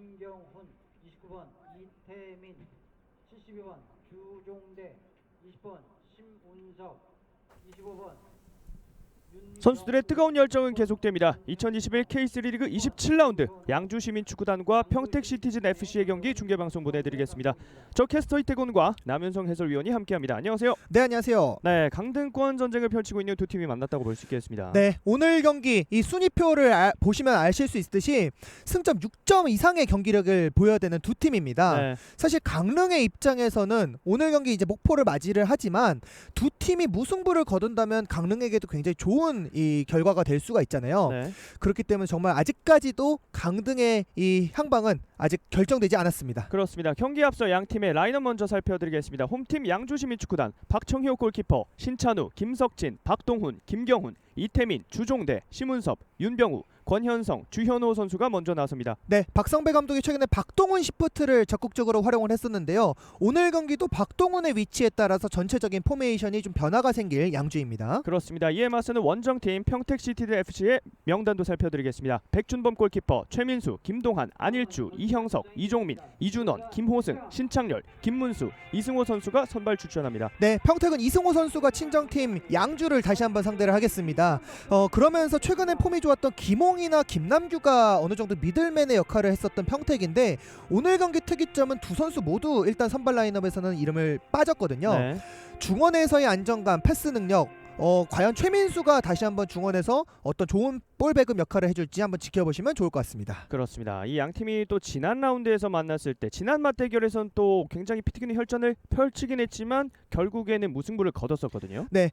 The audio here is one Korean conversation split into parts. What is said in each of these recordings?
김경훈, 29번 이태민, 72번 주종대, 20번 심운석, 25번 선수들의 뜨거운 열정은 계속됩니다. 2021 K3 리그 27라운드 양주시민축구단과 평택시티즌FC의 경기 중계방송 보내드리겠습니다. 저 캐스터 이태곤과 남윤성 해설위원이 함께합니다. 안녕하세요. 네, 안녕하세요. 네, 강등권 전쟁을 펼치고 있는 두 팀이 만났다고 볼 수 있겠습니다. 네, 오늘 경기 이 순위표를 보시면 아실 수 있듯이 승점 6점 이상의 경기력을 보여야 되는 두 팀입니다. 네, 사실 강릉의 입장에서는 오늘 경기 이제 목포를 맞이를 하지만 두 팀이 무승부를 거둔다면 강릉에게도 굉장히 좋은 이 결과가 될 수가 있잖아요. 네. 그렇기 때문에 정말 아직까지도 강등의 이 향방은 아직 결정되지 않았습니다. 그렇습니다. 경기 앞서 양 팀의 라인업 먼저 살펴드리겠습니다. 홈팀 양주시민축구단 박청효 골키퍼, 신찬우, 김석진, 박동훈, 김경훈, 이태민, 주종대, 심은섭, 윤병우, 권현성, 주현호 선수가 먼저 나섭니다. 네, 박성배 감독이 최근에 박동훈 시프트를 적극적으로 활용을 했었는데요. 오늘 경기도 박동훈의 위치에 따라서 전체적인 포메이션이 좀 변화가 생길 양주입니다. 그렇습니다. 이에 맞서는 원정팀 평택시티즌FC의 명단도 살펴드리겠습니다. 백준범 골키퍼, 최민수, 김동한, 안일주, 이형석, 이종민, 이준원, 김호승, 신창렬, 김문수, 이승호 선수가 선발 출전합니다. 네, 평택은 이승호 선수가 친정팀 양주를 다시 한번 상대를 하겠습니다. 그러면서 최근에 폼이 좋았던 김홍이나 김남규가 어느 정도 미들맨의 역할을 했었던 평택인데 오늘 경기 특이점은 두 선수 모두 일단 선발 라인업에서는 이름을 빠졌거든요. 네. 중원에서의 안정감, 패스 능력, 과연 최민수가 다시 한번 중원에서 어떤 좋은 볼 배급 역할을 해줄지 한번 지켜보시면 좋을 것 같습니다. 그렇습니다. 이 양 팀이 또 지난 라운드에서 만났을 때 지난 맞대결에선 또 굉장히 피 튀기는 혈전을 펼치긴 했지만 결국에는 무승부를 거뒀었거든요. 네,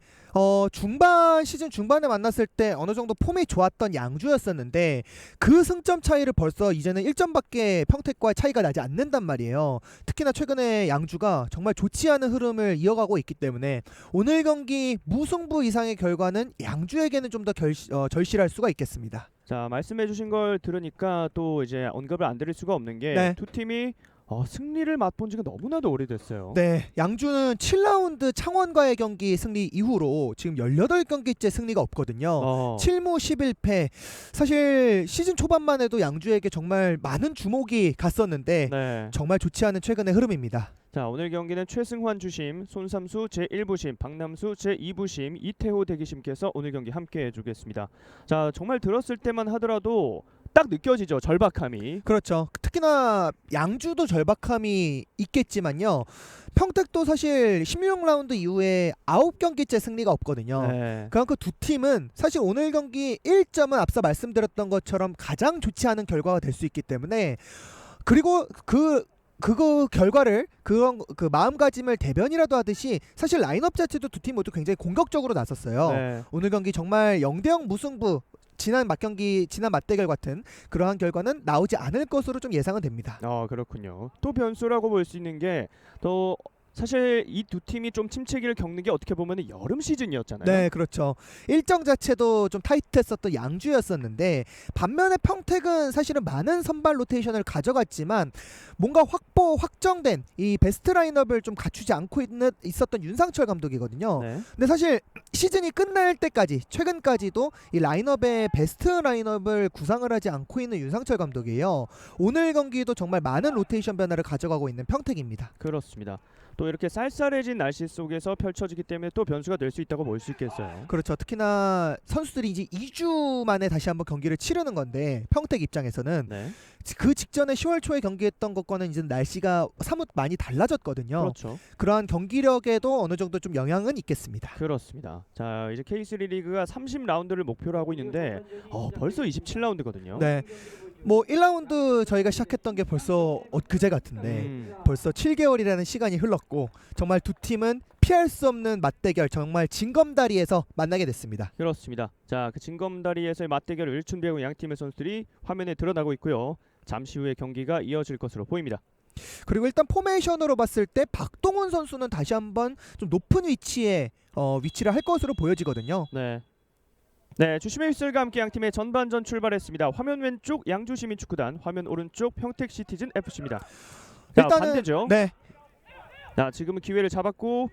시즌 중반에 만났을 때 어느 정도 폼이 좋았던 양주였었는데 그 승점 차이를 벌써 이제는 1점밖에 평택과 차이가 나지 않는단 말이에요. 특히나 최근에 양주가 정말 좋지 않은 흐름을 이어가고 있기 때문에 오늘 경기 무승부 이상의 결과는 양주에게는 좀 더 절실할 수가 있겠습니다. 자, 말씀해주신 걸 들으니까 또 이제 언급을 안 드릴 수가 없는 게 네. 두 팀이 승리를 맛본 지가 너무나도 오래됐어요. 네, 양주는 7라운드 창원과의 경기 승리 이후로 지금 18경기째 승리가 없거든요. 7무 11패. 사실 시즌 초반만 해도 양주에게 정말 많은 주목이 갔었는데 네. 정말 좋지 않은 최근의 흐름입니다. 자, 오늘 경기는 최승환 주심, 손삼수 제1부심, 박남수 제2부심, 이태호 대기심께서 오늘 경기 함께 해주겠습니다. 자, 정말 들었을 때만 하더라도 딱 느껴지죠, 절박함이. 그렇죠. 특히나 양주도 절박함이 있겠지만요. 평택도 사실 16라운드 이후에 9경기째 승리가 없거든요. 네. 그만큼 두 팀은 사실 오늘 경기 1점은 앞서 말씀드렸던 것처럼 가장 좋지 않은 결과가 될 수 있기 때문에 그리고 그 결과를 그 마음가짐을 대변이라도 하듯이 사실 라인업 자체도 두 팀 모두 굉장히 공격적으로 나섰어요. 네. 오늘 경기 정말 0대0 무승부 지난 맞대결 같은 그러한 결과는 나오지 않을 것으로 좀 예상은 됩니다. 그렇군요. 또 변수라고 볼 수 있는 게 또 사실 이 두 팀이 좀 침체기를 겪는 게 어떻게 보면 여름 시즌이었잖아요. 네, 그렇죠. 일정 자체도 좀 타이트했었던 양주였었는데 반면에 평택은 사실은 많은 선발 로테이션을 가져갔지만 뭔가 확정된 이 베스트 라인업을 좀 갖추지 않고 있었던 윤상철 감독이거든요. 네. 근데 사실 시즌이 끝날 때까지 최근까지도 이 라인업의 베스트 라인업을 구상을 하지 않고 있는 윤상철 감독이에요. 오늘 경기도 정말 많은 로테이션 변화를 가져가고 있는 평택입니다. 그렇습니다. 또 이렇게 쌀쌀해진 날씨 속에서 펼쳐지기 때문에 또 변수가 될 수 있다고 볼 수 있겠어요. 그렇죠. 특히나 선수들이 이제 2주 만에 다시 한번 경기를 치르는 건데 평택 입장에서는 네. 그 직전에 10월 초에 경기했던 것과는 이제 날씨가 사뭇 많이 달라졌거든요. 그렇죠. 그러한 경기력에도 어느 정도 좀 영향은 있겠습니다. 그렇습니다. 자, 이제 K3 리그가 30라운드를 목표로 하고 있는데 벌써 27라운드거든요. 네. 뭐 1라운드 저희가 시작했던 게 벌써 그제 같은데 벌써 7개월이라는 시간이 흘렀고 정말 두 팀은 피할 수 없는 맞대결 정말 징검다리에서 만나게 됐습니다. 그렇습니다. 자, 그 징검다리에서의 맞대결을 준비하고 양 팀의 선수들이 화면에 드러나고 있고요. 잠시 후에 경기가 이어질 것으로 보입니다. 그리고 일단 포메이션으로 봤을 때 박동훈 선수는 다시 한번 좀 높은 위치에 위치를 할 것으로 보여지거든요. 네. 네, 주심의 휘슬과 함께 양 팀의 전반전 출발했습니다. 화면 왼쪽 양주시민축구단, 화면 오른쪽 평택시티즌FC입니다. 자, 일단은 반대죠. 네. 자, 지금은 기회를 잡았고,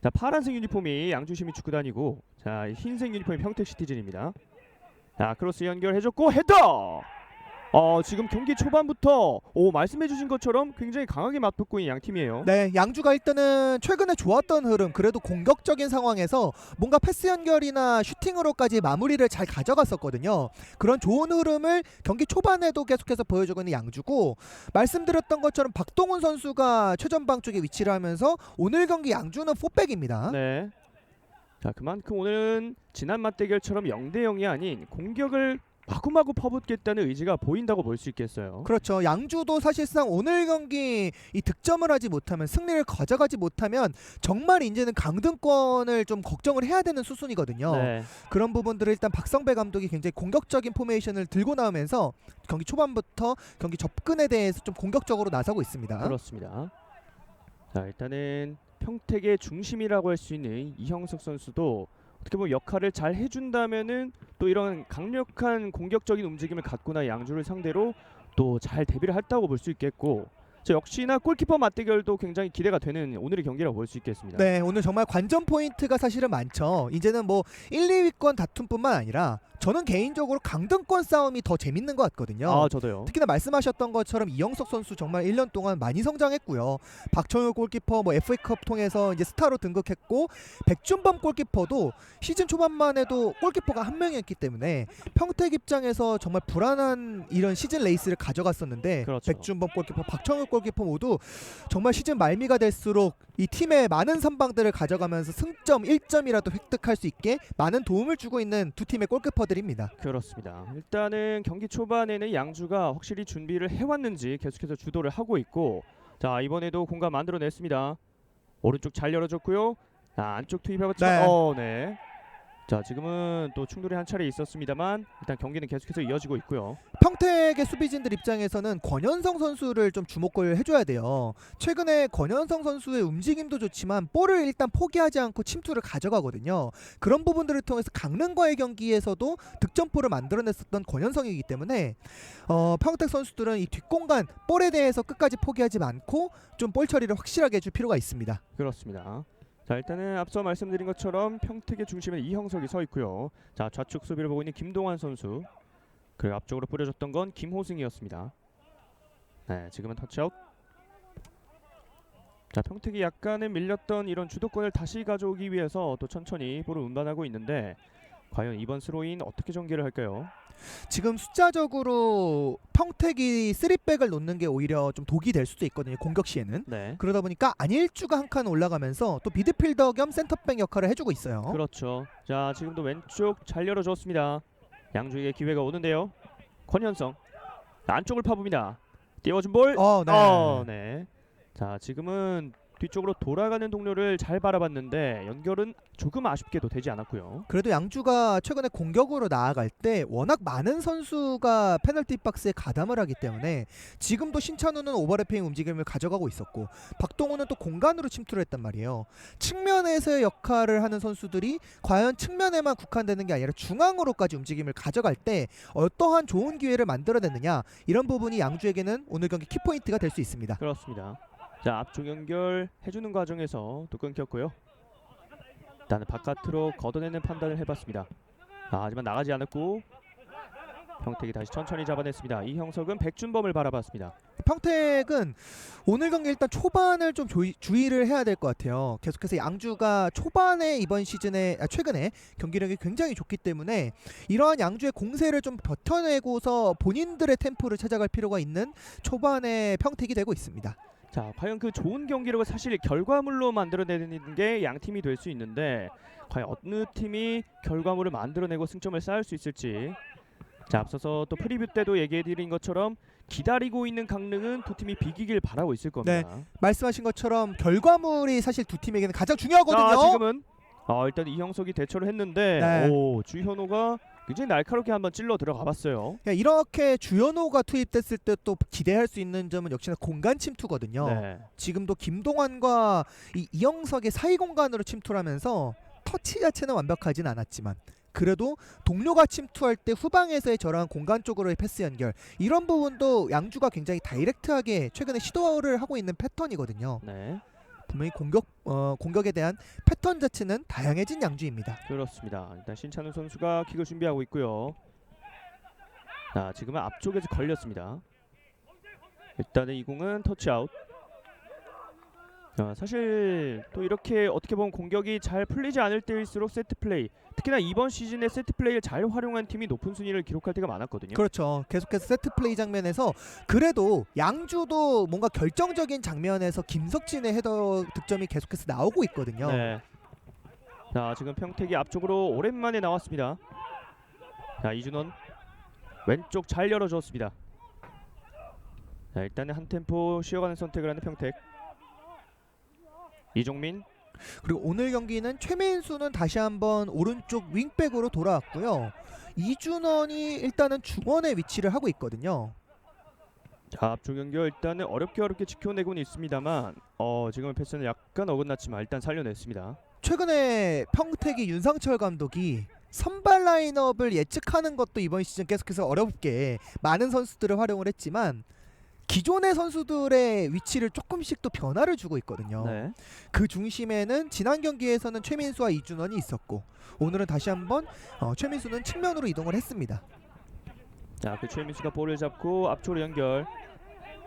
자, 파란색 유니폼이 양주시민축구단이고, 자, 흰색 유니폼이 평택시티즌입니다. 자, 크로스 연결해줬고 헤더. 지금 경기 초반부터 말씀해주신 것처럼 굉장히 강하게 맞붙고 있는 양 팀이에요. 네, 양주가 일단은 최근에 좋았던 흐름, 그래도 공격적인 상황에서 뭔가 패스 연결이나 슈팅으로까지 마무리를 잘 가져갔었거든요. 그런 좋은 흐름을 경기 초반에도 계속해서 보여주고 있는 양주고, 말씀드렸던 것처럼 박동훈 선수가 최전방 쪽에 위치를 하면서 오늘 경기 양주는 4백입니다. 네. 자, 그만큼 오늘은 지난 맞대결처럼 0대 0이 아닌 공격을 마구마구 퍼붓겠다는 의지가 보인다고 볼 수 있겠어요. 그렇죠. 양주도 사실상 오늘 경기 이 득점을 하지 못하면, 승리를 가져가지 못하면 정말 이제는 강등권을 좀 걱정을 해야 되는 수순이거든요. 네. 그런 부분들을 일단 박성배 감독이 굉장히 공격적인 포메이션을 들고 나오면서 경기 초반부터 경기 접근에 대해서 좀 공격적으로 나서고 있습니다. 그렇습니다. 자, 일단은 평택의 중심이라고 할 수 있는 이형석 선수도 어떻게 보면 역할을 잘 해준다면은 또 이런 강력한 공격적인 움직임을 갖고나 양주를 상대로 또 잘 대비를 했다고 볼 수 있겠고, 역시나 골키퍼 맞대결도 굉장히 기대가 되는 오늘의 경기라고 볼 수 있겠습니다. 네, 오늘 정말 관전 포인트가 사실은 많죠. 이제는 뭐 1, 2위권 다툼뿐만 아니라 저는 개인적으로 강등권 싸움이 더 재밌는 것 같거든요. 저도요. 특히나 말씀하셨던 것처럼 이영석 선수 정말 1년 동안 많이 성장했고요. 박철호 골키퍼 FA컵 통해서 이제 스타로 등극했고, 백준범 골키퍼도 시즌 초반만 해도 골키퍼가 한 명이었기 때문에 평택 입장에서 정말 불안한 이런 시즌 레이스를 가져갔었는데, 그렇죠. 백준범 골키퍼, 박철호 골키퍼 모두 정말 시즌 말미가 될수록 이 팀의 많은 선방들을 가져가면서 승점 1점이라도 획득할 수 있게 많은 도움을 주고 있는 두 팀의 골키퍼들입니다. 그렇습니다. 일단은 경기 초반에는 양주가 확실히 준비를 해왔는지 계속해서 주도를 하고 있고, 자, 이번에도 공간 만들어냈습니다. 오른쪽 잘 열어줬고요. 안쪽 투입해봤지만 네. 자, 지금은 또 충돌이 한 차례 있었습니다만 일단 경기는 계속해서 이어지고 있고요. 평택의 수비진들 입장에서는 권현성 선수를 좀 주목을 해줘야 돼요. 최근에 권현성 선수의 움직임도 좋지만 볼을 일단 포기하지 않고 침투를 가져가거든요. 그런 부분들을 통해서 강릉과의 경기에서도 득점포를 만들어냈었던 권현성이기 때문에 평택 선수들은 이 뒷공간 볼에 대해서 끝까지 포기하지 않고 좀 볼 처리를 확실하게 해줄 필요가 있습니다. 그렇습니다. 자, 일단은 앞서 말씀드린 것처럼 평택의 중심에 이형석이 서 있고요. 자, 좌측 수비를 보고 있는 김동환 선수, 그리고 앞쪽으로 뿌려줬던 건 김호승이었습니다. 네, 지금은 터치아웃. 자, 평택이 약간은 밀렸던 이런 주도권을 다시 가져오기 위해서 또 천천히 볼을 운반하고 있는데, 과연 이번 스로인 어떻게 전개를 할까요? 지금 숫자적으로 평택이 3백을 놓는 게 오히려 좀 독이 될 수도 있거든요, 공격 시에는. 네. 그러다 보니까 안일주가 한 칸 올라가면서 또 미드필더 겸 센터백 역할을 해주고 있어요. 그렇죠. 자, 지금도 왼쪽 잘 열어줬습니다. 양주에게 기회가 오는데요. 권현성 안쪽을 파봅니다. 띄워준 볼. 네. 자, 지금은 뒤쪽으로 돌아가는 동료를 잘 바라봤는데 연결은 조금 아쉽게도 되지 않았고요. 그래도 양주가 최근에 공격으로 나아갈 때 워낙 많은 선수가 페널티 박스에 가담을 하기 때문에 지금도 신찬우는 오버래핑 움직임을 가져가고 있었고, 박동훈은 또 공간으로 침투를 했단 말이에요. 측면에서의 역할을 하는 선수들이 과연 측면에만 국한되는 게 아니라 중앙으로까지 움직임을 가져갈 때 어떠한 좋은 기회를 만들어내느냐, 이런 부분이 양주에게는 오늘 경기 키포인트가 될 수 있습니다. 그렇습니다. 자, 앞쪽 연결 해주는 과정에서 또 끊겼고요. 일단은 바깥으로 걷어내는 판단을 해봤습니다. 하지만 나가지 않았고 평택이 다시 천천히 잡아냈습니다. 이형석은 백준범을 바라봤습니다. 평택은 오늘 경기 일단 초반을 좀 주의를 해야 될 것 같아요. 계속해서 양주가 초반에 이번 시즌에 최근에 경기력이 굉장히 좋기 때문에 이러한 양주의 공세를 좀 버텨내고서 본인들의 템포를 찾아갈 필요가 있는 초반의 평택이 되고 있습니다. 자, 과연 그 좋은 경기력을 사실 결과물로 만들어내는 게 양 팀이 될 수 있는데, 과연 어느 팀이 결과물을 만들어내고 승점을 쌓을 수 있을지. 자, 앞서서 또 프리뷰 때도 얘기해드린 것처럼 기다리고 있는 강릉은 두 팀이 비기길 바라고 있을 겁니다. 말씀하신 것처럼 결과물이 사실 두 팀에게는 가장 중요하거든요. 지금은 일단 이형석이 대처를 했는데 주현호가 굉장히 날카롭게 한번 찔러 들어가 봤어요. 이렇게 주현호가 투입됐을 때 또 기대할 수 있는 점은 역시나 공간 침투거든요. 네. 지금도 김동환과 이영석의 사이 공간으로 침투를 하면서 터치 자체는 완벽하진 않았지만 그래도 동료가 침투할 때 후방에서의 저러한 공간 쪽으로의 패스 연결, 이런 부분도 양주가 굉장히 다이렉트하게 최근에 시도를 하고 있는 패턴이거든요. 네. 분명히 공격에 대한 패턴 자체는 다양해진 양주입니다. 그렇습니다. 일단 신찬우 선수가 킥을 준비하고 있고요. 자, 지금은 앞쪽에서 걸렸습니다. 일단은 이 공은 터치아웃. 사실 또 이렇게 어떻게 보면 공격이 잘 풀리지 않을 때일수록 세트 플레이, 특히나 이번 시즌에 세트 플레이를 잘 활용한 팀이 높은 순위를 기록할 때가 많았거든요. 그렇죠. 계속해서 세트 플레이 장면에서 그래도 양주도 뭔가 결정적인 장면에서 김석진의 헤더 득점이 계속해서 나오고 있거든요. 네. 자, 지금 평택이 앞쪽으로 오랜만에 나왔습니다. 자, 이준원 왼쪽 잘 열어줬습니다. 자, 일단은 한 템포 쉬어가는 선택을 하는 평택. 이종민. 그리고 오늘 경기는 최민수는 다시 한번 오른쪽 윙백으로 돌아왔고요. 이준원이 일단은 중원에 위치를 하고 있거든요. 자, 앞쪽 연결 일단은 어렵게 지켜내고는 있습니다만 지금은 패스는 약간 어긋났지만 일단 살려냈습니다. 최근에 평택이 윤상철 감독이 선발 라인업을 예측하는 것도 이번 시즌 계속해서 어렵게 많은 선수들을 활용을 했지만 기존의 선수들의 위치를 조금씩 또 변화를 주고 있거든요. 네. 그 중심에는 지난 경기에서는 최민수와 이준원이 있었고 오늘은 다시 한번 최민수는 측면으로 이동을 했습니다. 자, 그 최민수가 볼을 잡고 앞쪽으로 연결.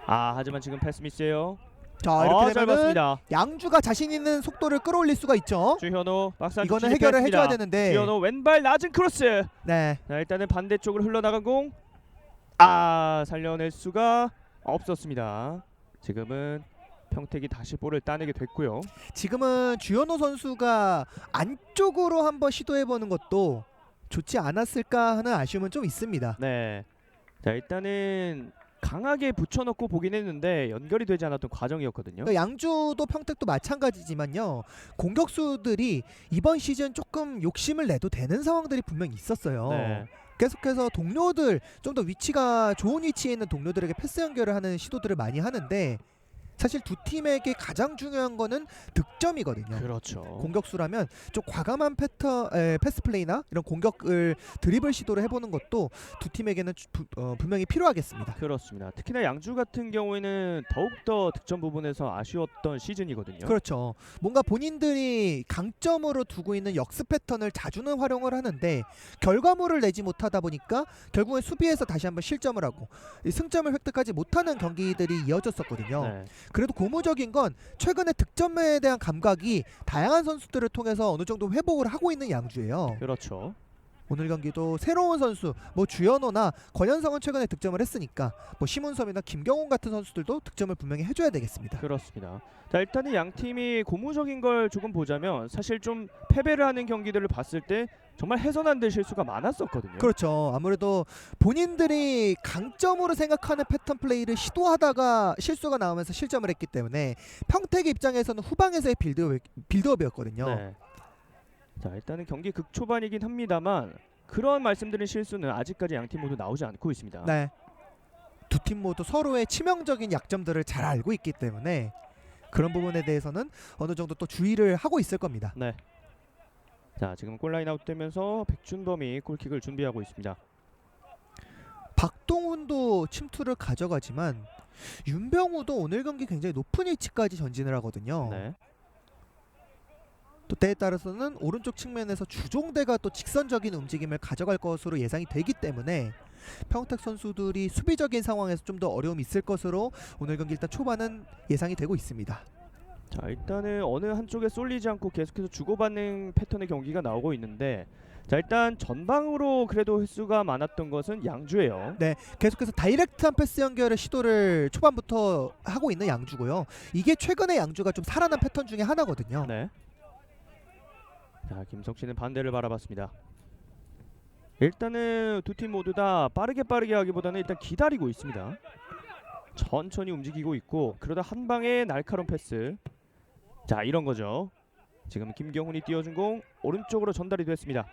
하지만 지금 패스 미스예요. 자, 이렇게 잘 되면은 봤습니다. 양주가 자신 있는 속도를 끌어올릴 수가 있죠. 주현호 박스 안쪽 이거는 해결을 진입했습니다. 해줘야 되는데. 주현호 왼발 낮은 크로스. 네, 자, 일단은 반대쪽으로 흘러나간 공. 살려낼 수가 없었습니다. 지금은 평택이 다시 볼을 따내게 됐고요. 지금은 주현호 선수가 안쪽으로 한번 시도해보는 것도 좋지 않았을까 하는 아쉬움은 좀 있습니다. 네. 자, 일단은 강하게 붙여놓고 보긴 했는데 연결이 되지 않았던 과정이었거든요. 그러니까 양주도 평택도 마찬가지지만요. 공격수들이 이번 시즌 조금 욕심을 내도 되는 상황들이 분명히 있었어요. 네. 계속해서 동료들, 좀 더 위치가 좋은 위치에 있는 동료들에게 패스 연결을 하는 시도들을 많이 하는데 사실 두 팀에게 가장 중요한 거는 득점이거든요. 그렇죠. 공격수라면 좀 과감한 패스 플레이나 이런 공격을 드리블 시도를 해보는 것도 두 팀에게는 분명히 필요하겠습니다. 그렇습니다. 특히나 양주 같은 경우에는 더욱더 득점 부분에서 아쉬웠던 시즌이거든요. 그렇죠. 뭔가 본인들이 강점으로 두고 있는 역습 패턴을 자주는 활용을 하는데 결과물을 내지 못하다 보니까 결국엔 수비에서 다시 한번 실점을 하고 승점을 획득하지 못하는 경기들이 이어졌었거든요. 네. 그래도 고무적인 건 최근에 득점에 대한 감각이 다양한 선수들을 통해서 어느 정도 회복을 하고 있는 양주예요. 그렇죠. 오늘 경기도 새로운 선수 주현호나 권현성은 최근에 득점을 했으니까 심은섭이나 김경훈 같은 선수들도 득점을 분명히 해줘야 되겠습니다. 그렇습니다. 자, 일단은 양 팀이 고무적인 걸 조금 보자면 사실 좀 패배를 하는 경기들을 봤을 때 정말 해선 안 될 실수가 많았었거든요. 그렇죠. 아무래도 본인들이 강점으로 생각하는 패턴 플레이를 시도하다가 실수가 나오면서 실점을 했기 때문에 평택의 입장에서는 후방에서의 빌드업이었거든요. 네. 자, 일단은 경기 극초반이긴 합니다만 그런 말씀드린 실수는 아직까지 양 팀 모두 나오지 않고 있습니다. 네. 두 팀 모두 서로의 치명적인 약점들을 잘 알고 있기 때문에 그런 부분에 대해서는 어느 정도 또 주의를 하고 있을 겁니다. 네. 자, 지금 골라인 아웃되면서 백준범이 골킥을 준비하고 있습니다. 박동훈도 침투를 가져가지만 윤병우도 오늘 경기 굉장히 높은 위치까지 전진을 하거든요. 네. 또 때에 따라서는 오른쪽 측면에서 주종대가 또 직선적인 움직임을 가져갈 것으로 예상이 되기 때문에 평택 선수들이 수비적인 상황에서 좀 더 어려움이 있을 것으로 오늘 경기 일단 초반은 예상이 되고 있습니다. 자, 일단은 어느 한쪽에 쏠리지 않고 계속해서 주고받는 패턴의 경기가 나오고 있는데 자, 일단 전방으로 그래도 횟수가 많았던 것은 양주예요. 네, 계속해서 다이렉트한 패스 연결의 시도를 초반부터 하고 있는 양주고요. 이게 최근에 양주가 좀 살아난 패턴 중에 하나거든요. 네. 자, 김석진은 반대를 바라봤습니다. 일단은 두 팀 모두 다 빠르게 하기보다는 일단 기다리고 있습니다. 천천히 움직이고 있고 그러다 한 방에 날카로운 패스. 자, 이런 거죠. 지금 김경훈이 띄워준 공 오른쪽으로 전달이 됐습니다.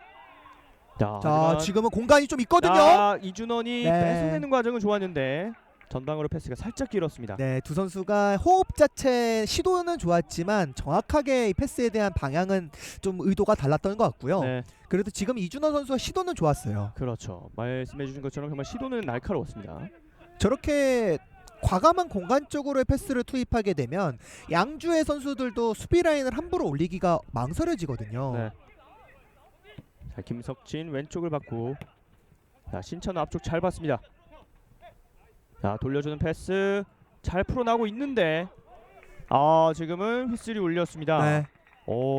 자, 자, 지금은 공간이 좀 있거든요. 이준원이 네. 뺏어내는 과정은 좋았는데 전방으로 패스가 살짝 길었습니다. 네, 두 선수가 호흡 자체 시도는 좋았지만 정확하게 이 패스에 대한 방향은 좀 의도가 달랐던 것 같고요. 네, 그래도 지금 이준원 선수가 시도는 좋았어요. 그렇죠. 말씀해주신 것처럼 정말 시도는 날카로웠습니다. 저렇게 과감한 공간 쪽으로의 패스를 투입하게 되면 양주의 선수들도 수비 라인을 함부로 올리기가 망설여지거든요. 네. 자, 김석진 왼쪽을 받고 자, 신찬우 앞쪽 잘 봤습니다. 자, 돌려주는 패스 잘 풀어나고 있는데 지금은 휘슬이 울렸습니다. 네.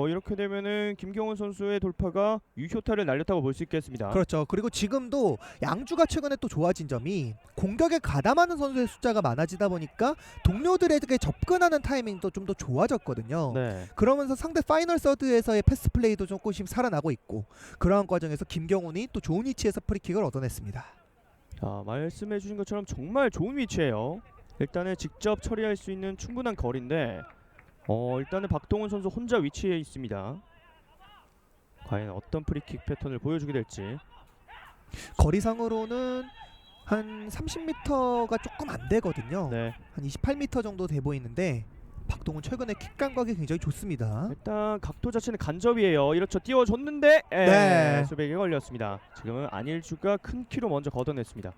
이렇게 되면은 김경훈 선수의 돌파가 유효타를 날렸다고 볼 수 있겠습니다. 그렇죠. 그리고 지금도 양주가 최근에 또 좋아진 점이 공격에 가담하는 선수의 숫자가 많아지다 보니까 동료들에게 접근하는 타이밍도 좀 더 좋아졌거든요. 네. 그러면서 상대 파이널 서드에서의 패스 플레이도 조금씩 살아나고 있고 그러한 과정에서 김경훈이 또 좋은 위치에서 프리킥을 얻어냈습니다. 자, 말씀해주신 것처럼 정말 좋은 위치예요. 일단은 직접 처리할 수 있는 충분한 거리인데 일단은 박동훈 선수 혼자 위치해 있습니다. 과연 어떤 프리킥 패턴을 보여주게 될지. 거리상으로는 한 30m가 조금 안 되거든요. 네. 한 28m 정도 돼 보이는데 박동훈 최근에 킥 감각이 굉장히 좋습니다. 일단 각도 자체는 간접이에요. 이렇죠. 띄워줬는데 네. 수백에 걸렸습니다. 지금은 안일주가 큰 키로 먼저 걷어냈습니다.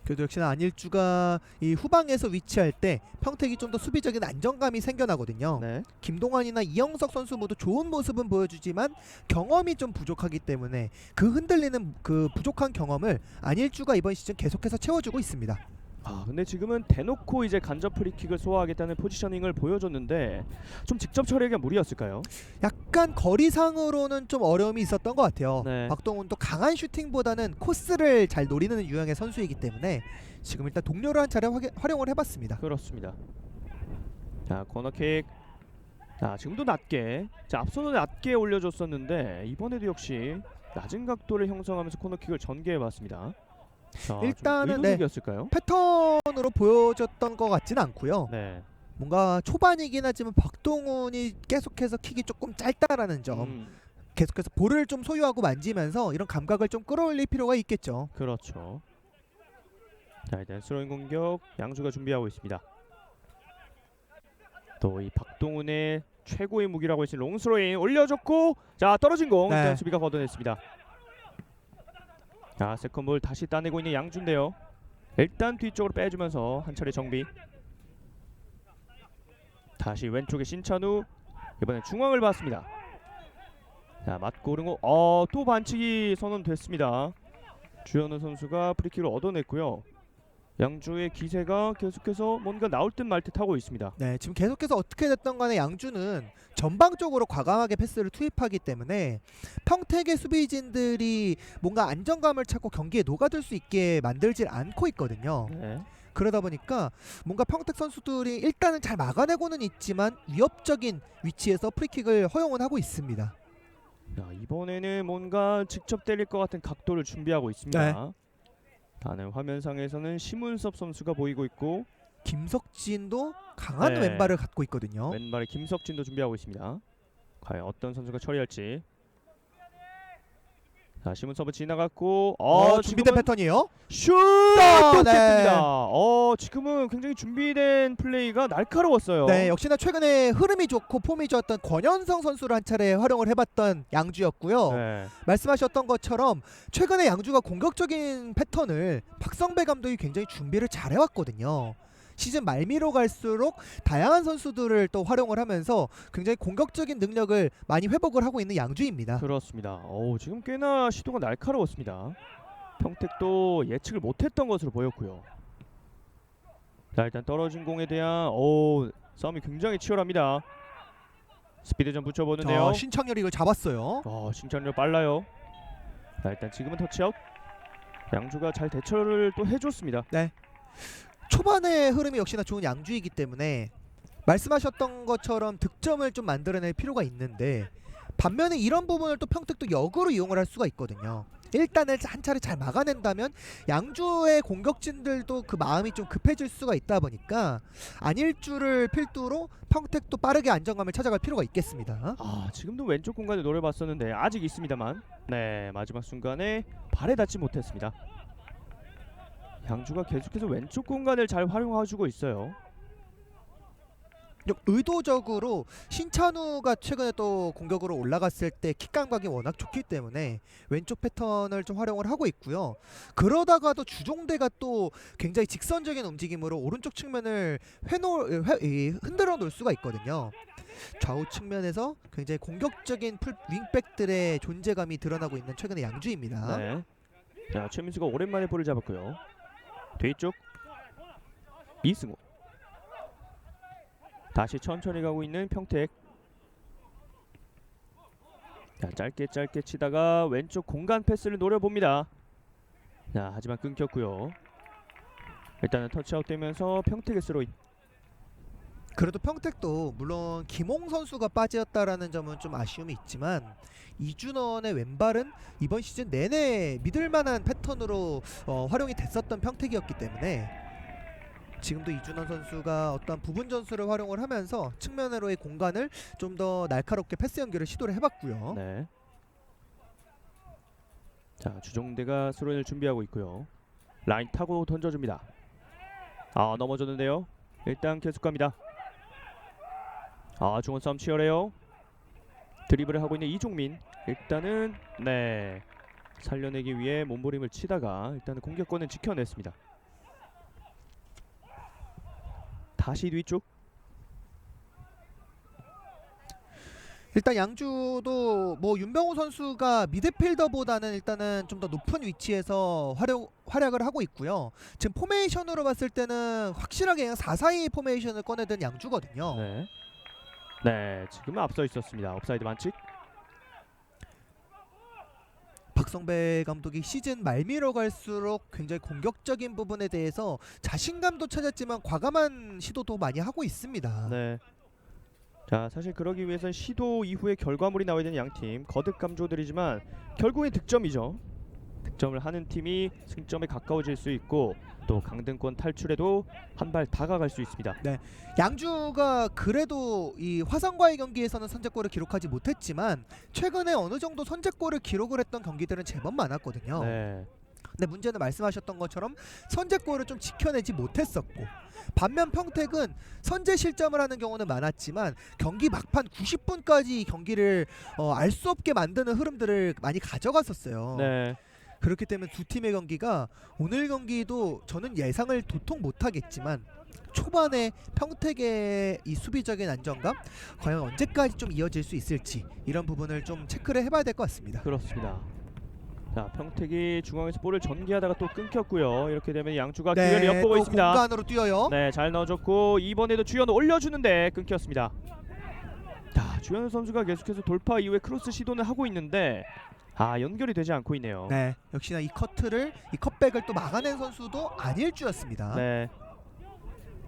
그래도 역시나 안일주가 이 후방에서 위치할 때 평택이 좀 더 수비적인 안정감이 생겨나거든요. 네. 김동환이나 이영석 선수 모두 좋은 모습은 보여주지만 경험이 좀 부족하기 때문에 그 흔들리는 그 부족한 경험을 안일주가 이번 시즌 계속해서 채워주고 있습니다. 근데 지금은 대놓고 이제 간접 프리킥을 소화하겠다는 포지셔닝을 보여줬는데 좀 직접 처리하기가 무리였을까요? 약간 거리상으로는 좀 어려움이 있었던 것 같아요. 네. 박동훈도 강한 슈팅보다는 코스를 잘 노리는 유형의 선수이기 때문에 지금 일단 동료를 한 차례 활용을 해봤습니다. 그렇습니다. 자, 코너킥. 자, 지금도 낮게. 자, 앞서는 낮게 올려줬었는데 이번에도 역시 낮은 각도를 형성하면서 코너킥을 전개해봤습니다. 자, 일단은 좀 의도적이었을까요? 패턴으로 보여줬던 것 같진 않고요. 네. 뭔가 초반이긴 하지만 박동훈이 계속해서 킥이 조금 짧다라는 점, 계속해서 볼을 좀 소유하고 만지면서 이런 감각을 좀 끌어올릴 필요가 있겠죠. 그렇죠. 자, 일단 스로잉 공격 양주가 준비하고 있습니다. 또 이 박동훈의 최고의 무기라고 했을 롱스로잉 올려줬고, 자, 떨어진 공 네. 일단 수비가 걷어냈습니다. 자, 세컨볼 다시 따내고 있는 양주인데요. 일단 뒤쪽으로 빼주면서 한 차례 정비. 다시 왼쪽에 신찬우, 이번엔 중앙을 봤습니다. 자, 맞고 오른 거, 또 반칙이 선언됐습니다. 주현우 선수가 프리킥을 얻어냈고요. 양주의 기세가 계속해서 뭔가 나올 듯 말 듯 하고 있습니다. 네, 지금 계속해서 어떻게 됐던 간에 양주는 전방적으로 과감하게 패스를 투입하기 때문에 평택의 수비진들이 뭔가 안정감을 찾고 경기에 녹아들 수 있게 만들질 않고 있거든요. 네. 그러다 보니까 뭔가 평택 선수들이 일단은 잘 막아내고는 있지만 위협적인 위치에서 프리킥을 허용은 하고 있습니다. 자, 이번에는 뭔가 직접 때릴 것 같은 각도를 준비하고 있습니다. 다른 화면상에서는 심은섭 선수가 보이고 있고 김석진도 강한 네. 왼발을 갖고 있거든요. 왼발에 김석진도 준비하고 있습니다. 과연 어떤 선수가 처리할지. 자, 심은섭은 지나갔고 준비된 지금은 패턴이에요. 슛! 네. 됐습니다. 지금은 굉장히 준비된 플레이가 날카로웠어요. 네, 역시나 최근에 흐름이 좋고 폼이 좋았던 권현성 선수를 한 차례 활용을 해봤던 양주였고요. 네. 말씀하셨던 것처럼 최근에 양주가 공격적인 패턴을 박성배 감독이 굉장히 준비를 잘 해왔거든요. 시즌 말미로 갈수록 다양한 선수들을 또 활용을 하면서 굉장히 공격적인 능력을 많이 회복을 하고 있는 양주입니다. 그렇습니다. 지금 꽤나 시도가 날카로웠습니다. 평택도 예측을 못했던 것으로 보였고요. 자, 일단 떨어진 공에 대한 싸움이 굉장히 치열합니다. 스피드 좀 붙여보는데요. 신창렬이 이걸 잡았어요. 신창렬 빨라요. 자, 일단 지금은 터치아웃. 양주가 잘 대처를 또 해줬습니다. 초반의 흐름이 역시나 좋은 양주이기 때문에 말씀하셨던 것처럼 득점을 좀 만들어낼 필요가 있는데 반면에 이런 부분을 또 평택도 역으로 이용을 할 수가 있거든요. 일단은 한 차례 잘 막아낸다면 양주의 공격진들도 그 마음이 좀 급해질 수가 있다 보니까 안일주를 필두로 평택도 빠르게 안정감을 찾아갈 필요가 있겠습니다. 지금도 왼쪽 공간에 노려봤었는데 아직 있습니다만, 네, 마지막 순간에 발에 닿지 못했습니다. 양주가 계속해서 왼쪽 공간을 잘 활용해주고 있어요. 의도적으로 신찬우가 최근에 또 공격으로 올라갔을 때 킥 감각이 워낙 좋기 때문에 왼쪽 패턴을 좀 활용을 하고 있고요. 그러다가도 주종대가 또 굉장히 직선적인 움직임으로 오른쪽 측면을 흔들어 놓을 수가 있거든요. 좌우 측면에서 굉장히 공격적인 윙백들의 존재감이 드러나고 있는 최근의 양주입니다. 네. 자, 최민수가 오랜만에 볼을 잡았고요. 뒤쪽 이승우. 다시 천천히 가고 있는 평택. 자, 짧게 치다가 왼쪽 공간 패스를 노려봅니다. 자, 하지만 끊겼고요. 일단은 터치아웃 되면서 평택의 스로인. 그래도 평택도 물론 김홍 선수가 빠졌다라는 점은 좀 아쉬움이 있지만 이준원의 왼발은 이번 시즌 내내 믿을만한 패턴으로 활용이 됐었던 평택이었기 때문에 지금도 이준원 선수가 어떤 부분 전술을 활용을 하면서 측면으로의 공간을 좀 더 날카롭게 패스 연결을 시도를 해봤고요. 네. 자, 주종대가 스로인을 준비하고 있고요. 라인 타고 던져줍니다. 아, 넘어졌는데요. 일단 계속 갑니다. 아, 중원 싸움 치열해요. 드리블을 하고 있는 이종민. 일단은 네, 살려내기 위해 몸부림을 치다가 일단은 공격권은 지켜냈습니다. 다시 뒤쪽. 일단 양주도 뭐 윤병호 선수가 미드필더보다는 일단은 좀 더 높은 위치에서 활약을 하고 있고요. 지금 포메이션으로 봤을 때는 확실하게 그냥 4-4-2 포메이션을 꺼내든 양주거든요. 네. 네, 지금은 앞서 있었습니다. 옵사이드 반칙. 박성배 감독이 시즌 말미로 갈수록 굉장히 공격적인 부분에 대해서 자신감도 찾았지만 과감한 시도도 많이 하고 있습니다. 네. 자, 사실 그러기 위해선 시도 이후에 결과물이 나와야 되는 양팀 거듭 강조드리지만 결국엔 득점이죠. 득점을 하는 팀이 승점에 가까워질 수 있고 또 강등권 탈출에도 한 발 다가갈 수 있습니다. 양주가 그래도 이 화성과의 경기에서는 선제골을 기록하지 못했지만 최근에 어느 정도 선제골을 기록을 했던 경기들은 제법 많았거든요. 네. 근데 문제는 말씀하셨던 것처럼 선제골을 좀 지켜내지 못했었고 반면 평택은 선제 실점을 하는 경우는 많았지만 경기 막판 90분까지 경기를 알 수 없게 만드는 흐름들을 많이 가져갔었어요. 네. 그렇기 때문에 두 팀의 경기가 오늘 경기도 저는 예상을 도통 못하겠지만 초반에 평택의 이 수비적인 안정감 과연 언제까지 좀 이어질 수 있을지 이런 부분을 좀 체크를 해봐야 될 것 같습니다. 그렇습니다. 자, 평택이 중앙에서 볼을 전개하다가 또 끊겼고요. 이렇게 되면 양주가 기회를 엿보고 또 있습니다. 공간으로 뛰어요. 네, 잘 넣어줬고 이번에도 주현 올려주는데 끊겼습니다. 자, 주현 선수가 계속해서 돌파 이후에 크로스 시도는 하고 있는데 연결이 되지 않고 있네요. 네, 역시나 이 컷백을 또 막아낸 선수도 안일주였습니다. 네.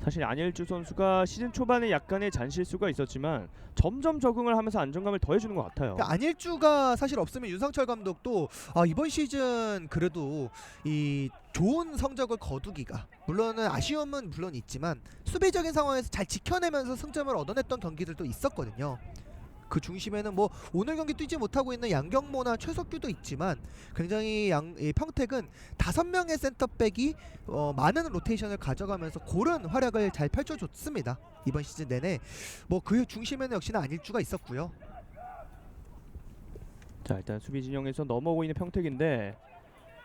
사실 안일주 선수가 시즌 초반에 약간의 잔실수가 있었지만 점점 적응을 하면서 안정감을 더해주는 것 같아요. 그러니까 안일주가 사실 없으면 윤상철 감독도 이번 시즌 그래도 이 좋은 성적을 거두기가 물론은 아쉬움은 물론 있지만 수비적인 상황에서 잘 지켜내면서 승점을 얻어냈던 경기들도 있었거든요. 그 중심에는 뭐 오늘 경기 뛰지 못하고 있는 양경모나 최석규도 있지만 굉장히 이 평택은 5명의 센터백이 많은 로테이션을 가져가면서 고른 활약을 잘 펼쳐줬습니다. 이번 시즌 내내 뭐 그 중심에는 역시나 안일주가 있었고요. 자, 일단 수비 진영에서 넘어오고 있는 평택인데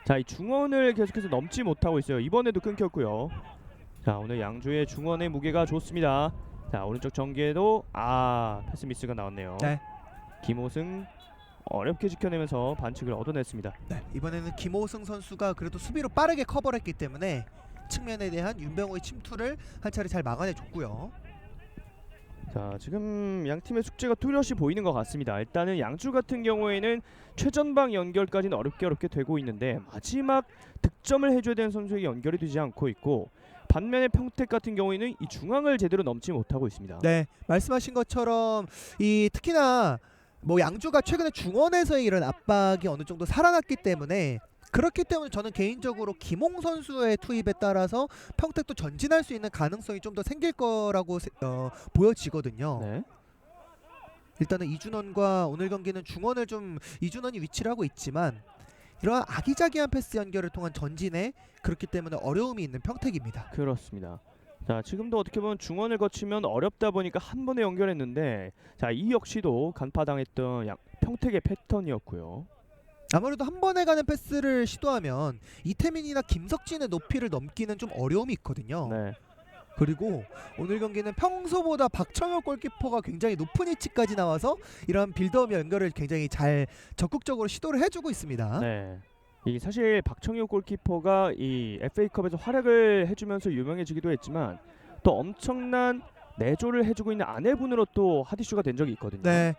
자, 이 중원을 계속해서 넘지 못하고 있어요. 이번에도 끊겼고요. 자, 오늘 양주의 중원의 무게가 좋습니다. 자, 오른쪽 전개에도 패스 미스가 나왔네요. 네. 김호승 어렵게 지켜내면서 반칙을 얻어냈습니다. 네, 이번에는 김호승 선수가 그래도 수비로 빠르게 커버를 했기 때문에 측면에 대한 윤병호의 침투를 한 차례 잘 막아내줬고요. 자, 지금 양 팀의 숙제가 뚜렷이 보이는 것 같습니다. 일단은 양주 같은 경우에는 최전방 연결까지는 어렵게 되고 있는데 마지막 득점을 해줘야 되는 선수에게 연결이 되지 않고 있고 반면에 평택 같은 경우에는 이 중앙을 제대로 넘지 못하고 있습니다. 네, 말씀하신 것처럼 이 특히나 뭐 양주가 최근에 중원에서의 이런 압박이 어느 정도 살아났기 때문에 그렇기 때문에 저는 개인적으로 김홍 선수의 투입에 따라서 평택도 전진할 수 있는 가능성이 좀 더 생길 거라고 보여지거든요. 네. 일단은 이준원과 오늘 경기는 중원을 좀 이준원이 위치를 하고 있지만 이러한 아기자기한 패스 연결을 통한 전진에 그렇기 때문에 어려움이 있는 평택입니다. 그렇습니다. 자, 지금도 어떻게 보면 중원을 거치면 어렵다 보니까 한 번에 연결했는데 자, 이 역시도 간파당했던 평택의 패턴이었고요. 아무래도 한 번에 가는 패스를 시도하면 이태민이나 김석진의 높이를 넘기는 좀 어려움이 있거든요. 네. 그리고 오늘 경기는 평소보다 박청혁 골키퍼가 굉장히 높은 위치까지 나와서 이러한 빌드업 연결을 굉장히 잘 적극적으로 시도를 해주고 있습니다. 네. 이 사실 박청효 골키퍼가 이 FA컵에서 활약을 해주면서 유명해지기도 했지만 또 엄청난 내조를 해주고 있는 아내분으로 또 핫이슈가 된 적이 있거든요. 네,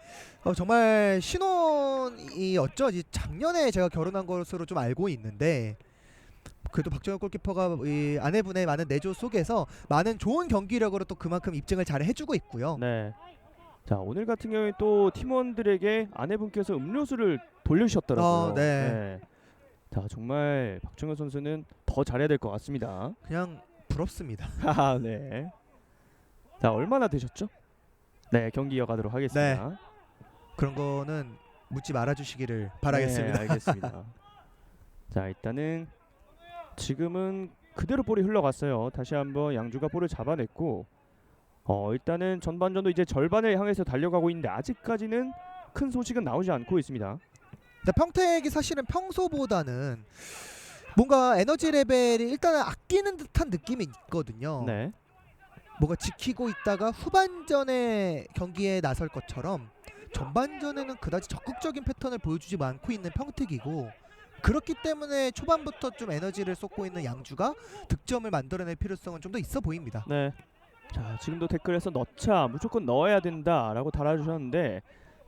정말 신혼이었죠. 작년에 제가 결혼한 것으로 좀 알고 있는데 그래도 박정현 골키퍼가 이 아내분의 많은 내조 속에서 많은 좋은 경기력으로 또 그만큼 입증을 잘 해주고 있고요. 네. 자 오늘 같은 경우에 또 팀원들에게 아내분께서 음료수를 돌려주셨더라고요. 네. 자 정말 박정현 선수는 더 잘해야 될 것 같습니다. 그냥 부럽습니다. 아, 네. 자 얼마나 되셨죠? 네 경기 이어가도록 하겠습니다. 그런 거는 묻지 말아주시기를 바라겠습니다. 네, 알겠습니다. 자 일단은 지금은 그대로 볼이 흘러갔어요. 다시 한번 양주가 볼을 잡아냈고 일단은 전반전도 이제 절반을 향해서 달려가고 있는데 아직까지는 큰 소식은 나오지 않고 있습니다. 근데 평택이 사실은 평소보다는 뭔가 에너지 레벨이 일단은 아끼는 듯한 느낌이 있거든요. 네. 뭔가 지키고 있다가 후반전에 경기에 나설 것처럼 전반전에는 그다지 적극적인 패턴을 보여주지 않고 있는 평택이고 그렇기 때문에 초반부터 좀 에너지를 쏟고 있는 양주가 득점을 만들어낼 필요성은 좀 더 있어 보입니다. 네. 자 지금도 댓글에서 넣자 무조건 넣어야 된다라고 달아주셨는데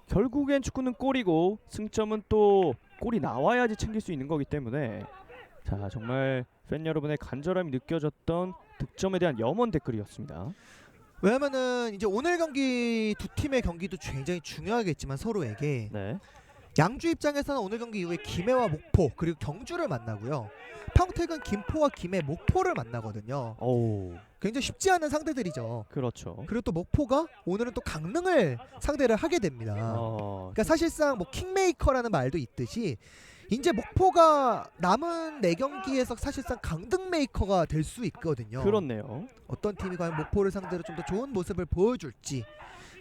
결국엔 축구는 골이고 승점은 또 골이 나와야지 챙길 수 있는 거기 때문에 자 정말 팬 여러분의 간절함이 느껴졌던 득점에 대한 염원 댓글이었습니다. 왜냐면은 이제 오늘 경기 두 팀의 경기도 굉장히 중요하겠지만 서로에게 네. 양주 입장에서는 오늘 경기 이후에 김해와 목포 그리고 경주를 만나고요. 평택은 김포와 김해, 목포를 만나거든요. 오 굉장히 쉽지 않은 상대들이죠. 그렇죠. 그리고 또 목포가 오늘은 또 강릉을 상대를 하게 됩니다. 그러니까 사실상 뭐 킹메이커라는 말도 있듯이 이제 목포가 남은 4경기에서 사실상 강등 메이커가 될 수 있거든요. 그렇네요. 어떤 팀이 과연 목포를 상대로 좀 더 좋은 모습을 보여줄지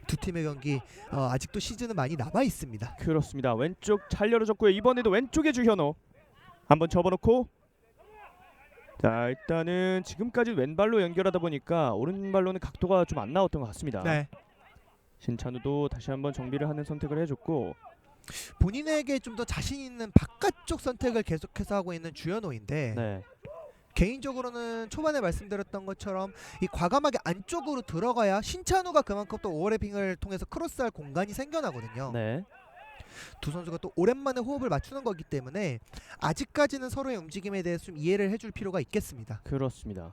두 팀의 경기 아직도 시즌은 많이 남아 있습니다. 그렇습니다. 왼쪽 잘 열어줬고요. 이번에도 왼쪽에 주현호 한번 접어놓고 자 일단은 지금까지 왼발로 연결하다 보니까 오른발로는 각도가 좀 안 나왔던 것 같습니다. 네. 신찬우도 다시 한번 정비를 하는 선택을 해줬고 본인에게 좀 더 자신 있는 바깥쪽 선택을 계속해서 하고 있는 주현호인데 네. 개인적으로는 초반에 말씀드렸던 것처럼 이 과감하게 안쪽으로 들어가야 신찬우가 그만큼 또 오버래핑을 통해서 크로스할 공간이 생겨나거든요. 네. 두 선수가 또 오랜만에 호흡을 맞추는 거기 때문에 아직까지는 서로의 움직임에 대해서 좀 이해를 해줄 필요가 있겠습니다. 그렇습니다.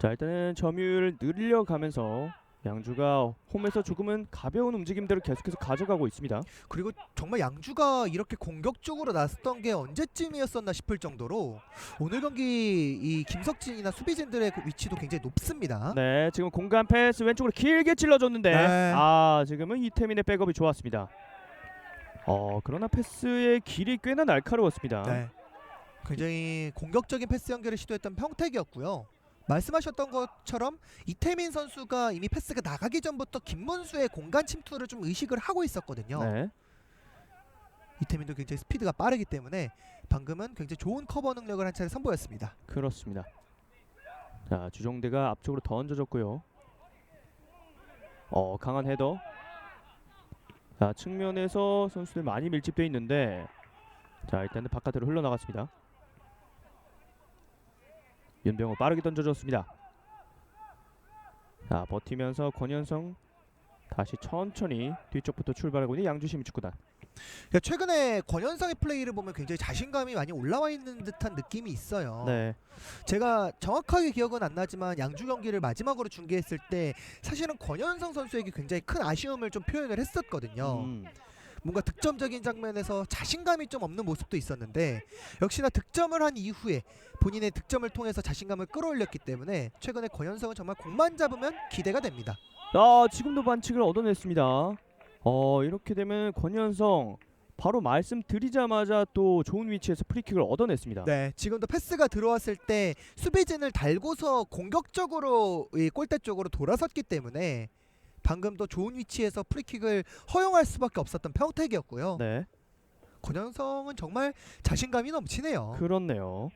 자 일단은 점유율을 늘려가면서 양주가 홈에서 조금은 가벼운 움직임들을 계속해서 가져가고 있습니다. 그리고 정말 양주가 이렇게 공격적으로 나섰던 게 언제쯤이었었나 싶을 정도로 오늘 경기 이 김석진이나 수비진들의 그 위치도 굉장히 높습니다. 네 지금 공간 패스 왼쪽으로 길게 찔러줬는데 네. 지금은 이태민의 백업이 좋았습니다. 그러나 패스의 길이 꽤나 날카로웠습니다. 네. 굉장히 공격적인 패스 연결을 시도했던 평택이었고요. 말씀하셨던 것처럼 이태민 선수가 이미 패스가 나가기 전부터 김문수의 공간 침투를 좀 의식을 하고 있었거든요. 네. 이태민도 굉장히 스피드가 빠르기 때문에 방금은 굉장히 좋은 커버 능력을 한 차례 선보였습니다. 그렇습니다. 자 주종대가 앞쪽으로 더 얹어줬고요. 강한 헤더. 자 측면에서 선수들 많이 밀집되어 있는데 자 일단은 바깥으로 흘러나갔습니다. 윤병호 빠르게 던져줬습니다. 자 버티면서 권현성 다시 천천히 뒤쪽부터 출발하고 있는 양주시민축구단. 그러니까 최근에 권현성의 플레이를 보면 굉장히 자신감이 많이 올라와 있는 듯한 느낌이 있어요. 네. 제가 정확하게 기억은 안 나지만 양주 경기를 마지막으로 중계했을 때 사실은 권현성 선수에게 굉장히 큰 아쉬움을 좀 표현을 했었거든요. 뭔가 득점적인 장면에서 자신감이 좀 없는 모습도 있었는데 역시나 득점을 한 이후에 본인의 득점을 통해서 자신감을 끌어올렸기 때문에 최근에 권현성은 정말 공만 잡으면 기대가 됩니다. 지금도 반칙을 얻어냈습니다. 이렇게 되면 권현성 바로 말씀드리자마자 또 좋은 위치에서 프리킥을 얻어냈습니다. 네, 지금도 패스가 들어왔을 때 수비진을 달고서 공격적으로 이 골대 쪽으로 돌아섰기 때문에 방금도 좋은 위치에서 프리킥을 허용할 수밖에 없었던 평택이었고요. 네. 권현성은 정말 자신감이 넘치네요. 그렇네요.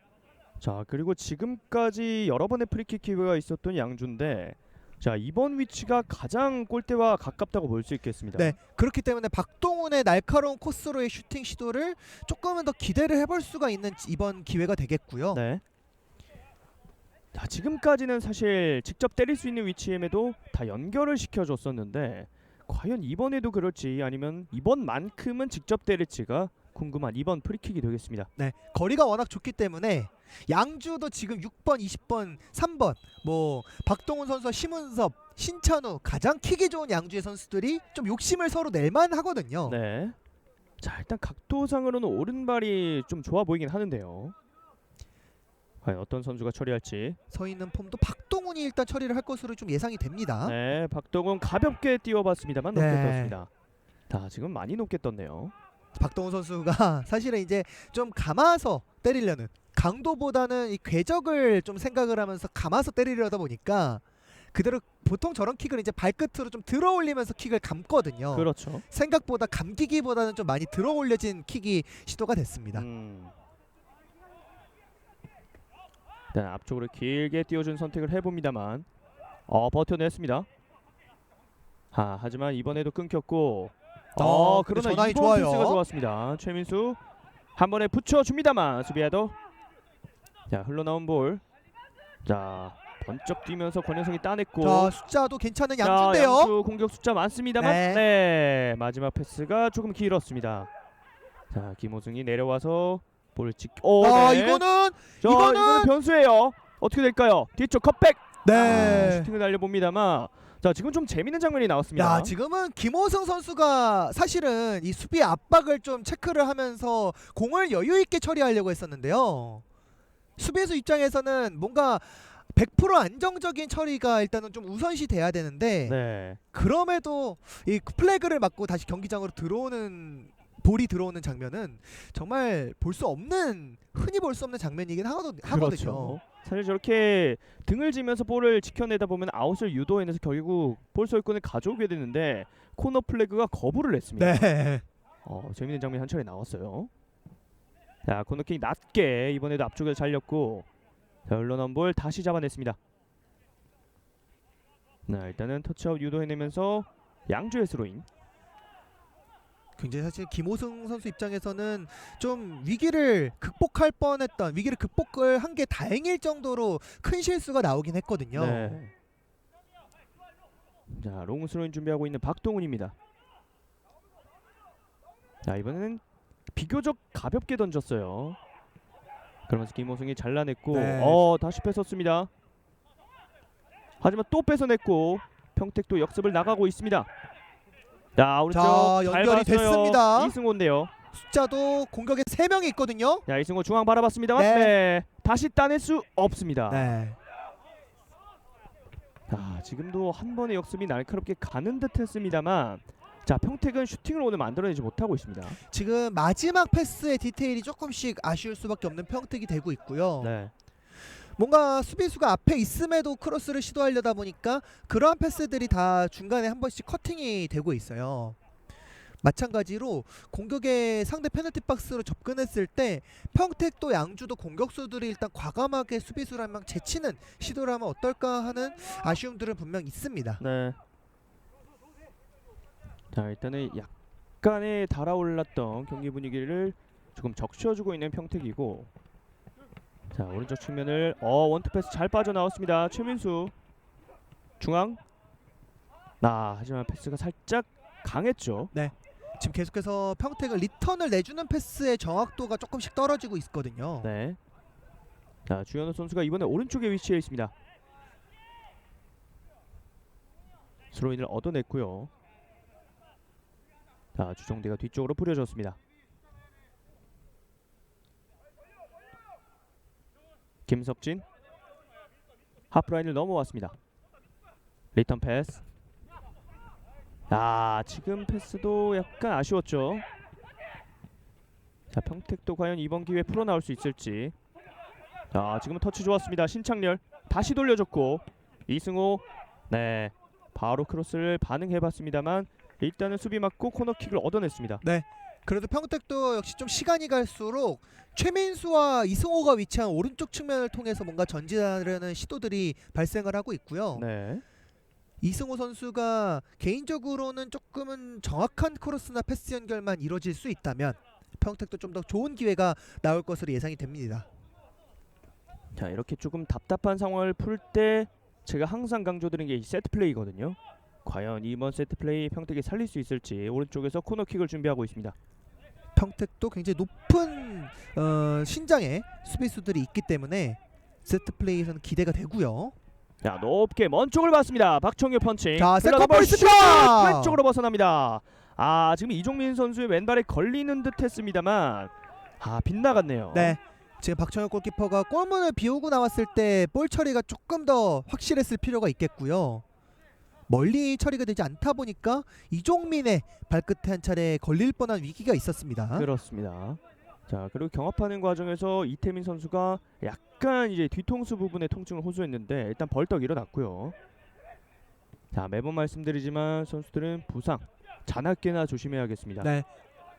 자 그리고 지금까지 여러 번의 프리킥 기회가 있었던 양주인데 자, 이번 위치가 가장 골대와 가깝다고 볼 수 있겠습니다. 네, 그렇기 때문에 박동훈의 날카로운 코스로의 슈팅 시도를 조금은 더 기대를 해볼 수가 있는 이번 기회가 되겠고요. 네. 자, 지금까지는 사실 직접 때릴 수 있는 위치임에도 다 연결을 시켜줬었는데 과연 이번에도 그럴지 아니면 이번만큼은 직접 때릴지가 궁금한 이번 프리킥이 되겠습니다. 네, 거리가 워낙 좋기 때문에 양주도 지금 6번, 20번, 3번 뭐 박동훈 선수와 심은섭, 신찬우 가장 킥이 좋은 양주의 선수들이 좀 욕심을 서로 낼만 하거든요. 네. 자, 일단 각도상으로는 오른발이 좀 좋아 보이긴 하는데요. 과연 어떤 선수가 처리할지. 서 있는 폼도 박동훈이 일단 처리를 할 것으로 좀 예상이 됩니다. 네, 박동훈 가볍게 띄워봤습니다만 높게 네. 떴습니다. 자, 지금 많이 높게 떴네요. 박동훈 선수가 사실은 이제 좀 감아서 때리려는 강도보다는 이 궤적을 좀 생각을 하면서 감아서 때리려다 보니까 그대로 보통 저런 킥을 이제 발끝으로 좀 들어 올리면서 킥을 감거든요. 그렇죠. 생각보다 감기기보다는 좀 많이 들어 올려진 킥이 시도가 됐습니다. 일단 앞쪽으로 길게 띄워준 선택을 해봅니다만 버텨냈습니다. 하지만 이번에도 끊겼고 근데 그러나 전환이 이번 좋아요. 패스가 좋았습니다. 최민수 한 번에 붙여줍니다만 수비하도 자 흘러나온 볼. 자 번쩍 뛰면서 권현성이 따냈고 자, 숫자도 괜찮은 자, 양주인데요. 양주 공격 숫자 많습니다만 네. 네 마지막 패스가 조금 길었습니다. 자 김호승이 내려와서 볼을 아, 네. 이거는 자, 이거는- 이거는 변수예요. 어떻게 될까요? 뒤쪽 컵백. 네. 슈팅을 날려봅니다만 자 지금 좀 재밌는 장면이 나왔습니다. 야, 지금은 김호승 선수가 사실은 이 수비 압박을 좀 체크를 하면서 공을 여유 있게 처리하려고 했었는데요. 수비수 입장에서는 뭔가 100% 안정적인 처리가 일단은 좀 우선시 돼야 되는데 네. 그럼에도 이 플래그를 맞고 다시 경기장으로 들어오는 볼이 들어오는 장면은 정말 볼 수 없는 흔히 볼 수 없는 장면이긴 하거든요. 그렇죠. 사실 저렇게 등을 지면서 볼을 지켜내다 보면 아웃을 유도해내서 결국 볼 소유권을 가져오게 되는데 코너 플래그가 거부를 했습니다. 네. 재밌는 장면이 한 차례 나왔어요. 자 코너킥 낮게 이번에도 앞쪽에서 잘렸고 자 흘러나온 볼 다시 잡아냈습니다. 네, 일단은 터치아웃 유도해내면서 양주의 스로인. 굉장히 사실 김호승 선수 입장에서는 좀 위기를 극복을 한 게 다행일 정도로 큰 실수가 나오긴 했거든요. 네. 자 롱스로인 준비하고 있는 박동훈입니다. 자 이번에는 비교적 가볍게 던졌어요. 그러면서 김호승이 잘라냈고 네. 다시 뺏었습니다. 하지만 또 뺏어냈고 평택도 역습을 나가고 있습니다. 자 오른쪽 자, 잘 연결이 봤어요. 됐습니다. 이승호인데요. 숫자도 공격에 3명이 있거든요. 자 이승호 중앙 바라봤습니다만 네. 네. 다시 따낼 수 없습니다. 네. 자 지금도 한 번의 역습이 날카롭게 가는 듯했습니다만 자 평택은 슈팅을 오늘 만들어내지 못하고 있습니다. 지금 마지막 패스의 디테일이 조금씩 아쉬울 수밖에 없는 평택이 되고 있고요. 네. 뭔가 수비수가 앞에 있음에도 크로스를 시도하려다 보니까 그러한 패스들이 다 중간에 한 번씩 커팅이 되고 있어요. 마찬가지로 공격의 상대 페널티 박스로 접근했을 때 평택도 양주도 공격수들이 일단 과감하게 수비수를 한 명 제치는 시도를 하면 어떨까 하는 아쉬움들은 분명 있습니다. 네. 자 일단은 약간의 달아올랐던 경기 분위기를 조금 적셔주고 있는 평택이고 자 오른쪽 측면을 원투 패스 잘 빠져나왔습니다. 최민수 중앙 하지만 패스가 살짝 강했죠. 지금 계속해서 평택은 리턴을 내주는 패스의 정확도가 조금씩 떨어지고 있거든요. 네. 자 주현우 선수가 이번에 오른쪽에 위치해 있습니다. 스로인을 얻어냈고요. 자 주정대가 뒤쪽으로 뿌려줬습니다. 김석진 하프라인을 넘어왔습니다. 리턴 패스. 지금 패스도 약간 아쉬웠죠. 자 평택도 과연 이번 기회에 풀어나올 수 있을지. 자 지금은 터치 좋았습니다. 신창렬 다시 돌려줬고 이승호 네 바로 크로스를 반응해봤습니다만 일단은 수비 맞고 코너킥을 얻어냈습니다. 그래도 평택도 역시 좀 시간이 갈수록 최민수와 이승호가 위치한 오른쪽 측면을 통해서 뭔가 전진하려는 시도들이 발생을 하고 있고요. 네. 이승호 선수가 개인적으로는 조금은 정확한 크로스나 패스 연결만 이루어질 수 있다면 평택도 좀 더 좋은 기회가 나올 것으로 예상이 됩니다. 자, 이렇게 조금 답답한 상황을 풀 때 제가 항상 강조드린 게 이 세트 플레이거든요. 과연 이번 세트 플레이 평택이 살릴 수 있을지 오른쪽에서 코너킥을 준비하고 있습니다. 평택도 굉장히 높은 신장의 수비수들이 있기 때문에 세트 플레이에서는 기대가 되고요. 자, 높게 먼 쪽을 봤습니다. 박청규 펀칭. 자, 세컨 흘러가 볼 슛! 있습니다. 왼쪽으로 벗어납니다. 아, 지금 이종민 선수의 왼발에 걸리는 듯했습니다만 빗나갔네요. 네. 지금 박정혁 골키퍼가 골문을 비우고 나왔을 때 볼 처리가 조금 더 확실했을 필요가 있겠고요. 멀리 처리가 되지 않다 보니까 이종민의 발끝에 한 차례 걸릴 뻔한 위기가 있었습니다. 그렇습니다. 자, 그리고 경합하는 과정에서 이태민 선수가 약간 이제 뒤통수 부분에 통증을 호소했는데 일단 벌떡 일어났고요. 자, 매번 말씀드리지만 선수들은 부상 자나깨나 조심해야겠습니다. 네.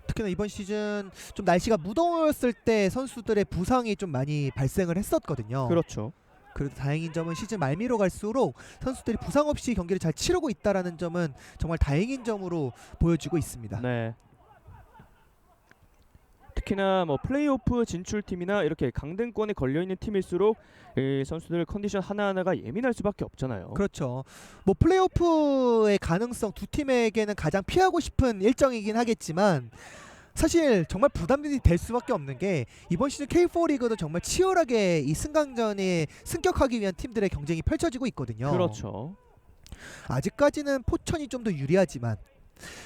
특히나 이번 시즌 좀 날씨가 무더웠을 때 선수들의 부상이 좀 많이 발생을 했었거든요. 그렇죠. 그래도 다행인 점은 시즌 말미로 갈수록 선수들이 부상 없이 경기를 잘 치르고 있다라는 점은 정말 다행인 점으로 보여지고 있습니다. 네. 특히나 뭐 플레이오프 진출팀이나 이렇게 강등권에 걸려 있는 팀일수록 이 선수들 컨디션 하나하나가 예민할 수밖에 없잖아요. 그렇죠. 뭐 플레이오프의 가능성 두 팀에게는 가장 피하고 싶은 일정이긴 하겠지만 사실 정말 부담이 될 수밖에 없는 게 이번 시즌 K4 리그도 정말 치열하게 이 승강전에 승격하기 위한 팀들의 경쟁이 펼쳐지고 있거든요. 그렇죠. 아직까지는 포천이 좀 더 유리하지만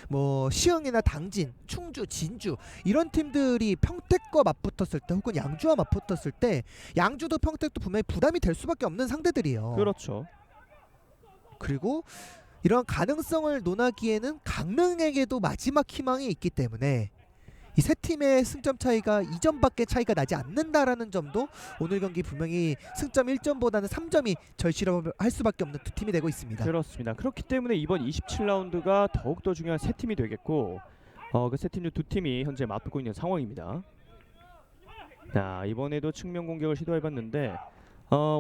뭐 시흥이나 당진, 충주, 진주 이런 팀들이 평택과 맞붙었을 때 혹은 양주와 맞붙었을 때 양주도 평택도 분명히 부담이 될 수밖에 없는 상대들이에요. 그렇죠. 그리고 이런 가능성을 논하기에는 강릉에게도 마지막 희망이 있기 때문에 이 세 팀의 승점 차이가 2점밖에 차이가 나지 않는다라는 점도 오늘 경기 분명히 승점 1점보다는 3점이 절실할 수밖에 없는 두 팀이 되고 있습니다. 그렇습니다. 그렇기 때문에 이번 27라운드가 더욱더 중요한 세 팀이 되겠고 그 세 팀 중 두 팀이 현재 맞붙고 있는 상황입니다. 자, 이번에도 측면 공격을 시도해봤는데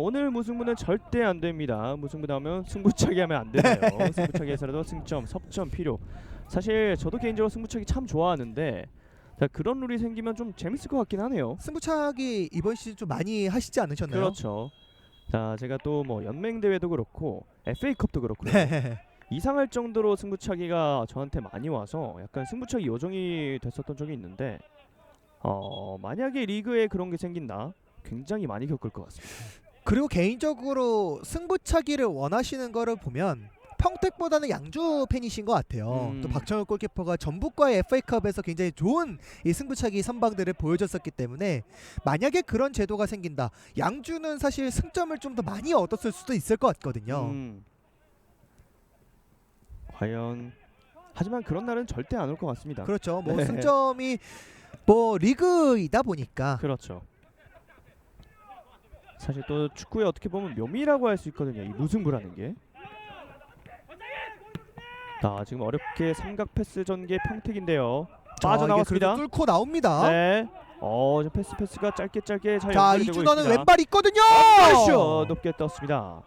오늘 무승부는 절대 안 됩니다. 무승부 나오면 승부차기 하면 안 되네요. 승부차기에서라도 승점, 석점 필요. 사실 저도 개인적으로 승부차기 참 좋아하는데 자, 그런 룰이 생기면 좀 재밌을 것 같긴 하네요. 승부차기 이번 시즌 좀 많이 하시지 않으셨나요? 그렇죠. 자, 제가 또 뭐 연맹 대회도 그렇고 FA컵도 그렇고요. 네. 이상할 정도로 승부차기가 저한테 많이 와서 약간 승부차기 요정이 됐었던 적이 있는데 만약에 리그에 그런 게 생긴다 굉장히 많이 겪을 것 같습니다. 그리고 개인적으로 승부차기를 원하시는 거를 보면 평택보다는 양주 팬이신 것 같아요. 또 박정혁 골키퍼가 전북과의 FA컵에서 굉장히 좋은 이 승부차기 선방들을 보여줬었기 때문에 만약에 그런 제도가 생긴다. 양주는 사실 승점을 좀 더 많이 얻었을 수도 있을 것 같거든요. 과연 하지만 그런 날은 절대 안 올 것 같습니다. 그렇죠. 뭐 네. 승점이 뭐 리그이다 보니까 그렇죠. 사실 또 축구에 어떻게 보면 묘미라고 할 수 있거든요. 이 무승부라는 게. 자, 지금 어렵게 삼각 패스 전개 평택인데요. 빠져나왔습니다. 이게 뚫고 나옵니다. 네. 저 패스가 짧게 잘 자, 연결이 되고 이준원은 있습니다. 왼발 있거든요. 슛 높게 떴습니다.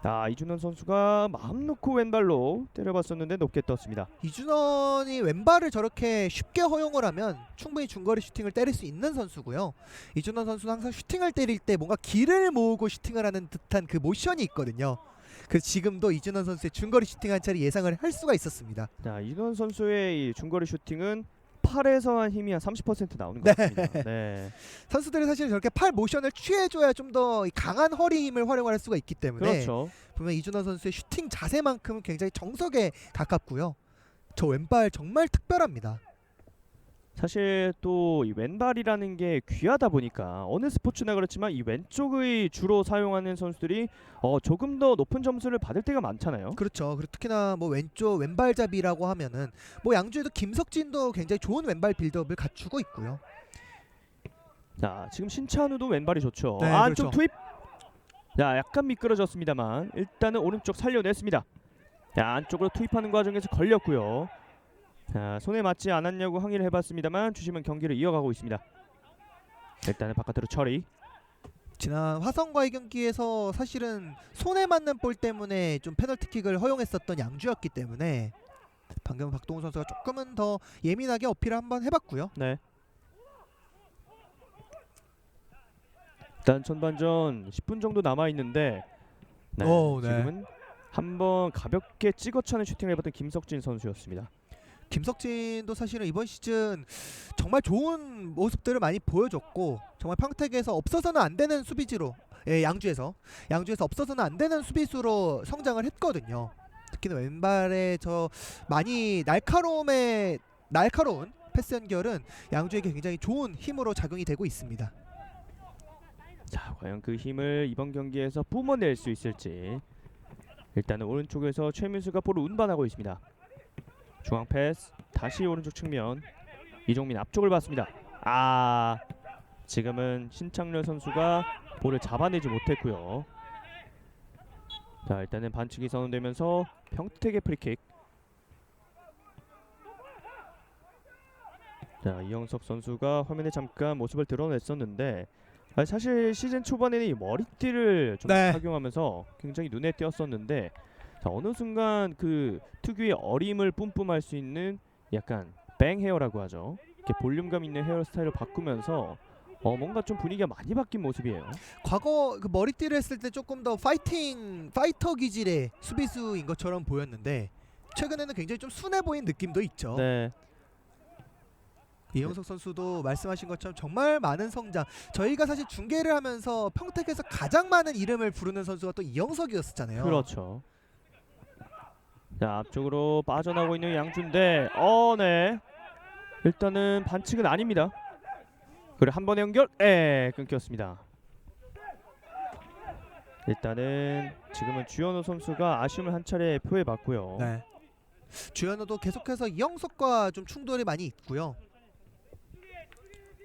자, 이준원 선수가 마음 놓고 왼발로 때려봤었는데 높게 떴습니다. 이준원이 왼발을 저렇게 쉽게 허용을 하면 충분히 중거리 슈팅을 때릴 수 있는 선수고요. 이준원 선수는 항상 슈팅을 때릴 때 뭔가 기를 모으고 슈팅을 하는 듯한 그 모션이 있거든요. 그래서 지금도 이준원 선수의 중거리 슈팅 한 차례 예상을 할 수가 있었습니다. 자, 이준원 선수의 이 중거리 슈팅은 팔에서 한 힘이 한 30% 나오는 것 같습니다. 네. 선수들이 사실 저렇게 팔 모션을 취해줘야 좀 더 강한 허리 힘을 활용할 수가 있기 때문에 그렇죠. 보면 이준원 선수의 슈팅 자세만큼은 굉장히 정석에 가깝고요. 저 왼발 정말 특별합니다. 사실 또 이 왼발이라는 게 귀하다 보니까 어느 스포츠나 그렇지만 이 왼쪽의 주로 사용하는 선수들이 조금 더 높은 점수를 받을 때가 많잖아요. 그렇죠. 그리고 특히나 뭐 왼쪽 왼발잡이라고 하면은 뭐 양주에도 김석진도 굉장히 좋은 왼발 빌드업을 갖추고 있고요. 자, 지금 신찬우도 왼발이 좋죠. 네, 안쪽 그렇죠. 투입. 자, 약간 미끄러졌습니다만 일단은 오른쪽 살려냈습니다. 자, 안쪽으로 투입하는 과정에서 걸렸고요. 자, 손에 맞지 않았냐고 항의를 해봤습니다만 주심은 경기를 이어가고 있습니다. 일단은 바깥으로 처리. 지난 화성과의 경기에서 사실은 손에 맞는 볼 때문에 좀 페널티킥을 허용했었던 양주였기 때문에 방금 박동훈 선수가 조금은 더 예민하게 어필을 한번 해봤고요. 네. 일단 전반전 10분 정도 남아 있는데 네, 오, 네. 지금은 한번 가볍게 찍어차는 슈팅을 해봤던 김석진 선수였습니다. 김석진도 사실은 이번 시즌 정말 좋은 모습들을 많이 보여줬고 정말 평택에서 없어서는 안 되는 수비지로 양주에서 없어서는 안 되는 수비수로 성장을 했거든요. 특히나 왼발에 저 많이 날카로운 패스 연결은 양주에게 굉장히 좋은 힘으로 작용이 되고 있습니다. 자, 과연 그 힘을 이번 경기에서 뿜어낼 수 있을지. 일단은 오른쪽에서 최민수가 볼을 운반하고 있습니다. 중앙 패스, 다시 오른쪽 측면. 이종민 앞쪽을 봤습니다. 지금은 신창렬 선수가 볼을 잡아내지 못했고요. 자, 일단은 반칙이 선언되면서 평택의 프리킥. 자, 이영석 선수가 화면에 잠깐 모습을 드러냈었는데 사실 시즌 초반에는 이 머리띠를 좀 네. 착용하면서 굉장히 눈에 띄었었는데 자, 어느 순간 그 특유의 어림을 뿜뿜할 수 있는 약간 뱅 헤어라고 하죠. 이렇게 볼륨감 있는 헤어스타일을 바꾸면서 뭔가 좀 분위기가 많이 바뀐 모습이에요. 과거 그 머리띠를 했을 때 조금 더 파이터 기질의 수비수인 것처럼 보였는데 최근에는 굉장히 좀 순해 보인 느낌도 있죠. 네, 이영석 선수도 말씀하신 것처럼 정말 많은 성장. 저희가 사실 중계를 하면서 평택에서 가장 많은 이름을 부르는 선수가 또 이영석이었잖아요. 그렇죠. 자, 앞쪽으로 빠져나오고 있는 양주인데 네. 일단은 반칙은 아닙니다. 그리고 한 번의 연결 끊겼습니다. 일단은 지금은 주현우 선수가 아쉬움을 한 차례 표해봤고요. 네. 주현우도 계속해서 이영석과 좀 충돌이 많이 있고요.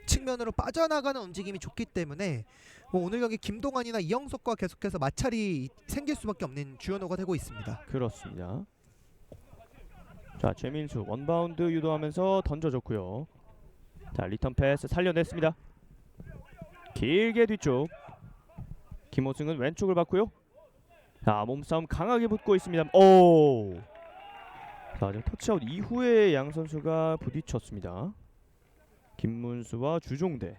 측면으로 빠져나가는 움직임이 좋기 때문에 오늘 경기 김동환이나 이영석과 계속해서 마찰이 생길 수밖에 없는 주현우가 되고 있습니다. 그렇습니다. 자, 최민수 원바운드 유도하면서 던져줬고요. 자, 리턴 패스 살려냈습니다. 길게 뒤쪽. 김호승은 왼쪽을 봤고요. 자, 몸싸움 강하게 붙고 있습니다. 자, 지금 터치아웃 이후에 양 선수가 부딪혔습니다. 김문수와 주종대.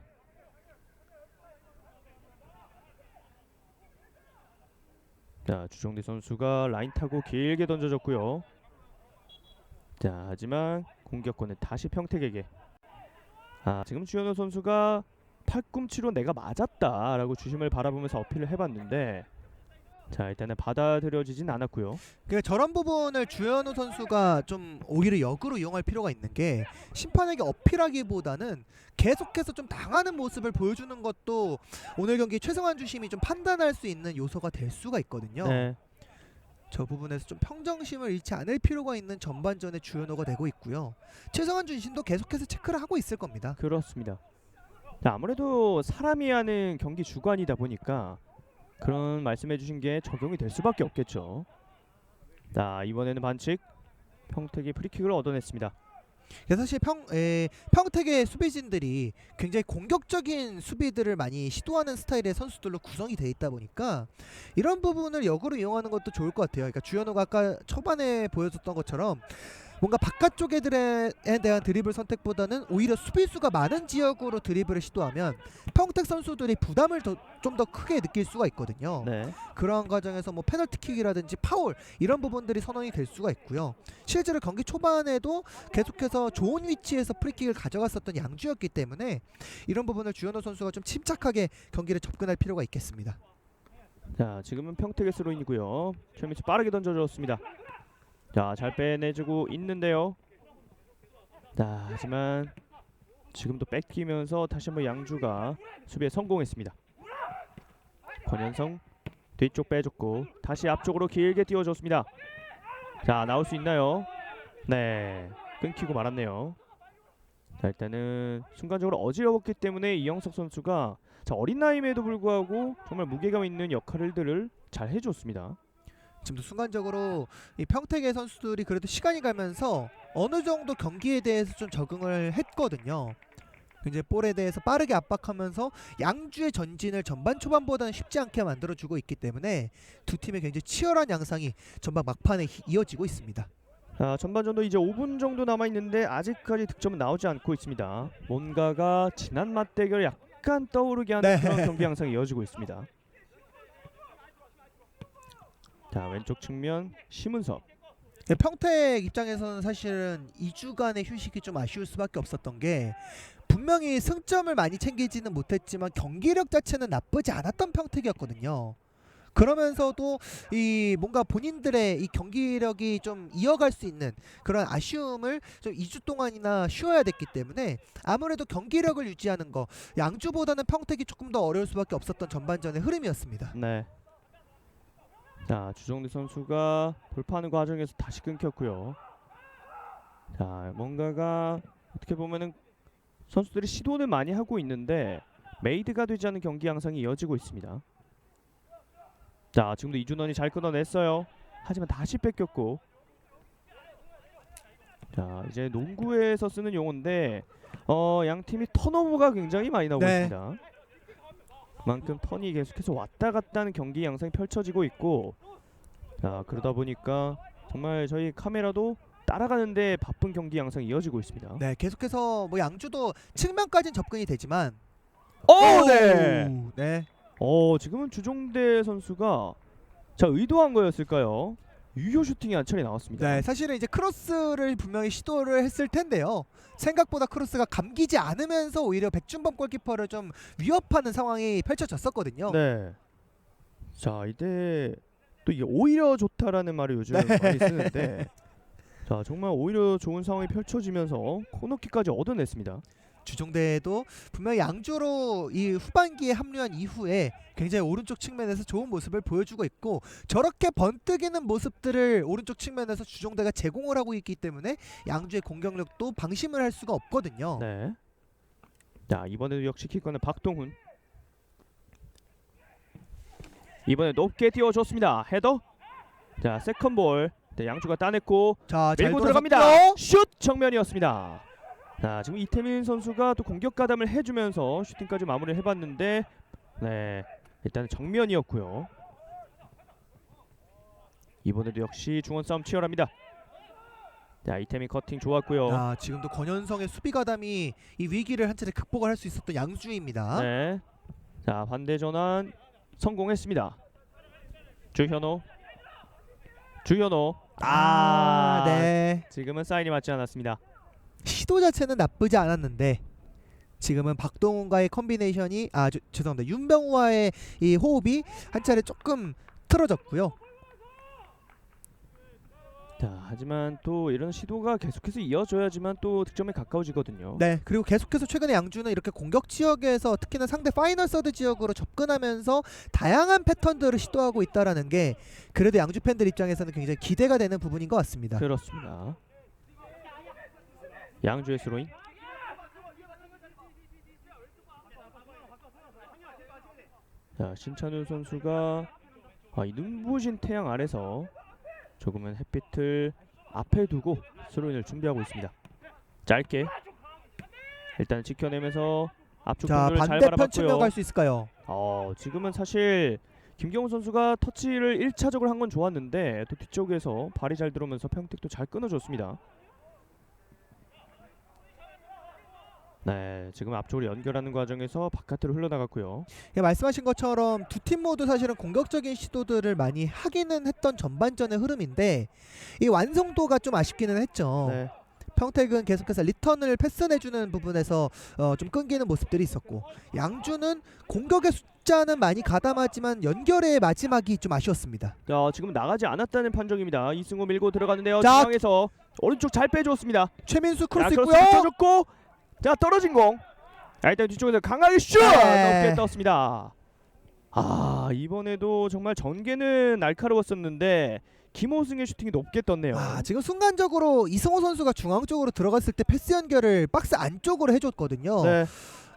자, 주종대 선수가 라인 타고 길게 던져줬고요. 자, 하지만 공격권은 다시 평택에게. 지금 주현우 선수가 팔꿈치로 내가 맞았다라고 주심을 바라보면서 어필을 해봤는데 자, 일단은 받아들여지진 않았고요. 그러니까 저런 부분을 주현우 선수가 좀 오히려 역으로 이용할 필요가 있는 게 심판에게 어필하기보다는 계속해서 좀 당하는 모습을 보여주는 것도 오늘 경기 최성환 주심이 좀 판단할 수 있는 요소가 될 수가 있거든요. 네. 저 부분에서 좀 평정심을 잃지 않을 필요가 있는 전반전의 주연호가 되고 있고요. 최성환 주심도 계속해서 체크를 하고 있을 겁니다. 그렇습니다. 자, 아무래도 사람이 하는 경기 주관이다 보니까 그런 말씀해주신 게 적용이 될 수밖에 없겠죠. 자, 이번에는 반칙. 평택이 프리킥을 얻어냈습니다. 사실 평택의 수비진들이 굉장히 공격적인 수비들을 많이 시도하는 스타일의 선수들로 구성이 돼 있다 보니까 이런 부분을 역으로 이용하는 것도 좋을 것 같아요. 그러니까 주현우가 아까 초반에 보여줬던 것처럼 뭔가 바깥쪽 애들에 대한 드리블 선택보다는 오히려 수비수가 많은 지역으로 드리블을 시도하면 평택 선수들이 부담을 좀 더 크게 느낄 수가 있거든요. 네. 그러한 과정에서 뭐 페널티킥이라든지 파울 이런 부분들이 선언이 될 수가 있고요. 실제로 경기 초반에도 계속해서 좋은 위치에서 프리킥을 가져갔었던 양주였기 때문에 이런 부분을 주현우 선수가 좀 침착하게 경기를 접근할 필요가 있겠습니다. 자, 지금은 평택의 스로인이고요. 최민수 빠르게 던져줬습니다. 자, 잘 빼내주고 있는데요. 자, 하지만 지금도 뺏기면서 다시 한번 양주가 수비에 성공했습니다. 권현성 뒤쪽 빼줬고 다시 앞쪽으로 길게 띄워줬습니다. 자, 나올 수 있나요? 네, 끊기고 말았네요. 자, 일단은 순간적으로 어지러웠기 때문에 이영석 선수가 어린 나이임에도 불구하고 정말 무게감 있는 역할들을 잘 해줬습니다. 지금도 순간적으로 이 평택의 선수들이 그래도 시간이 가면서 어느 정도 경기에 대해서 좀 적응을 했거든요. 굉장히 볼에 대해서 빠르게 압박하면서 양주의 전진을 전반 초반보다는 쉽지 않게 만들어주고 있기 때문에 두 팀의 굉장히 치열한 양상이 전반 막판에 이어지고 있습니다. 자, 전반전도 이제 5분 정도 남아 있는데 아직까지 득점은 나오지 않고 있습니다. 뭔가가 지난 맞대결 약간 떠오르게 하는 네. 그런 경기 양상이 이어지고 있습니다. 자, 왼쪽 측면 심은섭. 네, 평택 입장에서는 사실은 2주간의 휴식이 좀 아쉬울 수밖에 없었던 게 분명히 승점을 많이 챙기지는 못했지만 경기력 자체는 나쁘지 않았던 평택이었거든요. 그러면서도 이 뭔가 본인들의 이 경기력이 좀 이어갈 수 있는 그런 아쉬움을 좀 2주 동안이나 쉬어야 됐기 때문에 아무래도 경기력을 유지하는 거 양주보다는 평택이 조금 더 어려울 수밖에 없었던 전반전의 흐름이었습니다. 네. 자, 주정대 선수가 돌파하는 과정에서 다시 끊겼고요. 자, 뭔가가 어떻게 보면은 선수들이 시도는 많이 하고 있는데 메이드가 되지 않는 경기 양상이 이어지고 있습니다. 자, 지금도 이준원이 잘 끊어냈어요. 하지만 다시 뺏겼고. 자, 이제 농구에서 쓰는 용어인데 양 팀이 턴오버가 굉장히 많이 나오고 네. 있습니다. 그만큼 턴이 계속해서 왔다 갔다 하는 경기 양상이 펼쳐지고 있고, 자, 그러다 보니까 정말 저희 카메라도 따라가는데 바쁜 경기 양상이 이어지고 있습니다. 네, 계속해서 뭐 양주도 측면까지는 접근이 되지만 네. 네. 지금은 주종대 선수가 자, 의도한 거였을까요? 유효 슈팅이 한 차례 나왔습니다. 네, 사실은 이제 크로스를 분명히 시도를 했을 텐데요. 생각보다 크로스가 감기지 않으면서 오히려 백준범 골키퍼를 좀 위협하는 상황이 펼쳐졌었거든요. 네. 자, 이때 또 이게 오히려 좋다라는 말을 요즘 네. 많이 쓰는데, 자, 정말 오히려 좋은 상황이 펼쳐지면서 코너킥까지 얻어냈습니다. 주종대도 분명히 양주로 이 후반기에 합류한 이후에 굉장히 오른쪽 측면에서 좋은 모습을 보여주고 있고, 저렇게 번뜩이는 모습들을 오른쪽 측면에서 주종대가 제공을 하고 있기 때문에 양주의 공격력도 방심을 할 수가 없거든요. 네. 자, 이번에도 역시 키커는 박동훈. 이번에 높게 띄워줬습니다. 헤더. 자, 세컨볼. 네, 양주가 따냈고 자, 잘 밀고 돌아섰고요. 들어갑니다. 슛 정면이었습니다. 자, 지금 이태민 선수가 또 공격 가담을 해주면서 슈팅까지 마무리를 해봤는데, 네, 일단 정면이었고요. 이번에도 역시 중원 싸움 치열합니다. 자, 이태민 커팅 좋았고요. 아, 지금도 권현성의 수비 가담이 이 위기를 한 차례 극복을 할 수 있었던 양주입니다. 네. 자, 반대 전환 성공했습니다. 주현호. 네. 지금은 사인이 맞지 않았습니다. 시도 자체는 나쁘지 않았는데 지금은 박동훈과의 컨비네이션이 죄송합니다. 윤병우와의 이 호흡이 한 차례 조금 틀어졌고요. 자, 하지만 또 이런 시도가 계속해서 이어져야지만 또 득점에 가까워지거든요. 네, 그리고 계속해서 최근에 양주는 이렇게 공격 지역에서 특히나 상대 파이널 서드 지역으로 접근하면서 다양한 패턴들을 시도하고 있다라는 게 그래도 양주 팬들 입장에서는 굉장히 기대가 되는 부분인 것 같습니다. 그렇습니다. 양주의 스로인. 자, 신찬우 선수가 이 눈부신 태양 아래서 조금은 햇빛을 앞에 두고 스로인을 준비하고 있습니다. 짧게 일단 지켜내면서 앞쪽 자, 공을 잘 반대편 측면 바라봤고요. 갈 수 있을까요? 지금은 사실 김경훈 선수가 터치를 1차적으로 한 건 좋았는데 또 뒤쪽에서 발이 잘 들어오면서 평택도 잘 끊어줬습니다. 네, 지금 앞쪽으로 연결하는 과정에서 바깥으로 흘러나갔고요. 예, 말씀하신 것처럼 두 팀 모두 사실은 공격적인 시도들을 많이 하기는 했던 전반전의 흐름인데 이 완성도가 좀 아쉽기는 했죠. 네. 평택은 계속해서 리턴을 패스내주는 부분에서 좀 끊기는 모습들이 있었고, 양주는 공격의 숫자는 많이 가담하지만 연결의 마지막이 좀 아쉬웠습니다. 자, 지금 나가지 않았다는 판정입니다. 이승우 밀고 들어가는데요. 자, 중앙에서 오른쪽 잘 빼줬습니다. 최민수 자, 크로스 크로스 있고요. 붙여줬고, 자, 떨어진 공. 자, 일단 뒤쪽에서 강하게 슛! 네. 높게 떴습니다. 이번에도 정말 전개는 날카로웠었는데 김호승의 슈팅이 높게 떴네요. 지금 순간적으로 이승호 선수가 중앙 쪽으로 들어갔을 때 패스 연결을 박스 안쪽으로 해줬거든요. 네.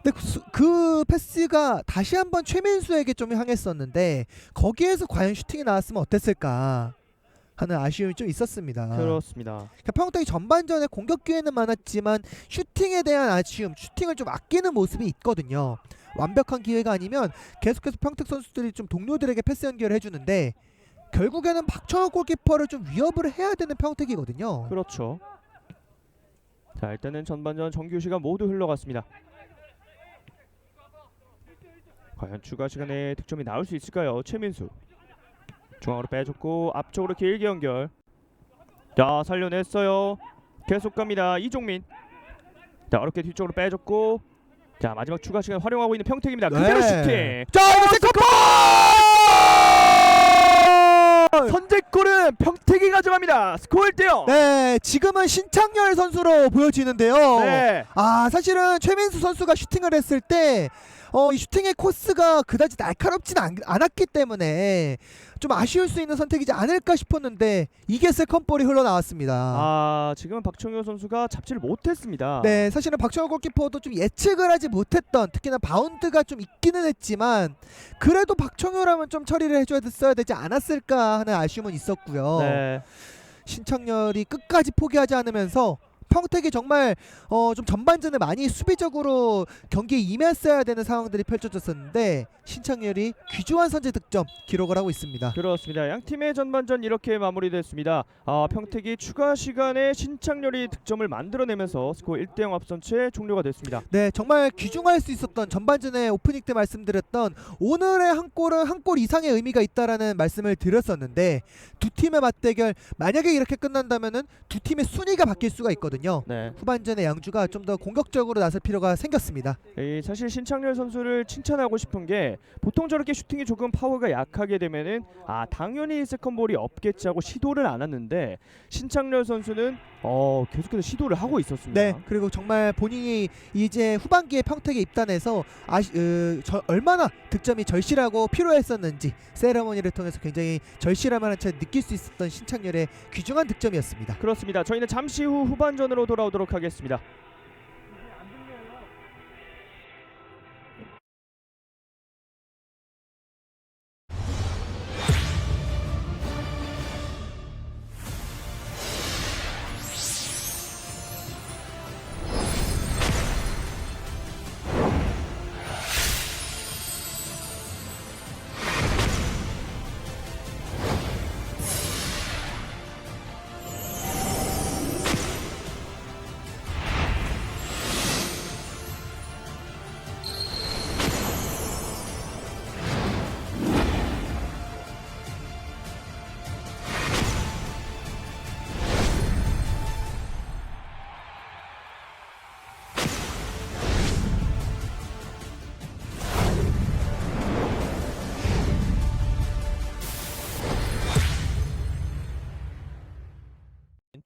근데 그 패스가 다시 한번 최민수에게 좀 향했었는데 거기에서 과연 슈팅이 나왔으면 어땠을까. 하는 아쉬움이 좀 있었습니다. 그렇습니다. 그러니까 평택이 전반전에 공격 기회는 많았지만 슈팅에 대한 아쉬움, 슈팅을 좀 아끼는 모습이 있거든요. 완벽한 기회가 아니면 계속해서 평택 선수들이 좀 동료들에게 패스 연결을 해주는데 결국에는 박청호 골키퍼를 좀 위협을 해야 되는 평택이거든요. 그렇죠. 자, 일단은 전반전 정규 시간 모두 흘러갔습니다. 과연 추가 시간에 득점이 나올 수 있을까요? 최민수 중앙으로 빼줬고 앞쪽으로 길게 연결. 자, 살려냈어요. 계속 갑니다. 이종민. 자, 어렵게 뒤쪽으로 빼줬고 자, 마지막 추가 시간 활용하고 있는 평택입니다. 그대로 슈팅. 자, 이거 세컨볼! 선제골은 평택이 가져갑니다. 스코어 1대0. 네, 지금은 신창열 선수로 보여지는데요. 네. 아, 사실은 최민수 선수가 슈팅을 했을 때 이 슈팅의 코스가 그다지 날카롭진 않았기 때문에 좀 아쉬울 수 있는 선택이지 않을까 싶었는데 이게 세컨볼이 흘러나왔습니다. 아, 지금은 박청효 선수가 잡지를 못했습니다. 네, 사실은 박정호 골키퍼도 좀 예측을 하지 못했던 특히나 바운드가 좀 있기는 했지만 그래도 박청효라면 좀 처리를 해줘야 되지 않았을까 하는 아쉬움은 있었고요. 네. 신창열이 끝까지 포기하지 않으면서 평택이 정말 좀 전반전에 많이 수비적으로 경기에 임했어야 되는 상황들이 펼쳐졌었는데 신창열이 귀중한 선제 득점 기록을 하고 있습니다. 그렇습니다. 양 팀의 전반전 이렇게 마무리됐습니다. 평택이 추가 시간에 신창렬이 득점을 만들어내면서 스코어 1대0 앞선 채 종료가 됐습니다. 네, 정말 귀중할 수 있었던 전반전에 오프닝 때 말씀드렸던 오늘의 한 골은 한 골 이상의 의미가 있다라는 말씀을 드렸었는데 두 팀의 맞대결 만약에 이렇게 끝난다면은 두 팀의 순위가 바뀔 수가 있거든요. 네. 후반전에 양주가 좀 더 공격적으로 나설 필요가 생겼습니다. 사실 신창렬 선수를 칭찬하고 싶은 게 보통 저렇게 슈팅이 조금 파워가 약하게 되면은 당연히 세컨볼이 없겠지 하고 시도를 안 하는데 신창렬 선수는 계속해서 시도를 하고 있었습니다. 네, 그리고 정말 본인이 이제 후반기에 평택에 입단해서 얼마나 득점이 절실하고 필요했었는지 세레머니를 통해서 굉장히 절실함을 한 채 느낄 수 있었던 신창렬의 귀중한 득점이었습니다. 그렇습니다. 저희는 잠시 후 후반전으로 돌아오도록 하겠습니다.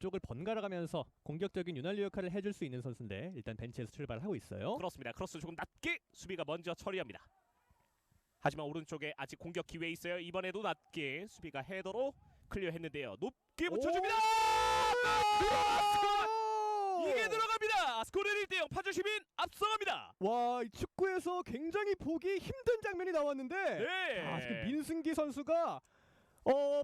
왼쪽을 번갈아 가면서 공격적인 윤활유 역할을 해줄 수 있는 선수인데 일단 벤치에서 출발하고 있어요. 그렇습니다. 크로스 조금 낮게 수비가 먼저 처리합니다. 하지만 오른쪽에 아직 공격 기회 있어요. 이번에도 낮게 수비가 헤더로 클리어했는데요. 높게 붙여줍니다. 이게 들어갑니다. 스코어는 1대0 파주시민 앞서갑니다. 와, 이 축구에서 굉장히 보기 힘든 장면이 나왔는데 네. 지금 민승기 선수가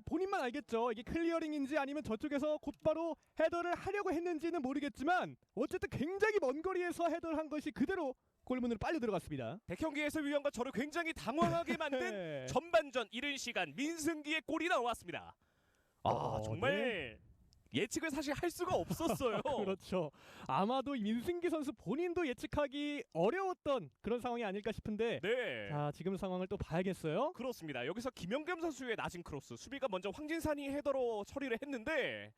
본인만 알겠죠. 이게 클리어링인지 아니면 저쪽에서 곧바로 헤더를 하려고 했는지는 모르겠지만 어쨌든 굉장히 먼 거리에서 헤더를 한 것이 그대로 골문으로 빨려 들어갔습니다. 백현기에서 위원과 저를 굉장히 당황하게 만든 네. 전반전 이른 시간 민승기의 골이 나왔습니다. 정말 예측을 사실 할 수가 없었어요. 그렇죠. 아마도 이 민승기 선수 본인도 예측하기 어려웠던 그런 상황이 아닐까 싶은데 네. 자, 지금 상황을 또 봐야겠어요. 그렇습니다. 여기서 김영겸 선수의 낮은 크로스 수비가 먼저 황진산이 헤더로 처리를 했는데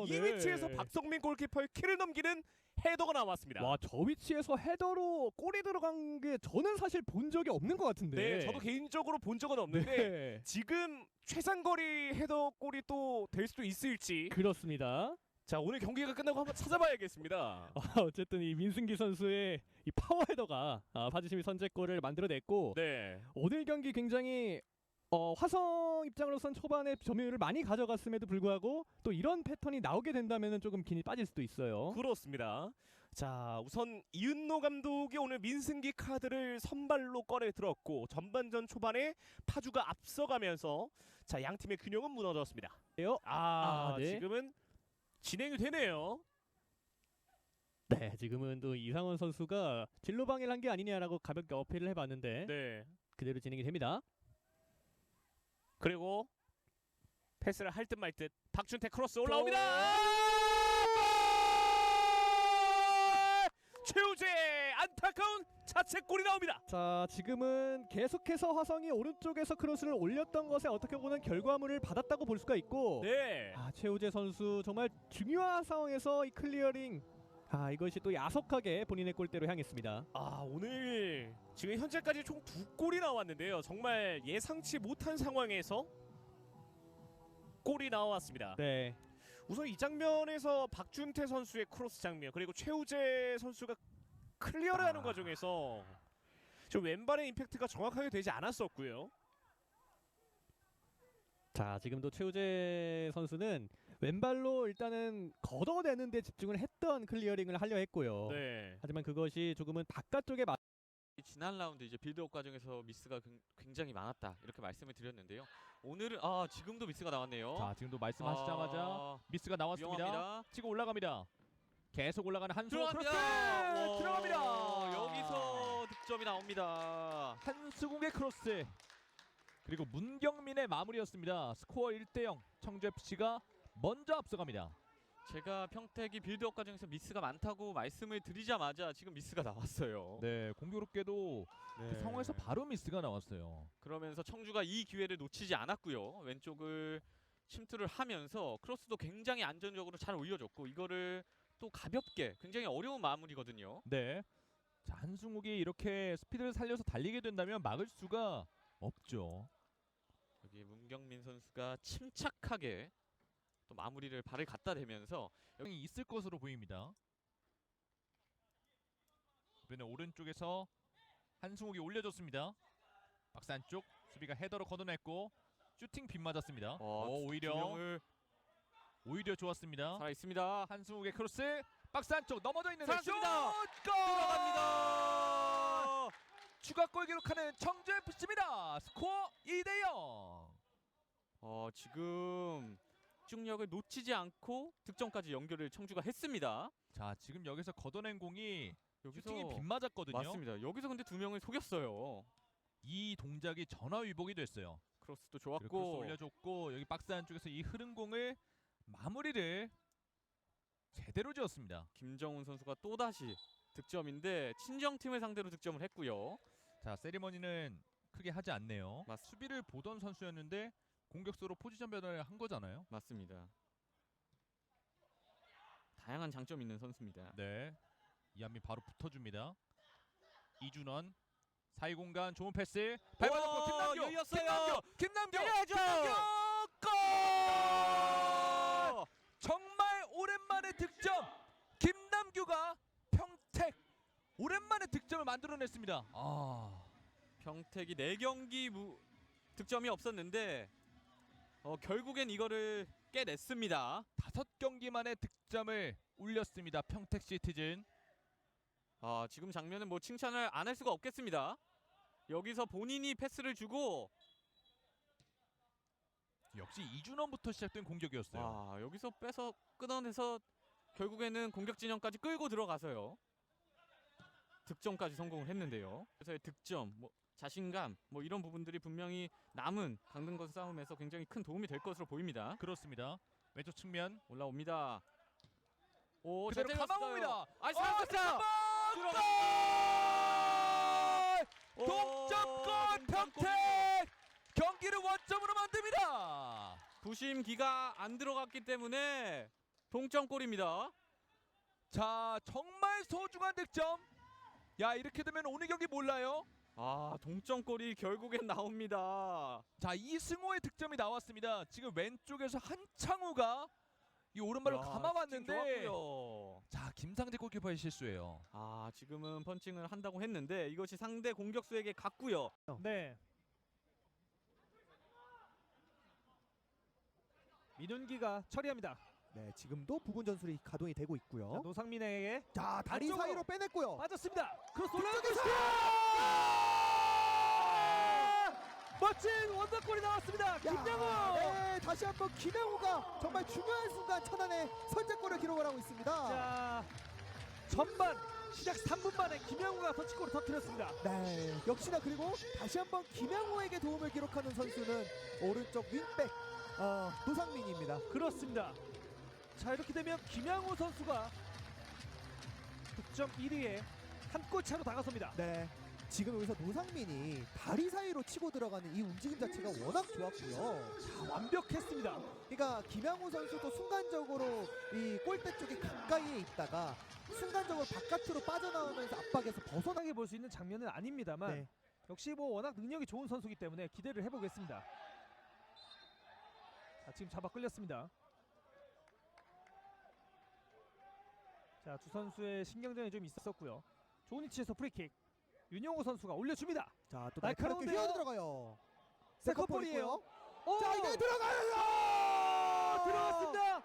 이 네. 위치에서 박성민 골키퍼의 키를 넘기는 헤더가 나왔습니다. 와, 저 위치에서 헤더로 골이 들어간 게 저는 사실 본 적이 없는 것 같은데. 네, 저도 개인적으로 본 적은 없는데 네. 지금 최상거리 헤더 골이 또 될 수도 있을지. 그렇습니다. 자, 오늘 경기가 끝나고 한번 찾아봐야겠습니다. 어쨌든 이 민승기 선수의 이 파워 헤더가 파주심이 선제골을 만들어냈고 네. 오늘 경기 굉장히 화성 입장으로선 초반에 점유율을 많이 가져갔음에도 불구하고 또 이런 패턴이 나오게 된다면 조금 긴이 빠질 수도 있어요. 그렇습니다. 자, 우선 이은노 감독이 오늘 민승기 카드를 선발로 꺼내 들었고 전반전 초반에 파주가 앞서가면서 자, 양 팀의 균형은 무너졌습니다. 네. 지금은 진행이 되네요. 네, 지금은 또 이상원 선수가 진로 방해를 한 게 아니냐라고 가볍게 어필을 해봤는데 네. 그대로 진행이 됩니다. 그리고 패스를 할 듯 말 듯 박준태 크로스 올라옵니다. 최우재 안타까운 자책골이 나옵니다. 자, 지금은 계속해서 화성이 오른쪽에서 크로스를 올렸던 것에 어떻게 보면 결과물을 받았다고 볼 수가 있고 네. 최우재 선수 정말 중요한 상황에서 이 클리어링 이것이 또 야속하게 본인의 골대로 향했습니다. 오늘 지금 현재까지 총 2골이 나왔는데요. 정말 예상치 못한 상황에서 골이 나왔습니다. 네. 우선 이 장면에서 박준태 선수의 크로스 장면 그리고 최우재 선수가 클리어를 하는 과정에서 저 왼발의 임팩트가 정확하게 되지 않았었고요. 자, 지금도 최우재 선수는 왼발로 일단은 걷어내는 데 집중을 했던 클리어링을 하려 했고요. 네. 하지만 그것이 조금은 바깥쪽에 지난 라운드 이제 빌드업 과정에서 미스가 굉장히 많았다 이렇게 말씀을 드렸는데요. 오늘은 지금도 미스가 나왔네요. 자, 지금도 말씀하시자마자 미스가 나왔습니다. 위험합니다. 치고 올라갑니다. 계속 올라가는 한수호 크로스 들어갑니다. 들어갑니다. 여기서 득점이 나옵니다. 한수국의 크로스 그리고 문경민의 마무리였습니다. 스코어 1대0 청주FC가 먼저 앞서갑니다. 제가 평택이 빌드업 과정에서 미스가 많다고 말씀을 드리자마자 지금 미스가 나왔어요. 네, 공교롭게도 그 상황에서 바로 미스가 나왔어요. 그러면서 청주가 이 기회를 놓치지 않았고요. 왼쪽을 침투를 하면서 크로스도 굉장히 안전적으로 잘 올려줬고 이거를 또 가볍게 굉장히 어려운 마무리거든요. 네. 자, 한승욱이 이렇게 스피드를 살려서 달리게 된다면 막을 수가 없죠. 여기 문경민 선수가 침착하게 또 마무리를 발을 갖다 대면서 여기 있을 것으로 보입니다. 이번에 오른쪽에서 한승욱이 올려줬습니다. 박스 안쪽 수비가 헤더로 걷어냈고 슈팅 빗 맞았습니다. 오히려 좋았습니다. 살아 있습니다. 한승욱의 크로스 박스 안쪽 넘어져 있는데 슛! 살았습니다. 골! 들어갑니다. 추가골 기록하는 청주FC입니다. 스코어 2대0. 지금 집중력을 놓치지 않고 득점까지 연결을 청주가 했습니다. 자, 지금 여기서 걷어낸 공이 여기서 슈팅이 빗 맞았거든요. 맞습니다. 여기서 근데 두 명을 속였어요. 이 동작이 전화위복이 됐어요. 크로스도 그리고 크로스 좋았고 올려줬고 여기 박스 안쪽에서 이 흐른 공을 마무리를 제대로 지었습니다. 김정훈 선수가 또다시 득점인데 친정팀을 상대로 득점을 했고요. 자, 세리머니는 크게 하지 않네요. 맞습니다. 수비를 보던 선수였는데 공격수로 포지션 변화를 한 거잖아요. 맞습니다. 다양한 장점 있는 선수입니다. 네, 이한민 바로 붙어줍니다. 이준원 사이 공간 좋은 패스 밟아놓고 김남규 열렸어요. 김남규 때려야죠. 골! 정말 오랜만에 득점. 김남규가 평택 오랜만에 득점을 만들어냈습니다. 평택이 4경기 득점이 없었는데 결국엔 이거를 깨냈습니다. 5경기 만에 득점을 올렸습니다. 평택 시티즌. 지금 장면은 뭐 칭찬을 안 할 수가 없겠습니다. 여기서 본인이 패스를 주고 역시 이준원부터 시작된 공격이었어요. 여기서 빼서 끊어내서 결국에는 공격 진영까지 끌고 들어가서요. 득점까지 성공을 했는데요. 그래서 득점, 자신감 이런 부분들이 분명히 남은 강등권 싸움에서 굉장히 큰 도움이 될 것으로 보입니다. 그렇습니다. 왼쪽 측면 올라옵니다. 그대로 감아봅니다. 살았다. 동점골 평택 경기를 원점으로 만듭니다. 부심기가 안 들어갔기 때문에 동점골입니다. 자, 정말 소중한 득점. 야, 이렇게 되면 오늘 경기 몰라요. 동점골이 결국엔 나옵니다. 자, 이승호의 득점이 나왔습니다. 지금 왼쪽에서 한창우가 이 오른발로 감아봤는데 자, 김상재 골키퍼의 실수예요. 지금은 펀칭을 한다고 했는데 이것이 상대 공격수에게 갔고요. 네. 민훈기가 처리합니다. 네, 지금도 부근 전술이 가동이 되고 있고요. 노상민에게 자, 다리 안쪽으로 사이로 빼냈고요. 빠졌습니다. 크로스 올라가고 뒤쪽에서! 멋진 원더골이 나왔습니다. 김명호. 네, 다시 한번 김명호가 정말 중요한 순간 천안의 선제골을 기록을 하고 있습니다. 자, 전반 시작 3분 만에 김명호가 터치골을 터뜨렸습니다. 네, 역시나 그리고 다시 한번 김명호에게 도움을 기록하는 선수는 오른쪽 윙백 노상민입니다. 그렇습니다. 자, 이렇게 되면 김양호 선수가 득점 1위에 한 골 차로 다가섭니다. 네, 지금 여기서 노상민이 다리 사이로 치고 들어가는 이 움직임 자체가 워낙 좋았고요. 자, 완벽했습니다. 그러니까 김양호 선수도 순간적으로 이 골대 쪽에 가까이에 있다가 순간적으로 바깥으로 빠져나오면서 압박에서 벗어나게 볼 수 있는 장면은 아닙니다만 네. 역시 뭐 워낙 능력이 좋은 선수이기 때문에 기대를 해보겠습니다. 자, 지금 잡아 끌렸습니다. 자, 두 선수의 신경전이 좀 있었고요. 좋은 위치에서 프리킥. 윤영호 선수가 올려줍니다. 자, 또 날카롭게 날카로운데요? 휘어 들어가요. 세컨볼이에요. 자, 이게 들어가요. 들어갔습니다.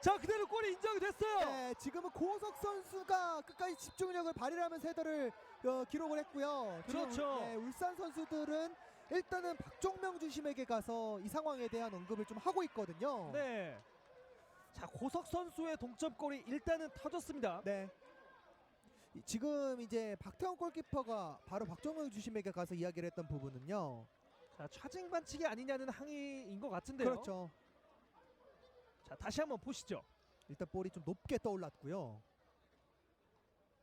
자, 그대로 골이 인정이 됐어요. 네, 지금은 고석 선수가 끝까지 집중력을 발휘하면서 헤더를 기록을 했고요. 그리고 그렇죠. 네, 울산 선수들은 일단은 박종명 주심에게 가서 이 상황에 대한 언급을 좀 하고 있거든요. 네. 자, 고석 선수의 동점골이 일단은 터졌습니다. 네. 지금 이제 박태원 골키퍼가 바로 박종명 주심에게 가서 이야기를 했던 부분은요. 자, 차징 반칙이 아니냐는 항의인 것 같은데요. 그렇죠. 자, 다시 한번 보시죠. 일단 볼이 좀 높게 떠올랐고요.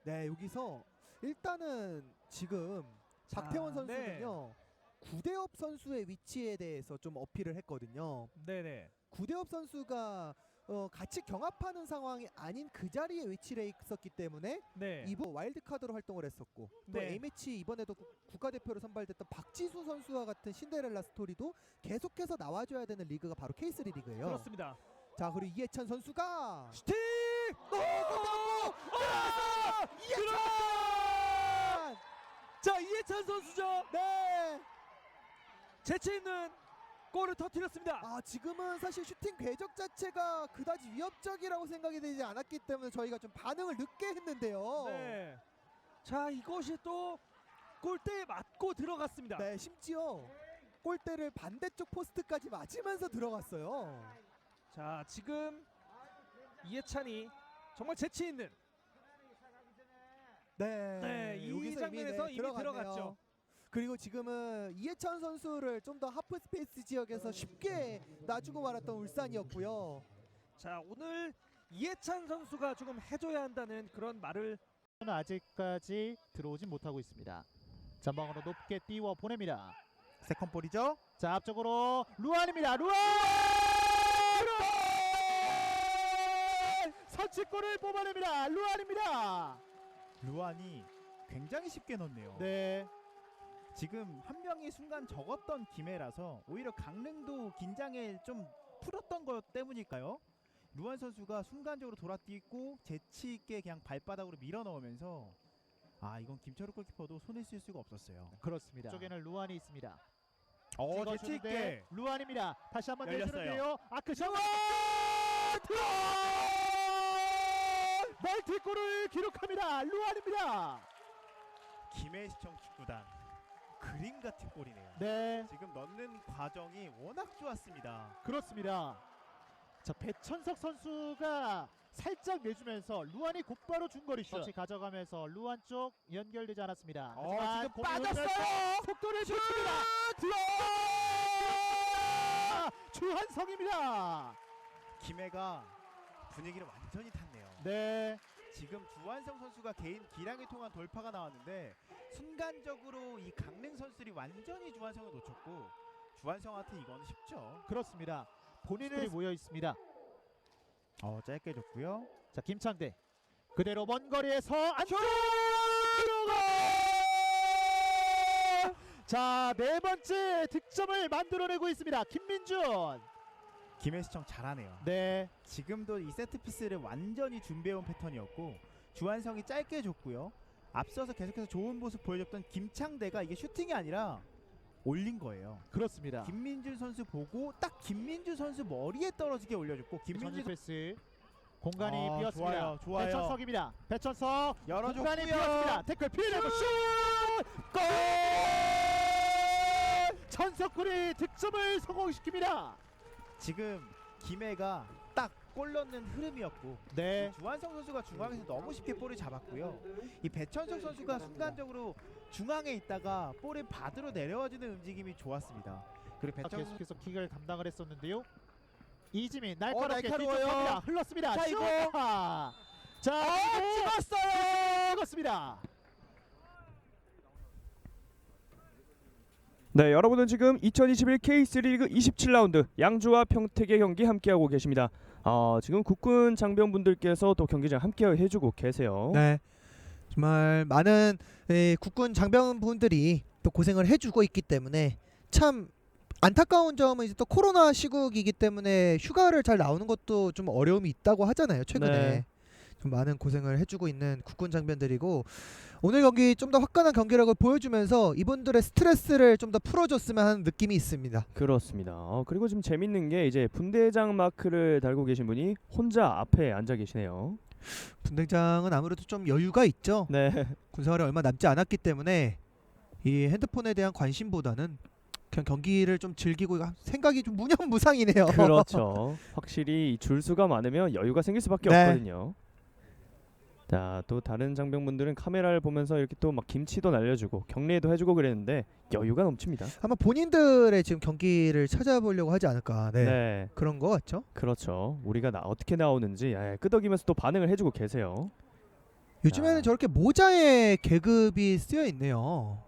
네, 여기서 일단은 지금 자, 박태원 선수는요. 구대엽 선수의 위치에 대해서 좀 어필을 했거든요. 네네. 구대엽 선수가 같이 경합하는 상황이 아닌 그 자리에 위치를 해 있었기 때문에 네. 이번 와일드카드로 활동을 했었고 또 네. A매치 이번에도 국가대표로 선발됐던 박지수 선수와 같은 신데렐라 스토리도 계속해서 나와줘야 되는 리그가 바로 K3 리그예요. 그렇습니다. 자, 그리고 이해찬 선수가 슈팅! 이해찬! 자, 이해찬 선수죠. 네. 재치 있는 골을 터뜨렸습니다. 아, 지금은 사실 슈팅 궤적 자체가 그다지 위협적이라고 생각이 되지 않았기 때문에 저희가 좀 반응을 늦게 했는데요. 네. 자, 이것이 또 골대에 맞고 들어갔습니다. 네, 심지어 골대를 반대쪽 포스트까지 맞으면서 들어갔어요. 자, 지금 이해찬이 정말 재치 있는 네, 이 여기서 장면에서 이미 들어갔네요. 들어갔죠. 그리고 지금은 이해찬 선수를 좀 더 하프 스페이스 지역에서 쉽게 놔주고 말았던 울산이었고요. 자, 오늘 이해찬 선수가 조금 해줘야 한다는 그런 말을 아직까지 들어오진 못하고 있습니다. 전방으로 높게 띄워 보냅니다. 세컨볼이죠? 자, 앞쪽으로 루안입니다. 루안! 선취골을 뽑아냅니다. 루안입니다. 루안이 굉장히 쉽게 넣네요. 네. 지금 한 명이 순간 적었던 기회라서 오히려 강릉도 긴장을 좀 풀었던 것 때문일까요? 루안 선수가 순간적으로 돌아뛰고 재치 있게 그냥 발바닥으로 밀어 넣으면서 이건 김철욱 골키퍼도 손을 쓸 수가 없었어요. 그렇습니다. 쪽에는 루안이 있습니다. 재치 있게 루안입니다. 다시 한번 열렸어요. 내주는데요. 아크션 멀티골을 기록합니다. 루안입니다. 김해시청 축구단 그림 같은 골이네요. 네, 지금 넣는 과정이 워낙 좋았습니다. 그렇습니다. 자, 배천석 선수가 살짝 내주면서 루안이 곧바로 중거리 슛 터치 가져가면서 루안 쪽 연결되지 않았습니다. 하지만 지금 공이 빠졌어요! 흘러서 속도를 붙입니다. 주한성입니다. 김해가 분위기를 완전히 탔네요. 네, 지금 주한성 선수가 개인 기량을 통한 돌파가 나왔는데 순간적으로 이 강릉 선수들이 완전히 주한성을 놓쳤고 주한성한테 이거는 쉽죠. 그렇습니다. 본인들이 모여 있습니다. 짧게 줬고요. 자, 김창대 그대로 먼 거리에서 안쪽 들어가. 자, 네 번째 득점을 만들어내고 있습니다. 김민준. 김해시청 잘하네요. 네, 지금도 이 세트피스를 완전히 준비해온 패턴이었고 주한성이 짧게 줬고요. 앞서서 계속해서 좋은 모습 보여줬던 김창대가 이게 슈팅이 아니라 올린 거예요. 그렇습니다. 김민준 선수 보고 딱 김민준 선수 머리에 떨어지게 올려줬고 김민준 김민준 패스 공간이 아, 비었습니다. 좋아요, 좋아요. 배천석입니다. 배천석 열어줬고요. 공간이 비었습니다. 태클 피해내고 슛! 골! 천석군이 득점을 성공시킵니다. 지금 김해가 딱 골 넣는 흐름이었고 네. 주한성 선수가 중앙에서 너무 쉽게 볼을 잡았고요. 이 배천석 선수가 순간적으로 중앙에 있다가 볼을 받으러 내려와주는 움직임이 좋았습니다. 그리고 배천석 계속해서 킥을 담당을 했었는데요. 이지민 날카롭게 날카로워요. 뒤쪽합니다. 흘렀습니다. 자, 이거. 슈퍼! 자, 찍었어요. 찍었습니다. 네, 여러분은 지금 2021 K3 리그 27라운드 양주와 평택의 경기 함께하고 계십니다. 지금 국군 장병분들께서 또 경기장 함께 해주고 계세요. 네, 정말 많은 국군 장병분들이 또 고생을 해주고 있기 때문에 참 안타까운 점은 이제 또 코로나 시국이기 때문에 휴가를 잘 나오는 것도 좀 어려움이 있다고 하잖아요. 최근에 네. 좀 많은 고생을 해주고 있는 국군 장병들이고 오늘 경기 좀 더 화끈한 경기력을 보여주면서 이분들의 스트레스를 좀 더 풀어줬으면 하는 느낌이 있습니다. 그렇습니다. 그리고 지금 재밌는 게 이제 분대장 마크를 달고 계신 분이 혼자 앞에 앉아 계시네요. 분대장은 아무래도 좀 여유가 있죠. 네, 군생활이 얼마 남지 않았기 때문에 이 핸드폰에 대한 관심보다는 그냥 경기를 좀 즐기고 생각이 좀 무념무상이네요. 그렇죠. 확실히 이 줄수가 많으면 여유가 생길 수밖에 네. 없거든요. 자, 또 다른 장병분들은 카메라를 보면서 이렇게 또 막 김치도 날려주고 격려도 해주고 그랬는데 여유가 넘칩니다. 아마 본인들의 지금 경기를 찾아보려고 하지 않을까. 네. 네, 그런 거 같죠. 그렇죠. 우리가 어떻게 나오는지 끄덕이면서 또 반응을 해주고 계세요. 요즘에는 아. 저렇게 모자에 계급이 쓰여 있네요.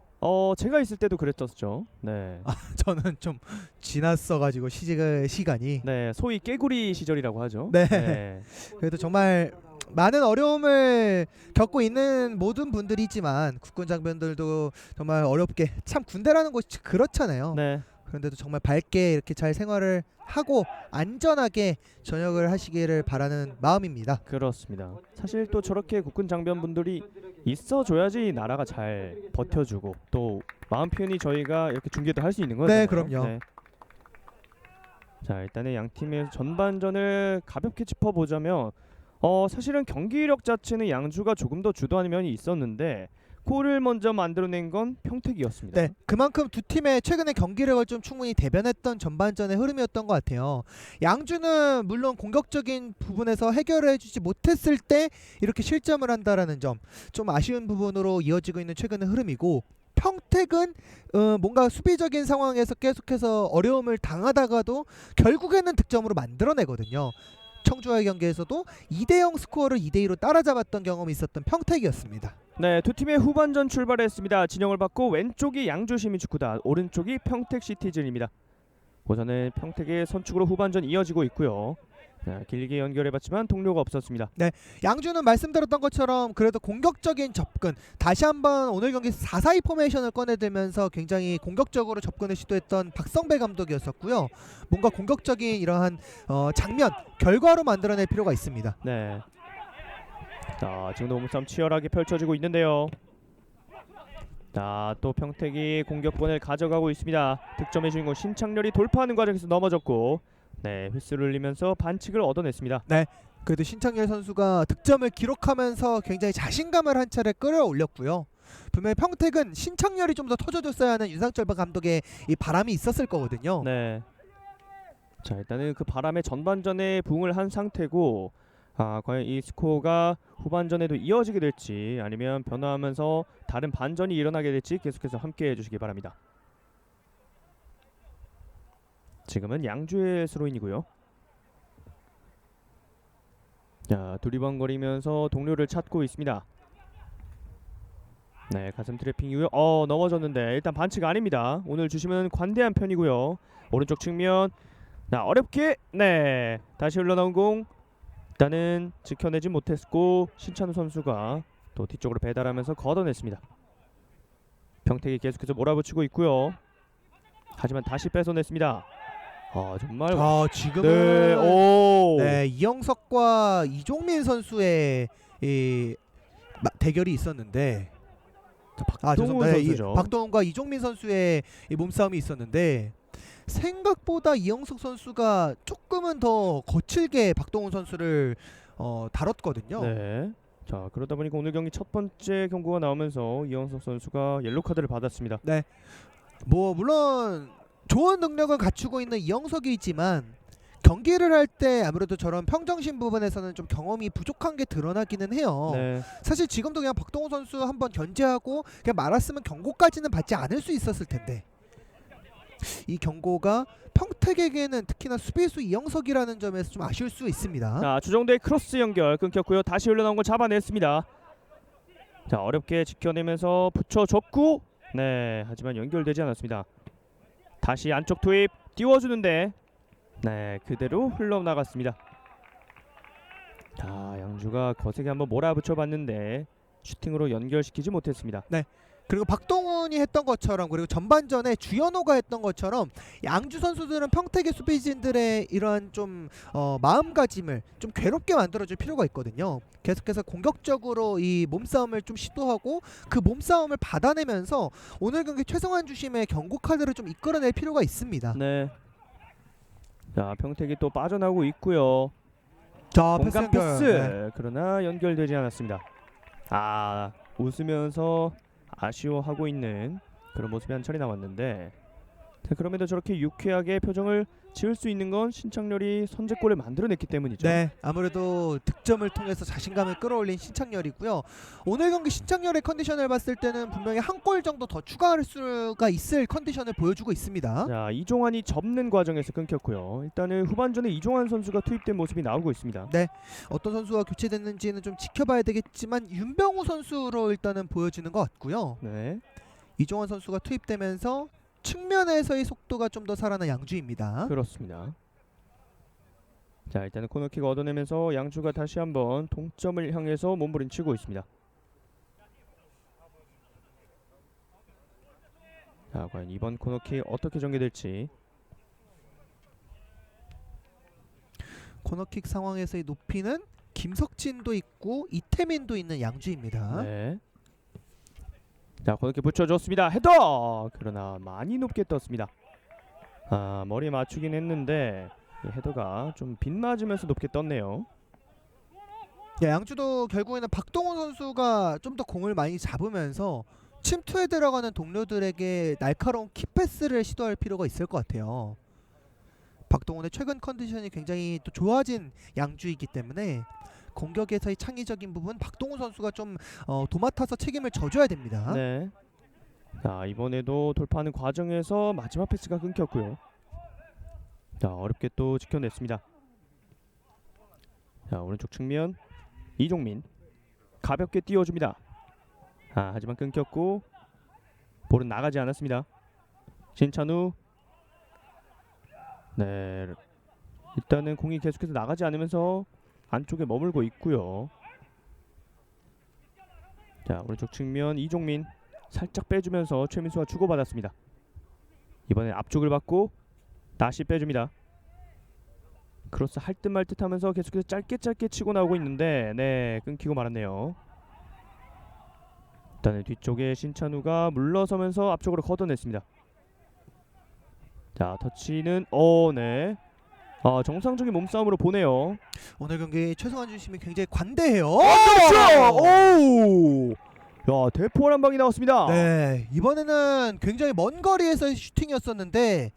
제가 있을 때도 그랬었죠. 네. 저는 좀 지났어가지고 시간이. 네, 소위 깨구리 시절이라고 하죠. 네. 그래도 정말 많은 어려움을 겪고 있는 모든 분들이지만 국군 장병들도 정말 어렵게 참 군대라는 곳이 그렇잖아요. 네. 그런데도 정말 밝게 이렇게 잘 생활을 하고 안전하게 전역을 하시기를 바라는 마음입니다. 그렇습니다. 사실 또 저렇게 국군 장병분들이 있어줘야지 나라가 잘 버텨주고 또 마음 표현이 저희가 이렇게 중계도 할 수 있는 거잖아요. 네, 그럼요. 자, 일단은 양 팀의 전반전을 가볍게 짚어보자면 사실은 경기력 자체는 양주가 조금 더 주도하는 면이 있었는데 골을 먼저 만들어낸 건 평택이었습니다. 네, 그만큼 두 팀의 최근의 경기력을 좀 충분히 대변했던 전반전의 흐름이었던 것 같아요. 양주는 물론 공격적인 부분에서 해결을 해주지 못했을 때 이렇게 실점을 한다라는 점 좀 아쉬운 부분으로 이어지고 있는 최근의 흐름이고 평택은 뭔가 수비적인 상황에서 계속해서 어려움을 당하다가도 결국에는 득점으로 만들어내거든요. 청주와의 경기에서도 2대0 스코어를 2대2로 따라잡았던 경험이 있었던 평택이었습니다. 네, 두 팀의 후반전 출발했습니다. 진영을 받고 왼쪽이 양주시민축구단, 오른쪽이 평택시티즌입니다. 우선은 평택의 선축으로 후반전 이어지고 있고요. 자, 길게 연결해봤지만 동료가 없었습니다. 양주는 말씀드렸던 것처럼 그래도 공격적인 접근, 다시 한번 오늘 경기 4-4-2 포메이션을 꺼내들면서 굉장히 공격적으로 접근을 시도했던 박성배 감독이었었고요. 뭔가 공격적인 이러한 장면, 결과로 만들어낼 필요가 있습니다. 네. 자, 지금도 몸싸움 치열하게 펼쳐지고 있는데요. 자, 또 평택이 공격권을 가져가고 있습니다. 득점의 주인공 신창렬이 돌파하는 과정에서 넘어졌고, 네, 휘슬을 울리면서 반칙을 얻어냈습니다. 그래도 신창렬 선수가 득점을 기록하면서 굉장히 자신감을 한 차례 끌어올렸고요. 분명히 평택은 신창렬이 좀 더 터져줬어야 하는 윤상철 감독의 이 바람이 있었을 거거든요. 네. 자, 일단은 그 바람에 전반전에 부응을 한 상태고, 과연 이 스코어가 후반전에도 이어지게 될지 아니면 변화하면서 다른 반전이 일어나게 될지 계속해서 함께 해주시기 바랍니다. 지금은 양주의 스로인이고요. 자, 두리번거리면서 동료를 찾고 있습니다. 네, 가슴 트래핑 이후에 넘어졌는데 일단 반칙 아닙니다. 오늘 주심은 관대한 편이고요. 오른쪽 측면, 자, 어렵게, 네, 다시 흘러나온 공 일단은 지켜내지 못했고 신찬우 선수가 또 뒤쪽으로 배달하면서 걷어냈습니다. 평택이 계속해서 몰아붙이고 있고요. 하지만 다시 뺏어냈습니다. 정말 지금은 네, 이영석과 이종민 선수의 이 대결이 있었는데 박동훈 선수죠. 박동훈과 이종민 선수의 이 몸싸움이 있었는데 생각보다 이영석 선수가 조금은 더 거칠게 박동훈 선수를 다뤘거든요. 네. 자, 그러다 보니까 오늘 경기 첫 번째 경고가 나오면서 이영석 선수가 옐로 카드를 받았습니다. 뭐 물론 좋은 능력을 갖추고 있는 이영석이지만 경기를 할 때 아무래도 저런 평정심 부분에서는 좀 경험이 부족한 게 드러나기는 해요. 네. 사실 지금도 그냥 박동훈 선수 한번 견제하고 그냥 말았으면 경고까지는 받지 않을 수 있었을 텐데 이 경고가 평택에게는 특히나 수비수 이영석이라는 점에서 좀 아쉬울 수 있습니다. 자, 주정대의 크로스 연결 끊겼고요. 다시 흘러나온 걸 잡아냈습니다. 자, 어렵게 지켜내면서 붙여줬고, 네, 하지만 연결되지 않았습니다. 다시 안쪽 투입 띄워주는데, 네, 그대로 흘러나갔습니다. 자, 양주가 거세게 한번 몰아붙여봤는데 슈팅으로 연결시키지 못했습니다. 그리고 박동훈이 했던 것처럼 그리고 전반전에 주현호가 했던 것처럼 양주 선수들은 평택의 수비진들의 이러한 좀 마음가짐을 좀 괴롭게 만들어줄 필요가 있거든요. 계속해서 공격적으로 이 몸싸움을 좀 시도하고 그 몸싸움을 받아내면서 오늘 경기 최성환 주심의 경고 카드를 좀 이끌어낼 필요가 있습니다. 네. 자, 평택이 또 빠져나오고 있고요. 자, 패스 공간 연결. 패스. 네. 그러나 연결되지 않았습니다. 아, 웃으면서 아쉬워하고 있는 그런 모습이 한 차례 나왔는데, 자, 그럼에도 저렇게 유쾌하게 표정을 지을 수 있는 건 신창렬이 선제골을 만들어냈기 때문이죠. 네, 아무래도 득점을 통해서 자신감을 끌어올린 신창렬이고요. 오늘 경기 신창렬의 컨디션을 봤을 때는 분명히 한 골 정도 더 추가할 수가 있을 컨디션을 보여주고 있습니다. 자, 이종환이 접는 과정에서 끊겼고요. 일단은 후반전에 이종환 선수가 투입된 모습이 나오고 있습니다. 어떤 선수가 교체됐는지는 좀 지켜봐야 되겠지만 윤병우 선수로 일단은 보여지는 것 같고요. 네. 이종환 선수가 투입되면서 측면에서의 속도가 좀 더 살아난 양주입니다. 그렇습니다. 자, 일단은 코너킥 얻어내면서 양주가 다시 한번 동점을 향해서 몸부림치고 있습니다. 자, 과연 이번 코너킥 어떻게 전개될지. 코너킥 상황에서의 높이는 김석진도 있고 이태민도 있는 양주입니다. 네. 자, 코너킥 붙여줬습니다. 헤더! 그러나 많이 높게 떴습니다. 아, 머리에 맞추긴 했는데 이 헤더가 좀 빗맞으면서 높게 떴네요. 네, 양주도 결국에는 박동훈 선수가 좀 더 공을 많이 잡으면서 침투에 들어가는 동료들에게 날카로운 키패스를 시도할 필요가 있을 것 같아요. 박동훈의 최근 컨디션이 굉장히 또 좋아진 양주이기 때문에 공격에서의 창의적인 부분 박동훈 선수가 좀 도맡아서 책임을 져줘야 됩니다. 네. 자, 이번에도 돌파하는 과정에서 마지막 패스가 끊겼고요. 자, 어렵게 또 지켜냈습니다. 자, 오른쪽 측면 이종민 가볍게 띄워줍니다. 아, 하지만 끊겼고 볼은 나가지 않았습니다. 신찬우. 네, 일단은 공이 계속해서 나가지 않으면서 안쪽에 머물고 있고요. 자, 오른쪽 측면 이종민 살짝 빼주면서 최민수가 주고받았습니다. 이번엔 앞쪽을 받고 다시 빼줍니다. 크로스 할 듯 말 듯 하면서 계속해서 짧게 치고 나오고 있는데, 네, 끊기고 말았네요. 일단은 뒤쪽에 신찬우가 물러서면서 앞쪽으로 걷어냈습니다. 자, 터치는 네, 정상적인 몸싸움으로 보네요. 오늘 경기 최성환 주심이 굉장히 관대해요. 그렇죠. 오! 야, 대포한 방이 나왔습니다. 네, 이번에는 굉장히 먼 거리에서의 슈팅이었었는데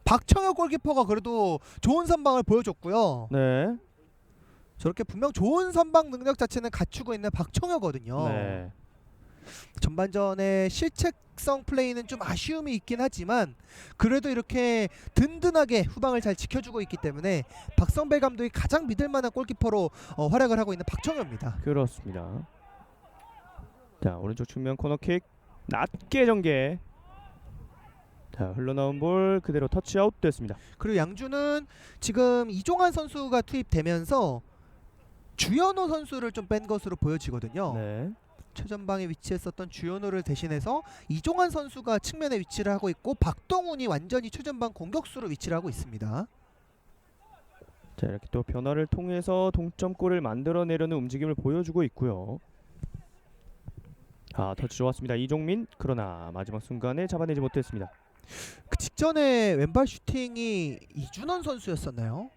박청혁 골키퍼가 그래도 좋은 선방을 보여줬고요. 네. 저렇게 분명 좋은 선방 능력 자체는 갖추고 있는 박청혁거든요. 네. 전반전에 실책성 플레이는 좀 아쉬움이 있긴 하지만 그래도 이렇게 든든하게 후방을 잘 지켜주고 있기 때문에 박성배 감독이 가장 믿을 만한 골키퍼로 활약을 하고 있는 박청혁입니다. 그렇습니다. 자, 오른쪽 측면 코너킥 낮게 전개. 자, 흘러나온 볼 그대로 터치아웃 됐습니다. 그리고 양주는 지금 이종환 선수가 투입되면서 주현호 선수를 좀 뺀 것으로 보여지거든요. 네. 최전방에 위치했었던 주현호를 대신해서 이종환 선수가 측면에 위치를 하고 있고 박동훈이 완전히 최전방 공격수로 위치를 하고 있습니다. 자, 이렇게 또 변화를 통해서 동점골을 만들어내려는 움직임을 보여주고 있고요. 터치 좋았습니다. 이종민. 그러나 마지막 순간에 잡아내지 못했습니다. 그 직전에 왼발 슈팅이 이준원 선수였었나요?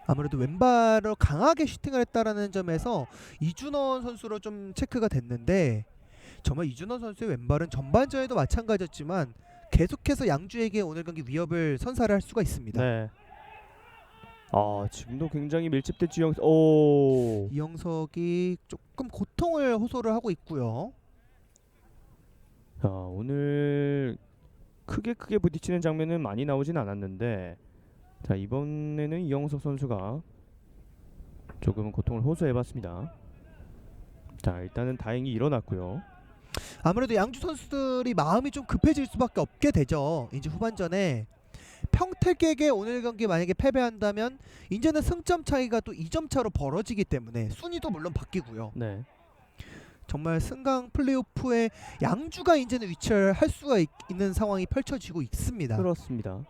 아무래도 왼발로 강하게 슈팅을 했다라는 점에서 이준원 선수로 좀 체크가 됐는데 정말 이준원 선수의 왼발은 전반전에도 마찬가지였지만 계속해서 양주에게 오늘 경기 위협을 선사를 할 수가 있습니다. 네. 지금도 굉장히 밀집됐지. 이영석이 조금 고통을 호소를 하고 있고요. 오늘 크게 부딪히는 장면은 많이 나오진 않았는데 자, 이번에는 이영석 선수가 조금은 고통을 호소해봤습니다. 자, 일단은 다행히 일어났고요. 아무래도 양주 선수들이 마음이 좀 급해질 수밖에 없게 되죠. 이제 후반전에 평택에게 오늘 경기 만약에 패배한다면 이제는 승점 차이가 또 2점 차로 벌어지기 때문에 순위도 물론 바뀌고요. 네. 정말 승강 플레이오프에 양주가 이제는 위치를 할 수가 있는 상황이 펼쳐지고 있습니다. 그렇습니다.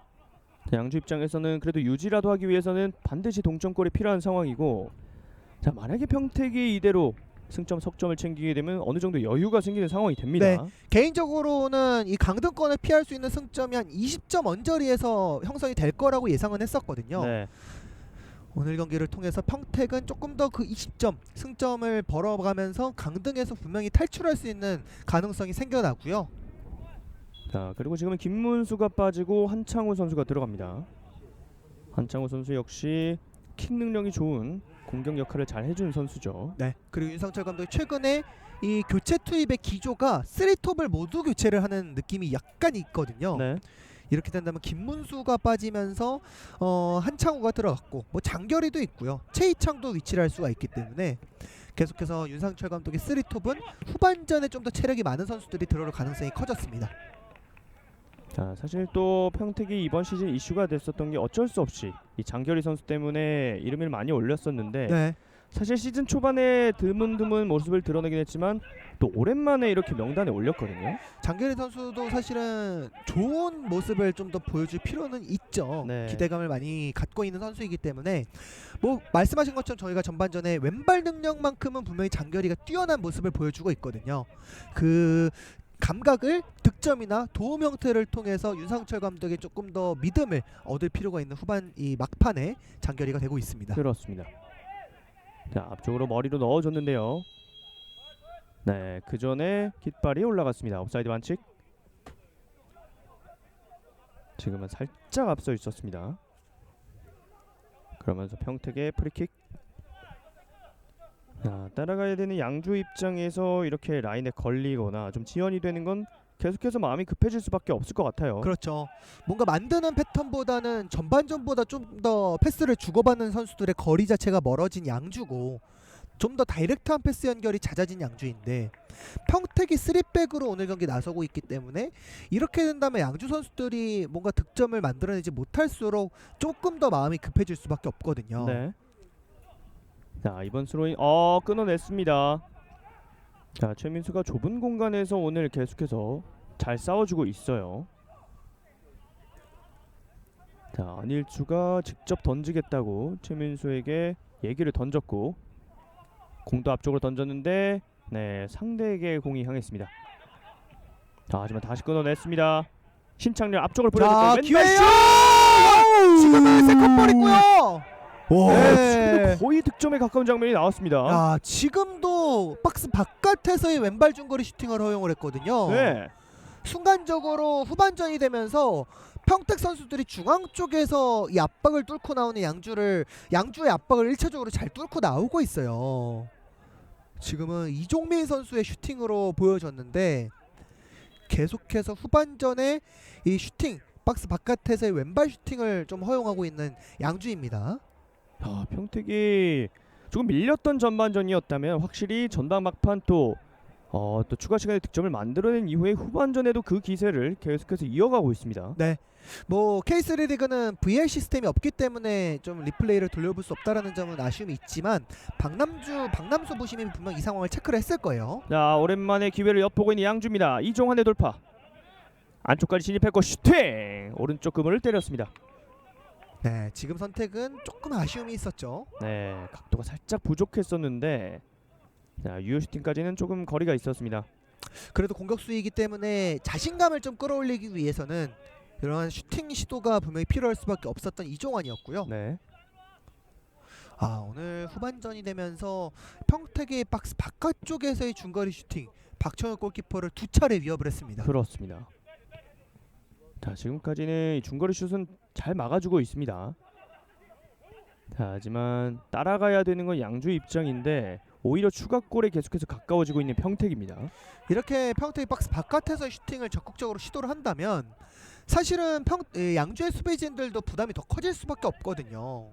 자, 양주 입장에서는 그래도 유지라도 하기 위해서는 반드시 동점골이 필요한 상황이고 자, 만약에 평택이 이대로 승점 석점을 챙기게 되면 어느 정도 여유가 생기는 상황이 됩니다. 네. 개인적으로는 이 강등권을 피할 수 있는 승점이 한 20점 언저리에서 형성이 될 거라고 예상은 했었거든요. 네. 오늘 경기를 통해서 평택은 조금 더 그 20점 승점을 벌어가면서 강등에서 분명히 탈출할 수 있는 가능성이 생겨나고요. 자, 그리고 지금은 김문수가 빠지고 한창호 선수가 들어갑니다. 한창호 선수 역시 킥 능력이 좋은 공격 역할을 잘 해주는 선수죠. 네. 그리고 윤상철 감독이 최근에 이 교체 투입의 기조가 3톱을 모두 교체를 하는 느낌이 약간 있거든요. 네. 이렇게 된다면 김문수가 빠지면서 한창호가 들어갔고 뭐 장결이도 있고요. 최희창도 위치를 할 수가 있기 때문에 계속해서 윤상철 감독의 3톱은 후반전에 좀 더 체력이 많은 선수들이 들어올 가능성이 커졌습니다. 자, 사실 또 평택이 이번 시즌 이슈가 됐었던 게 어쩔 수 없이 이 장결희 선수 때문에 이름을 많이 올렸었는데 네. 사실 시즌 초반에 드문드문 모습을 드러내긴 했지만 또 오랜만에 이렇게 명단에 올렸거든요. 장결희 선수도 사실은 좋은 모습을 좀 더 보여줄 필요는 있죠. 네. 기대감을 많이 갖고 있는 선수이기 때문에 뭐 말씀하신 것처럼 저희가 전반전에 왼발 능력만큼은 분명히 장결희가 뛰어난 모습을 보여주고 있거든요. 그 감각을 득점이나 도움 형태를 통해서 윤상철 감독의 조금 더 믿음을 얻을 필요가 있는 후반 이 막판에 장결희가 되고 있습니다. 그렇습니다. 자, 앞쪽으로 머리로 넣어줬는데요. 네, 그 전에 깃발이 올라갔습니다. 옵사이드 반칙. 지금은 살짝 앞서 있었습니다. 그러면서 평택의 프리킥. 자, 따라가야 되는 양주 입장에서 이렇게 라인에 걸리거나 좀 지연이 되는 건 계속해서 마음이 급해질 수밖에 없을 것 같아요. 그렇죠. 뭔가 만드는 패턴보다는 전반전보다 좀 더 패스를 주고받는 선수들의 거리 자체가 멀어진 양주고 좀 더 다이렉트한 패스 연결이 잦아진 양주인데 평택이 3백으로 오늘 경기 나서고 있기 때문에 이렇게 된다면 양주 선수들이 뭔가 득점을 만들어내지 못할수록 조금 더 마음이 급해질 수밖에 없거든요. 네. 자, 이번 스로인 끊어냈습니다. 자, 최민수가 좁은 공간에서 오늘 계속해서 잘 싸워주고 있어요. 자, 안일주가 직접 던지겠다고 최민수에게 얘기를 던졌고 공도 앞쪽으로 던졌는데 네, 상대에게 공이 향했습니다. 자, 하지만 다시 끊어냈습니다. 신창렬 앞쪽으로 자, 보내줬고요. 기회요! 지금은 세컨볼이고요. 네. 지금 거의 득점에 가까운 장면이 나왔습니다. 야, 지금도 박스 바깥에서의 왼발 중거리 슈팅을 허용을 했거든요. 네. 순간적으로 후반전이 되면서 평택 선수들이 중앙 쪽에서 이 압박을 뚫고 나오는 양주의 압박을 1차적으로 잘 뚫고 나오고 있어요. 지금은 이종민 선수의 슈팅으로 보여졌는데 계속해서 후반전에 이 슈팅 박스 바깥에서의 왼발 슈팅을 좀 허용하고 있는 양주입니다. 평택이 조금 밀렸던 전반전이었다면 확실히 전반 막판 또 추가 시간에 득점을 만들어낸 이후에 후반전에도 그 기세를 계속해서 이어가고 있습니다. 네. 뭐 K3 리그는 VR 시스템이 없기 때문에 좀 리플레이를 돌려볼 수 없다라는 점은 아쉬움이 있지만 박남수 부심이 분명 이 상황을 체크를 했을 거예요. 자, 오랜만에 기회를 엿보고 있는 양주입니다. 이종환의 돌파. 안쪽까지 진입했고 슈팅! 오른쪽 그물을 때렸습니다. 네, 지금 선택은 조금 아쉬움이 있었죠. 네, 각도가 살짝 부족했었는데 자, 유효 슈팅까지는 조금 거리가 있었습니다. 그래도 공격수이기 때문에 자신감을 좀 끌어올리기 위해서는 이런 슈팅 시도가 분명히 필요할 수밖에 없었던 이종환이었고요. 네. 오늘 후반전이 되면서 평택의 박스 바깥쪽에서의 중거리 슈팅 박청혁 골키퍼를 2차례 위협을 했습니다. 그렇습니다. 자, 지금까지는 이 중거리 슛은 잘 막아주고 있습니다. 자, 하지만 따라가야 되는 건 양주 입장인데 오히려 추가골에 계속해서 가까워지고 있는 평택입니다. 이렇게 평택이 박스 바깥에서 슈팅을 적극적으로 시도를 한다면 사실은 양주의 수비진들도 부담이 더 커질 수밖에 없거든요.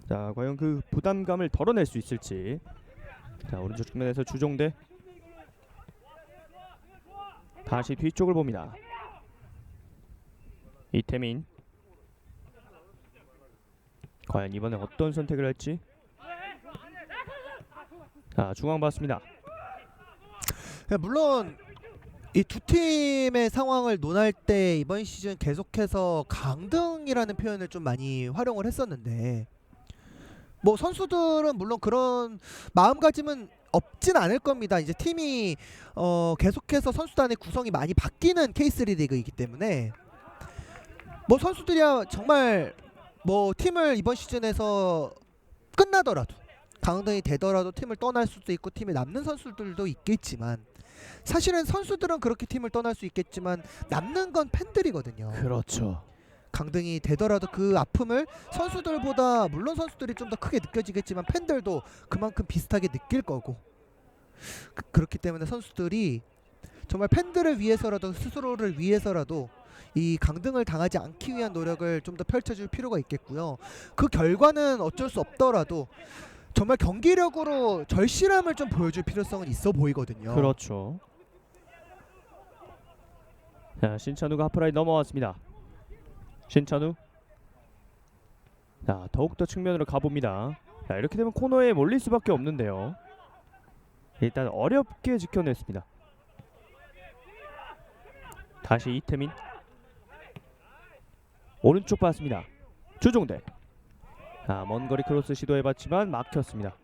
자, 과연 그 부담감을 덜어낼 수 있을지. 자, 오른쪽 측면에서 주종대 다시 뒤쪽을 봅니다. 이태민 과연 이번에 어떤 선택을 할지. 자, 중앙 봤습니다. 물론 이 두 팀의 상황을 논할 때 이번 시즌 계속해서 강등이라는 표현을 좀 많이 활용을 했었는데 뭐 선수들은 물론 그런 마음가짐은 없진 않을 겁니다. 이제 팀이 계속해서 선수단의 구성이 많이 바뀌는 K3 리그이기 때문에 뭐 선수들이야 정말 뭐 팀을 이번 시즌에서 끝나더라도 강등이 되더라도 팀을 떠날 수도 있고 팀에 남는 선수들도 있겠지만 사실은 선수들은 그렇게 팀을 떠날 수 있겠지만 남는 건 팬들이거든요. 그렇죠. 강등이 되더라도 그 아픔을 선수들보다 물론 선수들이 좀 더 크게 느껴지겠지만 팬들도 그만큼 비슷하게 느낄 거고 그렇기 때문에 선수들이 정말 팬들을 위해서라도 스스로를 위해서라도 이 강등을 당하지 않기 위한 노력을 좀 더 펼쳐줄 필요가 있겠고요. 그 결과는 어쩔 수 없더라도 정말 경기력으로 절실함을 좀 보여줄 필요성은 있어 보이거든요. 그렇죠. 자, 신찬우가 하프라인 넘어왔습니다. 신찬우. 자, 더욱더 측면으로 가봅니다. 자, 이렇게 되면 코너에 몰릴 수밖에 없는데요. 일단 어렵게 지켜냈습니다. 다시 이태민. 오른쪽 봤습니다. 주종대. 자, 먼 거리 크로스 시도해봤지만 막혔습니다.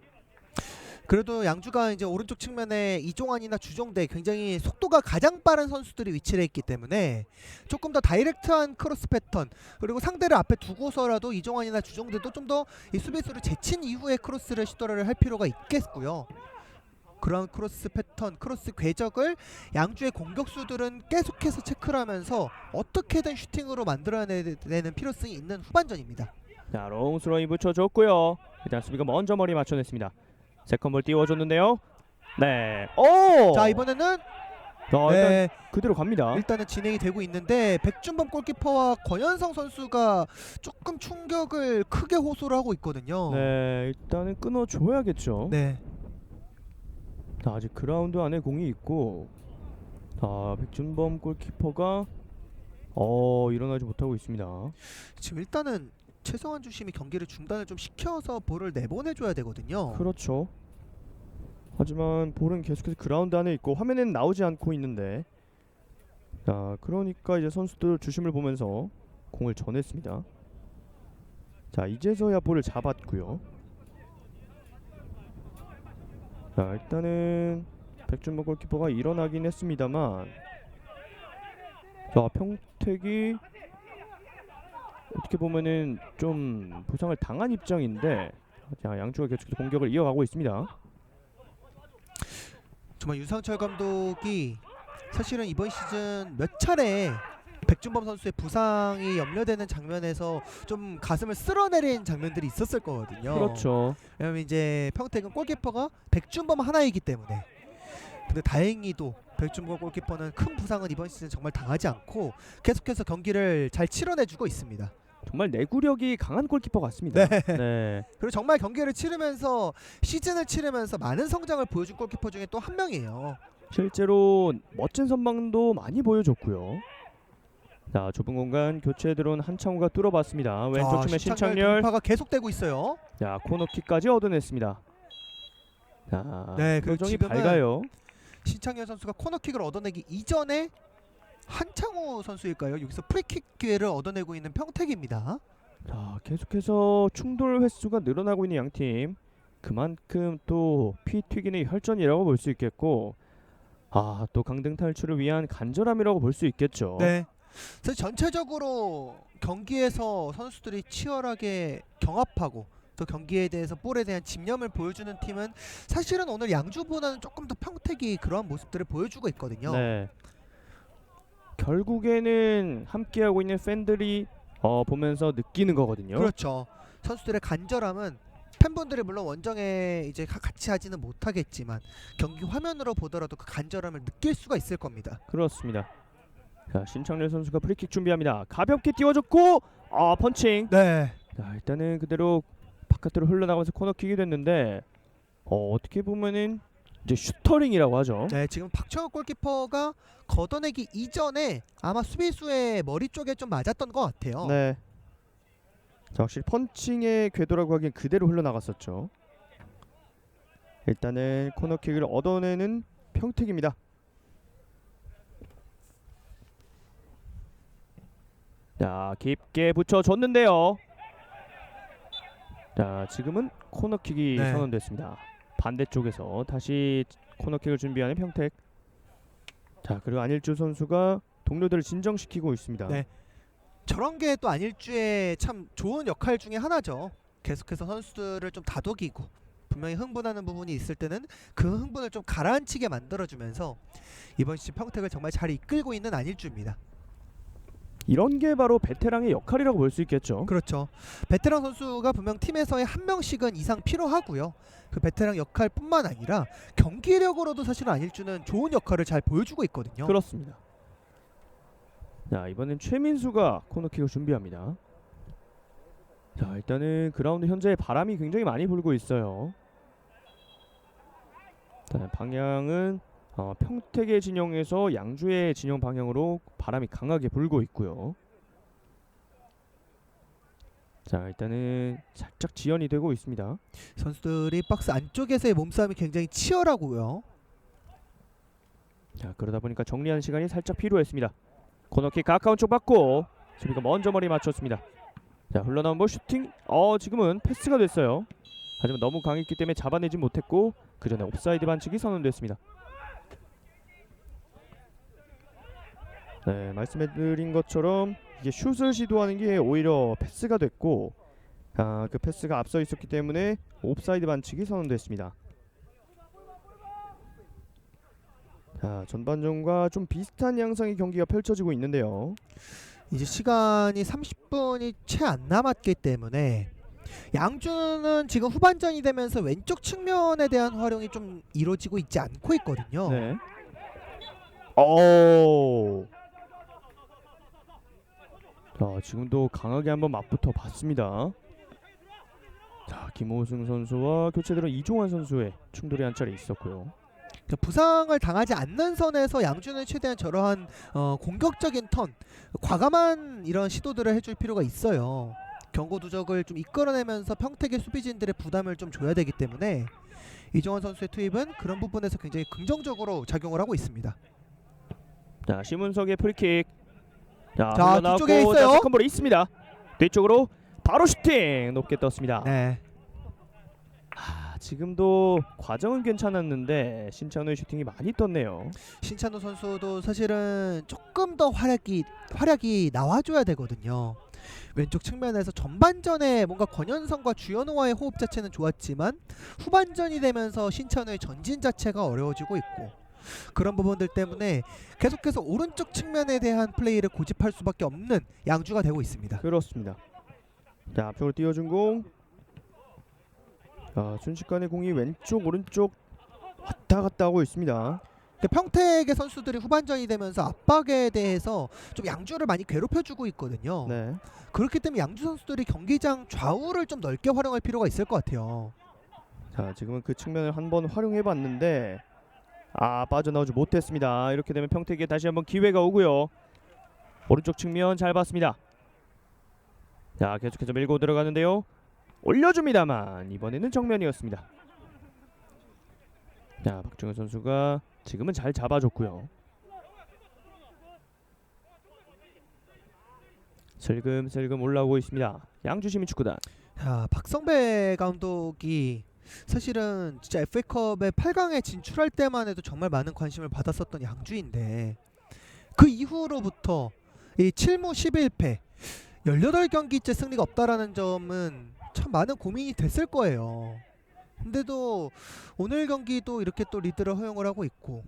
그래도 양주가 이제 오른쪽 측면에 이종환이나 주종대 굉장히 속도가 가장 빠른 선수들이 위치를 했기 때문에 조금 더 다이렉트한 크로스 패턴 그리고 상대를 앞에 두고서라도 이종환이나 주종대도 좀 더 이 수비수를 제친 이후에 크로스를 시도를 할 필요가 있겠고요. 그런 크로스 패턴, 크로스 궤적을 양주의 공격수들은 계속해서 체크를 하면서 어떻게든 슈팅으로 만들어내는 필요성이 있는 후반전입니다. 자, 롱스로이 붙여줬고요. 일단 수비가 먼저 머리 맞춰냈습니다. 세컨볼 띄워줬는데요. 네. 오! 자, 이번에는 일단 네, 그대로 갑니다. 일단은 진행이 되고 있는데 백준범 골키퍼와 권현성 선수가 조금 충격을 크게 호소를 하고 있거든요. 네, 일단은 끊어줘야겠죠. 네. 자, 아직 그라운드 안에 공이 있고, 자, 백준범 골키퍼가 일어나지 못하고 있습니다. 지금 일단은 최성환 주심이 경기를 중단을 좀 시켜서 볼을 내보내줘야 되거든요. 그렇죠. 하지만 볼은 계속해서 그라운드 안에 있고 화면에는 나오지 않고 있는데, 자, 그러니까 이제 선수들 주심을 보면서 공을 전했습니다. 자, 이제서야 볼을 잡았고요. 자, 일단은 백준범 골키퍼가 일어나긴 했습니다만, 자, 평택이 어떻게 보면은 좀 부상을 당한 입장인데, 자, 양주가 계속해서 공격을 이어가고 있습니다. 정말 유상철 감독이 사실은 이번 시즌 몇 차례 백준범 선수의 부상이 염려되는 장면에서 좀 가슴을 쓸어내린 장면들이 있었을 거거든요. 그렇죠. 왜냐면 이제 평택은 골키퍼가 백준범 하나이기 때문에. 근데 다행히도 백준범 골키퍼는 큰 부상은 이번 시즌 정말 당하지 않고 계속해서 경기를 잘 치러내주고 있습니다. 정말 내구력이 강한 골키퍼 같습니다. 네. 네. 그리고 정말 경기를 치르면서 시즌을 치르면서 많은 성장을 보여준 골키퍼 중에 또 한 명이에요. 실제로 멋진 선방도 많이 보여줬고요. 자, 좁은 공간 교체에 들어온 한창우가 뚫어봤습니다. 왼쪽 측면 신창렬. 돌파가 계속되고 있어요. 자, 코너킥까지 얻어냈습니다. 자, 네, 그리고 표정이 지금은 밝아요. 신창렬 선수가 코너킥을 얻어내기 이전에 한창우 선수일까요? 여기서 프리킥 기회를 얻어내고 있는 평택입니다. 자, 계속해서 충돌 횟수가 늘어나고 있는 양팀. 그만큼 또 피 튀기는 혈전이라고 볼 수 있겠고, 또 강등 탈출을 위한 간절함이라고 볼 수 있겠죠. 네. 그래서 전체적으로 경기에서 선수들이 치열하게 경합하고 또 경기에 대해서 볼에 대한 집념을 보여주는 팀은 사실은 오늘 양주보다는 조금 더 평택이 그러한 모습들을 보여주고 있거든요. 네. 결국에는 함께하고 있는 팬들이 보면서 느끼는 거거든요. 그렇죠. 선수들의 간절함은 팬분들이 물론 원정에 이제 같이 하지는 못하겠지만 경기 화면으로 보더라도 그 간절함을 느낄 수가 있을 겁니다. 그렇습니다. 자, 신창렬 선수가 프리킥 준비합니다. 가볍게 띄워줬고 펀칭. 네. 자, 일단은 그대로 바깥으로 흘러나가면서 코너킥이 됐는데 어떻게 보면은 이제 슈터링이라고 하죠. 네, 지금 박정혁 골키퍼가 걷어내기 이전에 아마 수비수의 머리 쪽에 좀 맞았던 것 같아요. 네. 자, 확실히 펀칭의 궤도라고 하기엔 그대로 흘러나갔었죠. 일단은 코너킥을 얻어내는 평택입니다. 자, 깊게 붙여줬는데요. 자, 지금은 코너킥이 네. 선언됐습니다. 반대쪽에서 다시 코너킥을 준비하는 평택. 자, 그리고 안일주 선수가 동료들을 진정시키고 있습니다. 네. 저런 게 또 안일주의 참 좋은 역할 중에 하나죠. 계속해서 선수들을 좀 다독이고 분명히 흥분하는 부분이 있을 때는 그 흥분을 좀 가라앉히게 만들어주면서 이번 시즌 평택을 정말 잘 이끌고 있는 안일주입니다. 이런 게 바로 베테랑의 역할이라고 볼 수 있겠죠. 그렇죠. 베테랑 선수가 분명 팀에서의 한 명씩은 이상 필요하고요. 그 베테랑 역할뿐만 아니라 경기력으로도 사실은 안일주는 좋은 역할을 잘 보여주고 있거든요. 그렇습니다. 자, 이번엔 최민수가 코너킥을 준비합니다. 자, 일단은 그라운드 현재 바람이 굉장히 많이 불고 있어요. 자, 방향은 평택의 진영에서 양주의 진영 방향으로 바람이 강하게 불고 있고요. 자, 일단은 살짝 지연이 되고 있습니다. 선수들이 박스 안쪽에서의 몸싸움이 굉장히 치열하고요. 자, 그러다 보니까 정리하는 시간이 살짝 필요했습니다. 코너킥 가까운 쪽 받고 수비가 먼저 머리 맞췄습니다. 자, 흘러나온 볼 슈팅. 지금은 패스가 됐어요. 하지만 너무 강했기 때문에 잡아내지 못했고 그 전에 옵사이드 반칙이 선언됐습니다. 네, 말씀해드린 것처럼 이게 슛을 시도하는 게 오히려 패스가 됐고 그 패스가 앞서 있었기 때문에 옵사이드 반칙이 선언됐습니다. 자, 전반전과 좀 비슷한 양상의 경기가 펼쳐지고 있는데요. 이제 시간이 30분이 채 안 남았기 때문에 양주는 지금 후반전이 되면서 왼쪽 측면에 대한 활용이 좀 이루어지고 있지 않고 있거든요. 네. 자, 지금도 강하게 한번 맞붙어 봤습니다. 자, 김호승 선수와 교체들은 이종환 선수의 충돌이 한 차례 있었고요. 부상을 당하지 않는 선에서 양주는 최대한 저러한 공격적인 턴, 과감한 이런 시도들을 해줄 필요가 있어요. 경고 누적을 좀 이끌어내면서 평택의 수비진들의 부담을 좀 줘야 되기 때문에 이종환 선수의 투입은 그런 부분에서 굉장히 긍정적으로 작용을 하고 있습니다. 자, 심은석의 프리킥. 자, 뒤쪽에 있어요. 세컨볼이 있습니다. 뒤쪽으로 바로 슈팅 높게 떴습니다. 네. 지금도 과정은 괜찮았는데 신찬호의 슈팅이 많이 떴네요. 신찬호 선수도 사실은 조금 더 활약이 나와줘야 되거든요. 왼쪽 측면에서 전반전에 뭔가 권현성과 주현우와의 호흡 자체는 좋았지만 후반전이 되면서 신찬호의 전진 자체가 어려워지고 있고 그런 부분들 때문에 계속해서 오른쪽 측면에 대한 플레이를 고집할 수밖에 없는 양주가 되고 있습니다. 그렇습니다. 자, 앞쪽으로 띄워준 공. 순식간에 공이 왼쪽 오른쪽 왔다 갔다 하고 있습니다. 평택의 선수들이 후반전이 되면서 압박에 대해서 좀 양주를 많이 괴롭혀주고 있거든요. 네. 그렇기 때문에 양주 선수들이 경기장 좌우를 좀 넓게 활용할 필요가 있을 것 같아요. 자, 지금은 그 측면을 한번 활용해봤는데 빠져나오지 못했습니다. 이렇게 되면 평택에 다시 한번 기회가 오고요. 오른쪽 측면 잘 봤습니다. 자, 계속해서 밀고 들어가는데요. 올려줍니다만 이번에는 정면이었습니다. 자, 박종현 선수가 지금은 잘 잡아줬고요. 슬금슬금 올라오고 있습니다. 양주시민축구단. 자, 박성배 감독이 사실은 진짜 FA컵의 8강에 진출할 때만 해도 정말 많은 관심을 받았었던 양주인데 그 이후로부터 이 7무 11패 18경기째 승리가 없다라는 점은 참 많은 고민이 됐을 거예요. 근데도 오늘 경기도 이렇게 또 리드를 허용을 하고 있고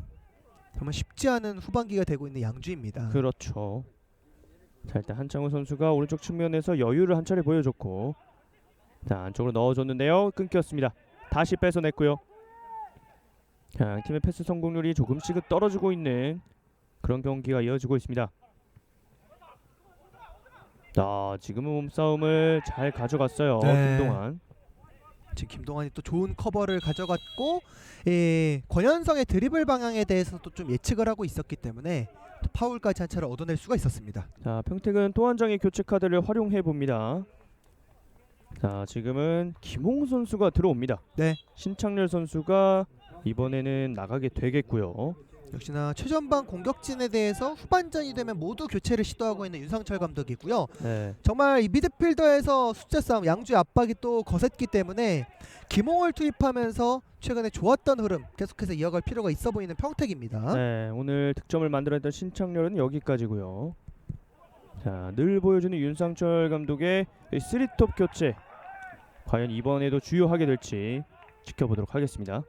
정말 쉽지 않은 후반기가 되고 있는 양주입니다. 그렇죠. 자, 일단 한창호 선수가 오른쪽 측면에서 여유를 한 차례 보여줬고, 자, 안쪽으로 넣어줬는데요. 끊겼습니다. 다시 뺏어냈고요. 자, 양팀의 패스 성공률이 조금씩은 떨어지고 있는 그런 경기가 이어지고 있습니다. 지금은 몸싸움을 잘 가져갔어요. 네. 김동환. 지금 김동환이 또 좋은 커버를 가져갔고 권현성의 드리블 방향에 대해서도 좀 예측을 하고 있었기 때문에 또 파울까지 한 차례 얻어낼 수가 있었습니다. 자, 평택은 또 한 장의 교체 카드를 활용해 봅니다. 자, 지금은 김홍 선수가 들어옵니다. 네. 신창렬 선수가 이번에는 나가게 되겠고요. 역시나 최전방 공격진에 대해서 후반전이 되면 모두 교체를 시도하고 있는 윤상철 감독이고요. 네. 정말 이 미드필더에서 숫자 싸움, 양주의 압박이 또 거셌기 때문에 김홍을 투입하면서 최근에 좋았던 흐름 계속해서 이어갈 필요가 있어 보이는 평택입니다. 네, 오늘 득점을 만들어냈던 신창렬은 여기까지고요. 자, 늘 보여주는 윤상철 감독의 3톱 교체, 과연 이번에도 주요하게 될지 지켜보도록 하겠습니다.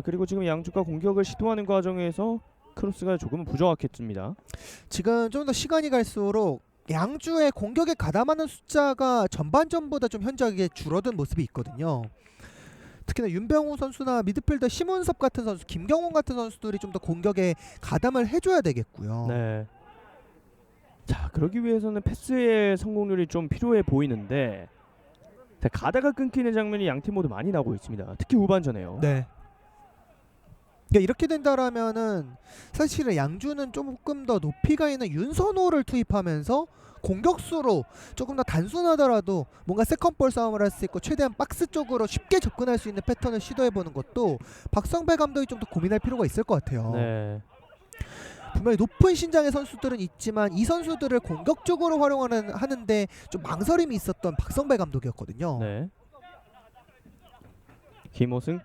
그리고 지금 양주가 공격을 시도하는 과정에서 크로스가 조금은 부정확했습니다. 지금 좀 더 시간이 갈수록 양주의 공격에 가담하는 숫자가 전반전보다 좀 현저하게 줄어든 모습이 있거든요. 특히나 윤병호 선수나 미드필더 심은섭 같은 선수, 김경훈 같은 선수들이 좀 더 공격에 가담을 해줘야 되겠고요. 네. 자, 그러기 위해서는 패스의 성공률이 좀 필요해 보이는데, 자, 가다가 끊기는 장면이 양팀 모두 많이 나오고 있습니다. 특히 후반전에요. 네. 그러니까 이렇게 된다라면은 사실은 양주는 조금 더 높이가 있는 윤선호를 투입하면서 공격수로 조금 더 단순하더라도 뭔가 세컨볼 싸움을 할 수 있고 최대한 박스 쪽으로 쉽게 접근할 수 있는 패턴을 시도해보는 것도 박성배 감독이 좀 더 고민할 필요가 있을 것 같아요. 네. 분명히 높은 신장의 선수들은 있지만 이 선수들을 공격적으로 하는데 좀 망설임이 있었던 박성배 감독이었거든요. 네. 김호승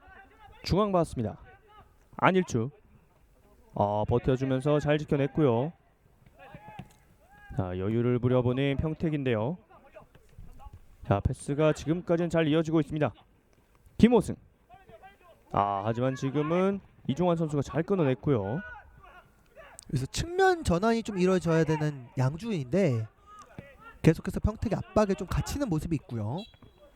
중앙 받았습니다. 안일주 버텨주면서 잘 지켜냈고요. 자, 여유를 부려보는 평택인데요. 자, 패스가 지금까지는 잘 이어지고 있습니다. 김호승. 하지만 지금은 이종환 선수가 잘 끊어냈고요. 그래서 측면 전환이 좀 이루어져야 되는 양주인데 계속해서 평택의 압박에 좀 갇히는 모습이 있고요.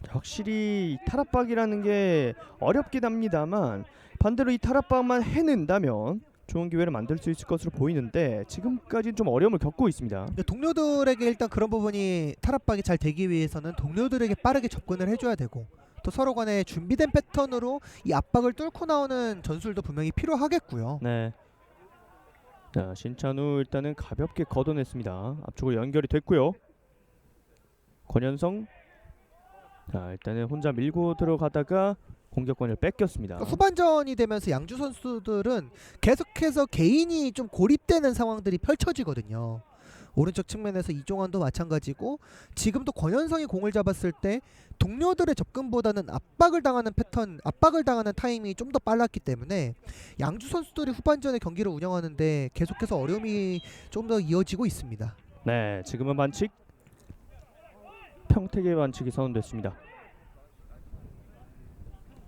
확실히 탈압박이라는 게 어렵긴 합니다만 반대로 이 탈압박만 해낸다면 좋은 기회를 만들 수 있을 것으로 보이는데 지금까지는 좀 어려움을 겪고 있습니다. 동료들에게 일단 그런 부분이 탈압박이 잘 되기 위해서는 동료들에게 빠르게 접근을 해줘야 되고 또 서로 간에 준비된 패턴으로 이 압박을 뚫고 나오는 전술도 분명히 필요하겠고요. 네. 자, 신찬우 일단은 가볍게 걷어냈습니다. 앞쪽으로 연결이 됐고요. 권현성. 자, 일단은 혼자 밀고 들어가다가 공격권을 뺏겼습니다. 그러니까 후반전이 되면서 양주 선수들은 계속해서 개인이 좀 고립되는 상황들이 펼쳐지거든요. 오른쪽 측면에서 이종환도 마찬가지고 지금도 권현성이 공을 잡았을 때 동료들의 접근보다는 압박을 당하는 타이밍이 좀 더 빨랐기 때문에 양주 선수들이 후반전에 경기를 운영하는데 계속해서 어려움이 좀 더 이어지고 있습니다. 네, 지금은 반칙. 평택의 반칙이 선언됐습니다.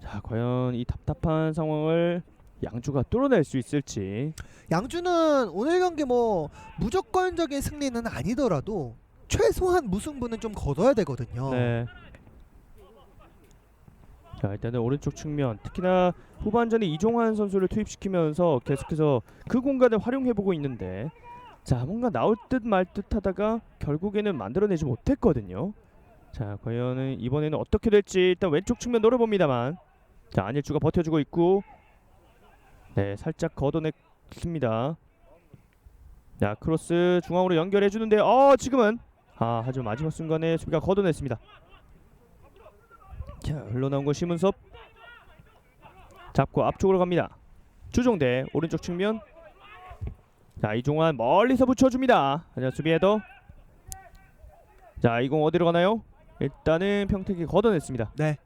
자, 과연 이 답답한 상황을 양주가 뚫어낼 수 있을지. 양주는 오늘 경기 뭐 무조건적인 승리는 아니더라도 최소한 무승부는 좀 거둬야 되거든요. 네. 자, 일단은 오른쪽 측면, 특히나 후반전에 이종환 선수를 투입시키면서 계속해서 그 공간을 활용해보고 있는데, 자, 뭔가 나올 듯 말 듯 하다가 결국에는 만들어내지 못했거든요. 자, 과연 이번에는 어떻게 될지 일단 왼쪽 측면 노려봅니다만, 자, 안일주가 버텨주고 있고, 네, 살짝 걷어냈습니다. 자, 크로스 중앙으로 연결해주는데 지금은 하지만 마지막 순간에 수비가 걷어냈습니다. 자, 흘러나온 건 심은섭. 잡고 앞쪽으로 갑니다. 주종대 오른쪽 측면. 자, 이종환 멀리서 붙여줍니다. 자, 수비 헤더. 자, 이 공 어디로 가나요? 일단은 평택이 걷어냈습니다. 네.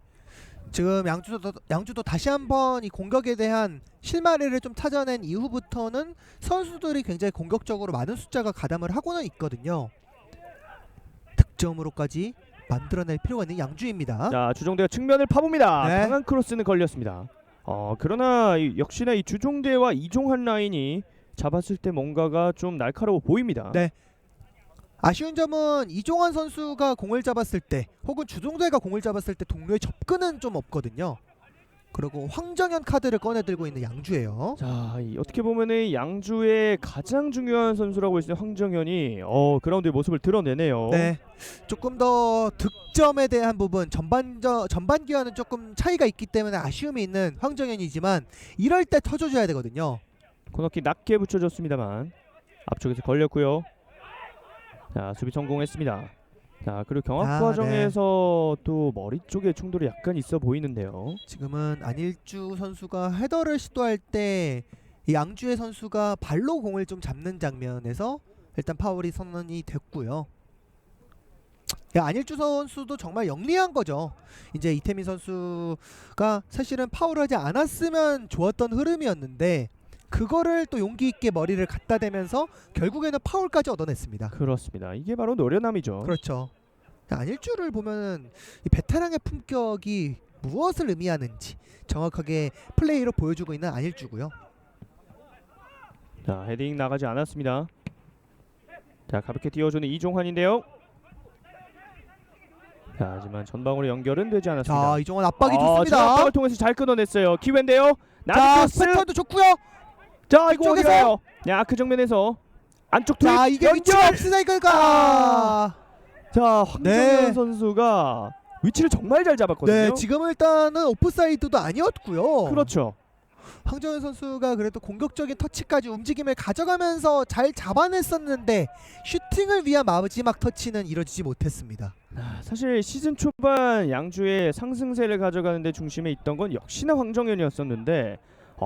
지금 양주도 다시 한번 이 공격에 대한 실마리를 좀 찾아낸 이후부터는 선수들이 굉장히 공격적으로 많은 숫자가 가담을 하고는 있거든요. 득점으로까지 만들어낼 필요가 있는 양주입니다. 자, 주종대가 측면을 파봅니다. 네. 강한 크로스는 걸렸습니다. 그러나 역시나 이 주종대와 이종환 라인이 잡았을 때 뭔가가 좀 날카로워 보입니다. 네. 아쉬운 점은 이종환 선수가 공을 잡았을 때 혹은 주종대가 공을 잡았을 때 동료의 접근은 좀 없거든요. 그리고 황정현 카드를 꺼내 들고 있는 양주예요. 자, 어떻게 보면은 양주의 가장 중요한 선수라고 할 수 있는 황정현이 그라운드의 모습을 드러내네요. 네, 조금 더 득점에 대한 부분 전반기와는 조금 차이가 있기 때문에 아쉬움이 있는 황정현이지만 이럴 때 터져줘야 되거든요. 코너킥 낮게 붙여줬습니다만 앞쪽에서 걸렸고요. 자, 수비 성공했습니다. 자, 그리고 경합 과정에서 또 머리 쪽에 충돌이 약간 있어 보이는데요. 지금은 안일주 선수가 헤더를 시도할 때 이 양주의 선수가 발로 공을 좀 잡는 장면에서 일단 파울이 선언이 됐고요. 안일주 선수도 정말 영리한 거죠. 이제 이태민 선수가 사실은 파울을 하지 않았으면 좋았던 흐름이었는데 그거를 또 용기 있게 머리를 갖다 대면서 결국에는 파울까지 얻어냈습니다. 그렇습니다. 이게 바로 노련함이죠. 그렇죠. 안일주를 보면은 이 베테랑의 품격이 무엇을 의미하는지 정확하게 플레이로 보여주고 있는 안일주고요. 자, 헤딩 나가지 않았습니다. 자, 가볍게 띄워주는 이종환인데요. 자, 하지만 전방으로 연결은 되지 않았습니다. 자, 이종환 압박이 좋습니다. 압박을 통해서 잘 끊어냈어요. 기회인데요. 자, 크로스. 패턴도 좋고요. 자, 이거 어디 이쪽에서. 가요? 야, 그 정면에서 안쪽 투입. 자, 이게 위치가 없으니까. 자, 황정현 네. 선수가 위치를 정말 잘 잡았거든요. 네, 지금 일단은 오프사이드도 아니었고요. 그렇죠. 황정현 선수가 그래도 공격적인 터치까지 움직임을 가져가면서 잘 잡아냈었는데 슈팅을 위한 마지막 터치는 이루어지지 못했습니다. 사실 시즌 초반 양주의 상승세를 가져가는 데 중심에 있던 건 역시나 황정현이었었는데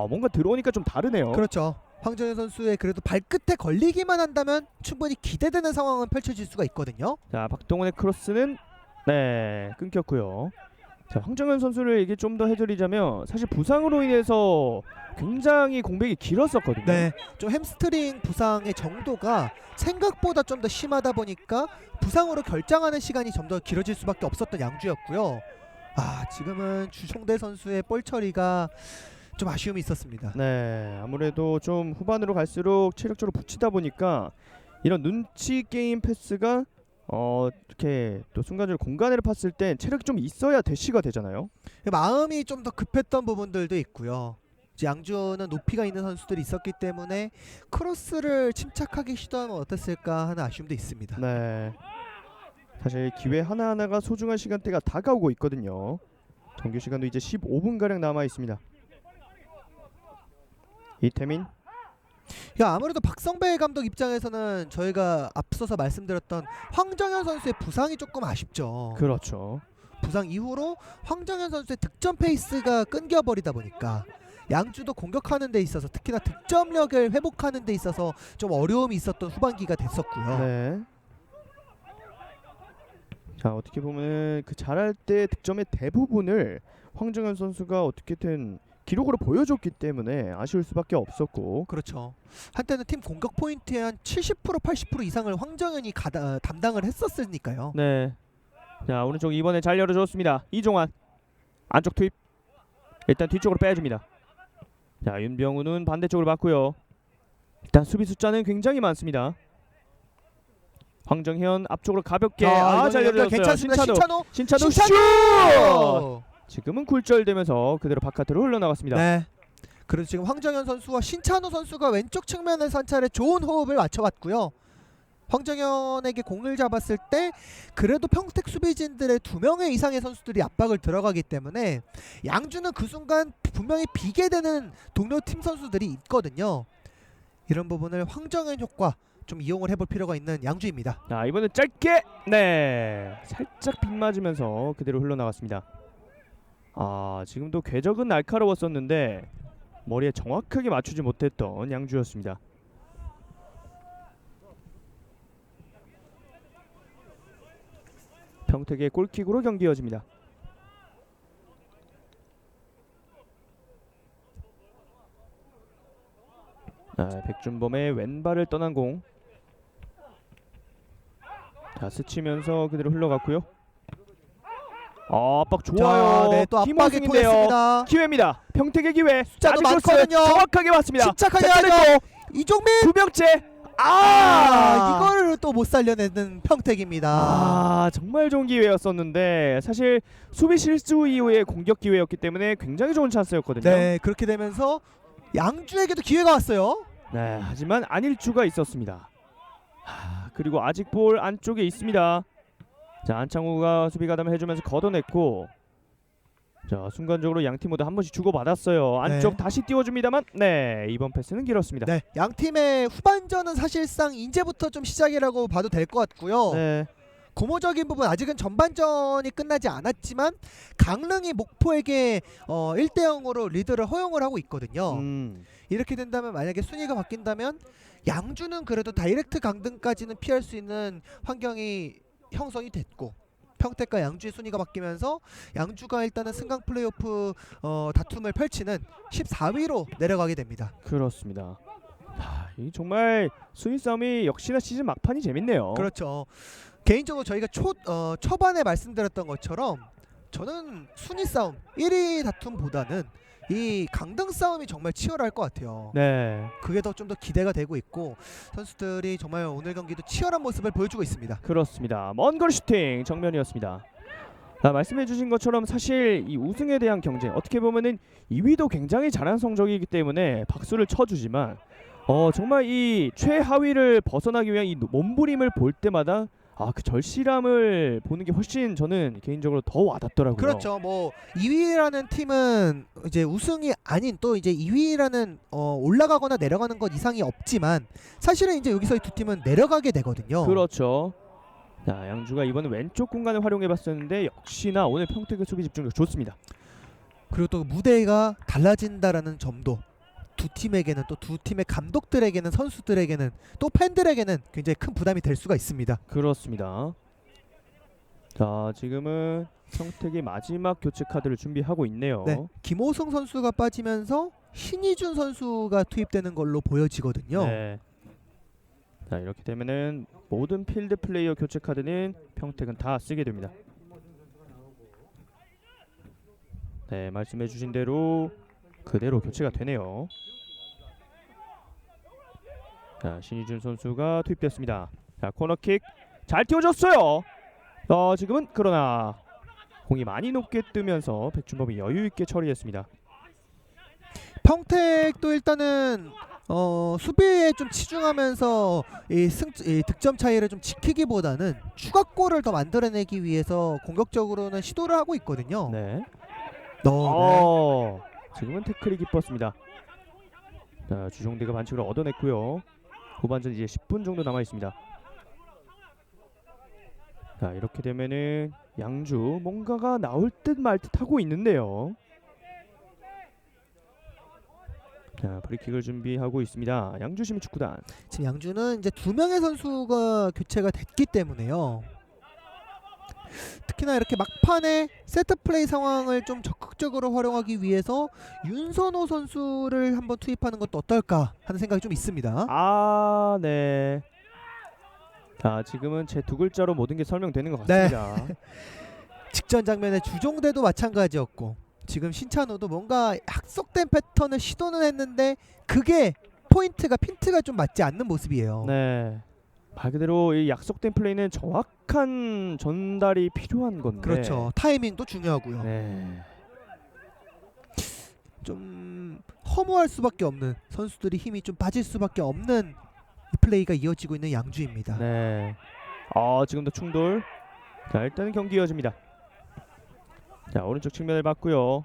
뭔가 들어오니까 좀 다르네요. 그렇죠. 황정현 선수의 그래도 발끝에 걸리기만 한다면 충분히 기대되는 상황은 펼쳐질 수가 있거든요. 자, 박동원의 크로스는 끊겼고요. 자, 황정현 선수를 이게 좀 더 해드리자면 사실 부상으로 인해서 굉장히 공백이 길었었거든요. 네, 좀 햄스트링 부상의 정도가 생각보다 좀 더 심하다 보니까 부상으로 결장하는 시간이 좀 더 길어질 수밖에 없었던 양주였고요. 지금은 주종대 선수의 볼 처리가 좀 아쉬움이 있었습니다. 네, 아무래도 좀 후반으로 갈수록 체력적으로 붙이다 보니까 이런 눈치 게임 패스가 이렇게 또 순간적으로 공간을 팠을 때 체력이 좀 있어야 대시가 되잖아요. 마음이 좀 더 급했던 부분들도 있고요. 이제 양주는 높이가 있는 선수들이 있었기 때문에 크로스를 침착하게 시도하면 어땠을까 하는 아쉬움도 있습니다. 네, 사실 기회 하나하나가 소중한 시간대가 다가오고 있거든요. 정규 시간도 이제 15분가량 남아 있습니다. 이태민. 아무래도 박성배 감독 입장에서는 저희가 앞서서 말씀드렸던 황정현 선수의 부상이 조금 아쉽죠. 그렇죠. 부상 이후로 황정현 선수의 득점 페이스가 끊겨버리다 보니까 양주도 공격하는 데 있어서 특히나 득점력을 회복하는 데 있어서 좀 어려움이 있었던 후반기가 됐었고요. 네. 자, 어떻게 보면 그 잘할 때 득점의 대부분을 황정현 선수가 어떻게든 기록으로 보여줬기 때문에 아쉬울 수밖에 없었고. 그렇죠. 한때는 팀 공격 포인트의 한 70% 80% 이상을 황정현이 담당을 했었으니까요. 네. 자, 오른쪽 이번에 잘 열어줬습니다. 이종환 안쪽 투입. 일단 뒤쪽으로 빼줍니다. 자, 윤병우는 반대쪽으로 맞고요. 일단 수비 숫자는 굉장히 많습니다. 황정현 앞쪽으로 가볍게 잘 열어줬어요. 괜찮습니다. 신찬호 슛! 신찬호! 지금은 굴절되면서 그대로 바깥으로 흘러나갔습니다. 네. 그래서 지금 황정현 선수와 신찬호 선수가 왼쪽 측면에서 한 차례 좋은 호흡을 맞춰봤고요. 황정현에게 공을 잡았을 때 그래도 평택 수비진들의 2명의 이상의 선수들이 압박을 들어가기 때문에 양주는 그 순간 분명히 비게 되는 동료 팀 선수들이 있거든요. 이런 부분을 황정현 효과 좀 이용을 해볼 필요가 있는 양주입니다. 자, 이번엔 짧게 살짝 빗맞으면서 그대로 흘러나갔습니다. 지금도 궤적은 날카로웠었는데 머리에 정확하게 맞추지 못했던 양주였습니다. 평택의 골킥으로 경기 이어집니다. 백준범의 왼발을 떠난 공. 자, 스치면서 그대로 흘러갔고요. 압박 좋아요. 자, 네, 또 압박이 김호승인데요. 통했습니다. 기회입니다. 평택의 기회. 숫자도 아직 크로스 많거든요. 정확하게 왔습니다. 침착하게 자, 하죠. 때렸고 이종민. 두 명째. 아, 이걸 또 못 살려내는 평택입니다. 정말 좋은 기회였었는데 사실 수비 실수 이후에 공격 기회였기 때문에 굉장히 좋은 찬스였거든요. 네, 그렇게 되면서 양주에게도 기회가 왔어요. 네, 하지만 안일주가 있었습니다. 그리고 아직 볼 안쪽에 있습니다. 자, 안창호가 수비 가담을 해주면서 걷어냈고, 자, 순간적으로 양팀 모두 한 번씩 주고받았어요. 안쪽 네. 다시 띄워줍니다만, 네, 이번 패스는 길었습니다. 네, 양 팀의 후반전은 사실상 이제부터 좀 시작이라고 봐도 될 것 같고요. 네, 고무적인 부분 아직은 전반전이 끝나지 않았지만 강릉이 목포에게 1대0으로 리드를 허용을 하고 있거든요. 이렇게 된다면 만약에 순위가 바뀐다면 양주는 그래도 다이렉트 강등까지는 피할 수 있는 환경이 형성이 됐고, 평택과 양주의 순위가 바뀌면서 양주가 일단은 승강 플레이오프 다툼을 펼치는 14위로 내려가게 됩니다. 그렇습니다. 이 정말 순위 싸움이 역시나 시즌 막판이 재밌네요. 그렇죠. 개인적으로 저희가 초반에 말씀드렸던 것처럼 저는 순위 싸움 1위 다툼보다는 이 강등 싸움이 정말 치열할 것 같아요. 네, 그게 좀 더 기대가 되고 있고 선수들이 정말 오늘 경기도 치열한 모습을 보여주고 있습니다. 그렇습니다. 먼 거리 슈팅 정면이었습니다. 말씀해주신 것처럼 사실 이 우승에 대한 경쟁, 어떻게 보면은 2위도 굉장히 잘한 성적이기 때문에 박수를 쳐주지만 정말 이 최하위를 벗어나기 위한 이 몸부림을 볼 때마다 그 절실함을 보는 게 훨씬 저는 개인적으로 더 와닿더라고요. 그렇죠. 뭐 2위라는 팀은 이제 우승이 아닌 또 이제 2위라는 올라가거나 내려가는 것 이상이 없지만 사실은 이제 여기서 이 두 팀은 내려가게 되거든요. 그렇죠. 자, 양주가 이번에 왼쪽 공간을 활용해봤었는데 역시나 오늘 평택의 수비 집중력 좋습니다. 그리고 또 무대가 달라진다라는 점도 두 팀에게는, 또 두 팀의 감독들에게는, 선수들에게는, 또 팬들에게는 굉장히 큰 부담이 될 수가 있습니다. 그렇습니다. 자, 지금은 평택이 마지막 교체 카드를 준비하고 있네요. 네, 김호승 선수가 빠지면서 신희준 선수가 투입되는 걸로 보여지거든요. 네. 자, 이렇게 되면은 모든 필드 플레이어 교체 카드는 평택은 다 쓰게 됩니다. 네, 말씀해주신 대로 그대로 교체가 되네요. 자, 신희준 선수가 투입됐습니다. 자, 코너킥 잘 띄워줬어요. 지금은 그러나 공이 많이 높게 뜨면서 백준범이 여유 있게 처리했습니다. 평택도 일단은 수비에 좀 치중하면서 이 득점 차이를 좀 지키기보다는 추가골을 더 만들어내기 위해서 공격적으로는 시도를 하고 있거든요. 네. 네. 지금은 태클이 기뻤습니다. 자, 주종대가 반칙을 얻어냈고요. 후반전 이제 10분 정도 남아 있습니다. 자, 이렇게 되면은 양주 뭔가가 나올 듯 말 듯 하고 있는데요. 자, 프리킥을 준비하고 있습니다. 양주 시민축구단. 지금 양주는 이제 2명의 선수가 교체가 됐기 때문에요. 특히나 이렇게 막판에 세트 플레이 상황을 좀 적극적으로 활용하기 위해서 윤선호 선수를 한번 투입하는 것도 어떨까 하는 생각이 좀 있습니다. 네. 자, 지금은 제 두 글자로 모든 게 설명되는 것 같습니다. 직전 장면에 주종대도 마찬가지였고 지금 신찬호도 뭔가 약속된 패턴을 시도는 했는데 그게 핀트가 좀 맞지 않는 모습이에요. 네. 말 그대로 이 약속된 플레이는 정확한 전달이 필요한 건데. 그렇죠. 타이밍도 중요하고요. 네. 좀 허무할 수밖에 없는, 선수들이 힘이 좀 빠질 수밖에 없는 플레이가 이어지고 있는 양주입니다. 네. 지금도 충돌. 자, 일단은 경기 이어집니다. 자, 오른쪽 측면을 봤고요.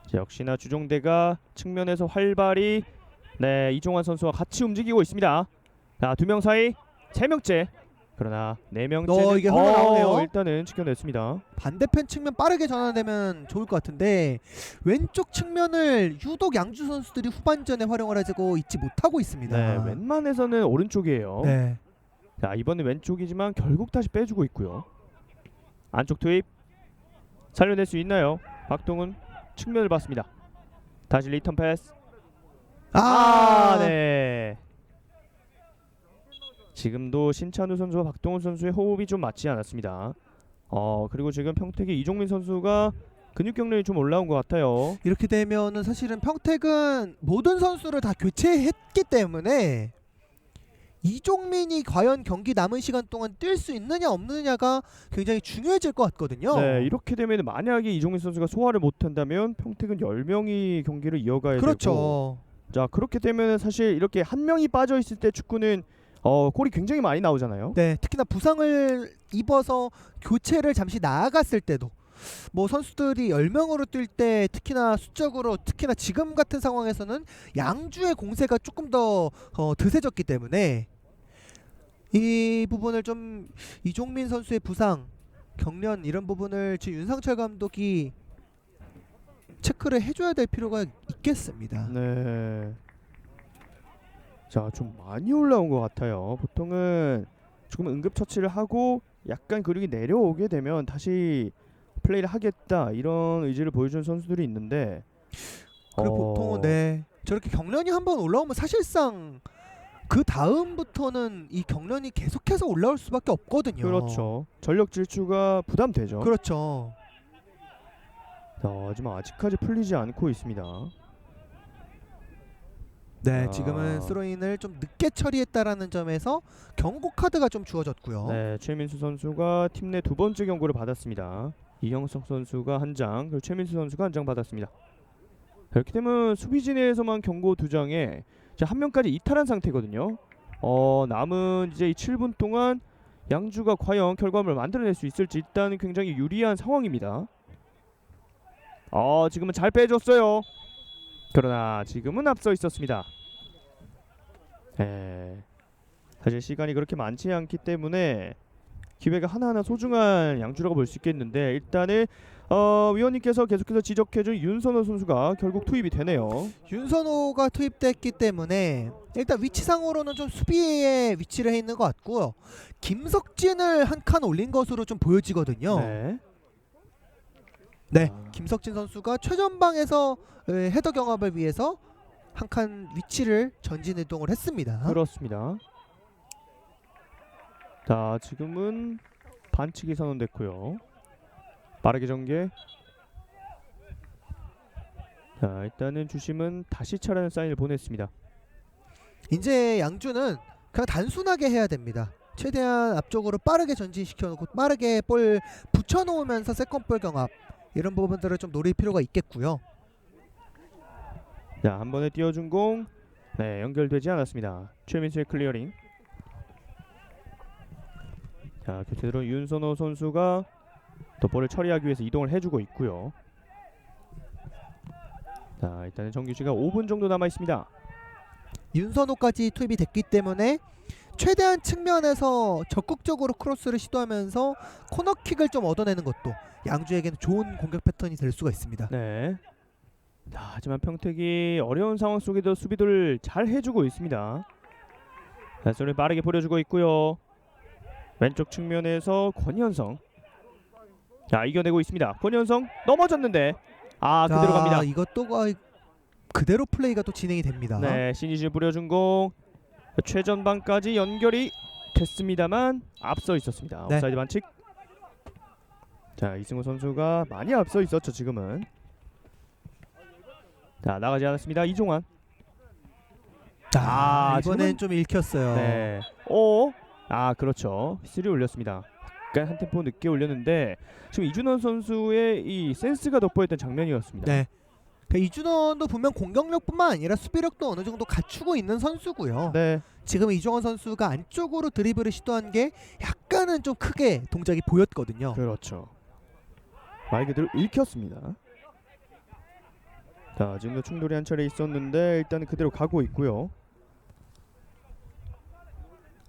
자, 역시나 주종대가 측면에서 활발히 이종환 선수와 같이 움직이고 있습니다. 자, 2명 사이 3명째. 그러나 4명째는 이게 흘러나오네요. 일단은 지켜냈습니다. 반대편 측면 빠르게 전환되면 좋을 것 같은데 왼쪽 측면을 유독 양주 선수들이 후반전에 활용을 하고 있지 못하고 있습니다. 네, 웬만해서는 오른쪽이에요. 네. 자, 이번엔 왼쪽이지만 결국 다시 빼주고 있고요. 안쪽 투입 살려낼 수 있나요? 박동훈 측면을 봤습니다. 다시 리턴 패스. 네. 지금도 신찬우 선수와 박동원 선수의 호흡이 좀 맞지 않았습니다. 그리고 지금 평택의 이종민 선수가 근육 경련이 좀 올라온 것 같아요. 이렇게 되면은 사실은 평택은 모든 선수를 다 교체했기 때문에 이종민이 과연 경기 남은 시간 동안 뛸 수 있느냐 없느냐가 굉장히 중요해질 것 같거든요. 네, 이렇게 되면 만약에 이종민 선수가 소화를 못한다면 평택은 10명이 경기를 이어가야 되고, 그렇죠. 자 그렇게 되면 사실 이렇게 한 명이 빠져 있을 때 축구는 골이 굉장히 많이 나오잖아요. 네, 특히나 부상을 입어서 교체를 잠시 나아갔을 때도 뭐 선수들이 10명으로 뛸 때 특히나 수적으로 특히나 지금 같은 상황에서는 양주의 공세가 조금 더 드세졌기 때문에 이 부분을 좀 이종민 선수의 부상, 경련 이런 부분을 지금 윤상철 감독이 체크를 해줘야 될 필요가 있겠습니다. 네. 자, 좀 많이 올라온 것 같아요. 보통은 조금 응급처치를 하고 약간 근육이 내려오게 되면 다시 플레이를 하겠다 이런 의지를 보여주는 선수들이 있는데, 그리고 보통은 네 저렇게 경련이 한번 올라오면 사실상 그 다음부터는 이 경련이 계속해서 올라올 수밖에 없거든요. 그렇죠. 전력 질주가 부담되죠. 그렇죠. 하지만 아직까지 풀리지 않고 있습니다. 네, 지금은 스로인을 좀 늦게 처리했다라는 점에서 경고 카드가 좀 주어졌고요. 네, 최민수 선수가 팀 내 두 번째 경고를 받았습니다. 이형석 선수가 한 장, 그리고 최민수 선수가 한 장 받았습니다. 이렇게 되면 수비진에서만 경고 2장에 한 명까지 이탈한 상태거든요. 남은 이제 이 7분 동안 양주가 과연 결과물을 만들어낼 수 있을지 일단은 굉장히 유리한 상황입니다. 지금은 잘 빼줬어요. 그러나 지금은 앞서 있었습니다. 사실 시간이 그렇게 많지 않기 때문에 기회가 하나하나 소중한 양주라고 볼 수 있겠는데, 일단은 위원님께서 계속해서 지적해준 윤선호 선수가 결국 투입이 되네요. 윤선호가 투입됐기 때문에 일단 위치상으로는 좀 수비에 위치를 해 있는 것 같고요. 김석진을 한 칸 올린 것으로 좀 보여지거든요. 네, 김석진 선수가 최전방에서 헤더 경합을 위해서 한 칸 위치를 전진 이동을 했습니다. 그렇습니다. 자, 지금은 반칙이 선언됐고요. 빠르게 전개. 자, 일단은 주심은 다시 차라는 사인을 보냈습니다. 이제 양주는 그냥 단순하게 해야 됩니다. 최대한 앞쪽으로 빠르게 전진시켜놓고 빠르게 볼 붙여놓으면서 세컨볼 경합 이런 부분들을 좀 노릴 필요가 있겠고요. 자, 한 번에 띄워준 공, 네, 연결되지 않았습니다. 최민수의 클리어링. 자, 교체로 윤선호 선수가 또 볼을 처리하기 위해서 이동을 해주고 있고요. 자, 일단은 정규시가 5분 정도 남아 있습니다. 윤선호까지 투입이 됐기 때문에 최대한 측면에서 적극적으로 크로스를 시도하면서 코너킥을 좀 얻어내는 것도 양주에게는 좋은 공격 패턴이 될 수가 있습니다. 네. 자, 하지만 평택이 어려운 상황 속에도 수비를 잘 해주고 있습니다. 자, 손을 빠르게 보내주고 있고요. 왼쪽 측면에서 권현성. 자, 이겨내고 있습니다. 권현성 넘어졌는데 그대로 갑니다. 이것도 그대로 플레이가 또 진행이 됩니다. 네, 시니즈 뿌려준 공 최전방까지 연결이 됐습니다만 앞서 있었습니다. 네. 옵사이드 반칙. 자, 이승우 선수가 많이 앞서 있었죠. 지금은. 자, 나가지 않았습니다. 이종환. 이번엔 지금은 좀 읽혔어요. 네. 그렇죠. 휘슬이 올렸습니다. 약간 한 템포 늦게 올렸는데 지금 이준원 선수의 이 센스가 돋보였던 장면이었습니다. 네. 이준원도 분명 공격력뿐만 아니라 수비력도 어느 정도 갖추고 있는 선수고요. 네. 지금 이종원 선수가 안쪽으로 드리블을 시도한 게 약간은 좀 크게 동작이 보였거든요. 그렇죠. 말 그대로 읽혔습니다. 자, 지금도 충돌이 한 차례 있었는데 일단은 그대로 가고 있고요.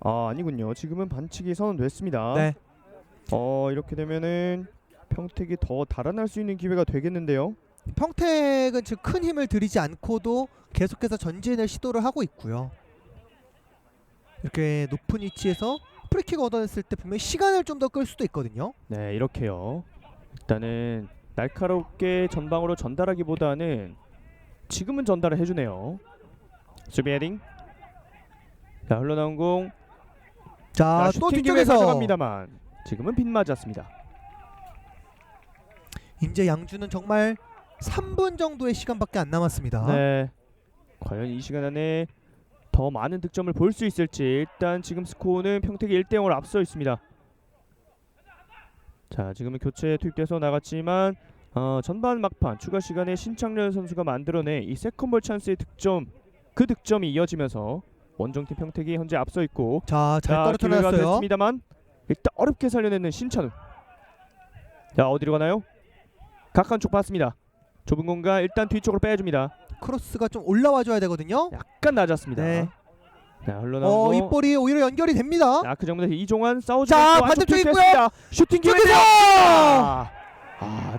아니군요. 지금은 반칙이 선언됐습니다. 네. 이렇게 되면은 평택이 더 달아날 수 있는 기회가 되겠는데요. 평택은 지금 큰 힘을 들이지 않고도 계속해서 전진을 시도를 하고 있고요. 이렇게 높은 위치에서 프리킥 얻어냈을 때 분명히 시간을 좀 더 끌 수도 있거든요. 네, 이렇게요. 일단은 날카롭게 전방으로 전달하기보다는 지금은 전달을 해주네요. 수비 헤딩. 자, 흘러나온 공. 자, 또 슈팅 기회 뒤쪽에서 가져갑니다만 지금은 빗 맞았습니다. 이제 양주는 정말 3분 정도의 시간밖에 안 남았습니다. 네. 과연 이 시간 안에 더 많은 득점을 볼 수 있을지. 일단 지금 스코어는 평택이 1대0으로 앞서 있습니다. 자, 지금은 교체에 투입돼서 나갔지만 전반 막판 추가 시간에 신창렬 선수가 만들어낸 이 세컨볼 찬스의 득점, 그 득점이 이어지면서 원정팀 평택이 현재 앞서 있고, 자, 잘 기회가 떨어뜨렸어요. 됐습니다만 일단 어렵게 살려내는 신찬우. 자, 어디로 가나요? 각한 쪽 봤습니다. 좁은 공간 일단 뒤쪽으로 빼줍니다. 크로스가 좀 올라와줘야 되거든요. 약간 낮았습니다. 네. 자, 흘러나온 거. 이 볼이 오히려 연결이 됩니다. 자, 그 정도에서 이종환 싸우지 자, 않고 반대쪽에 안쪽 있고요. 투입됐습니다. 슈팅 기회. 쪽에서!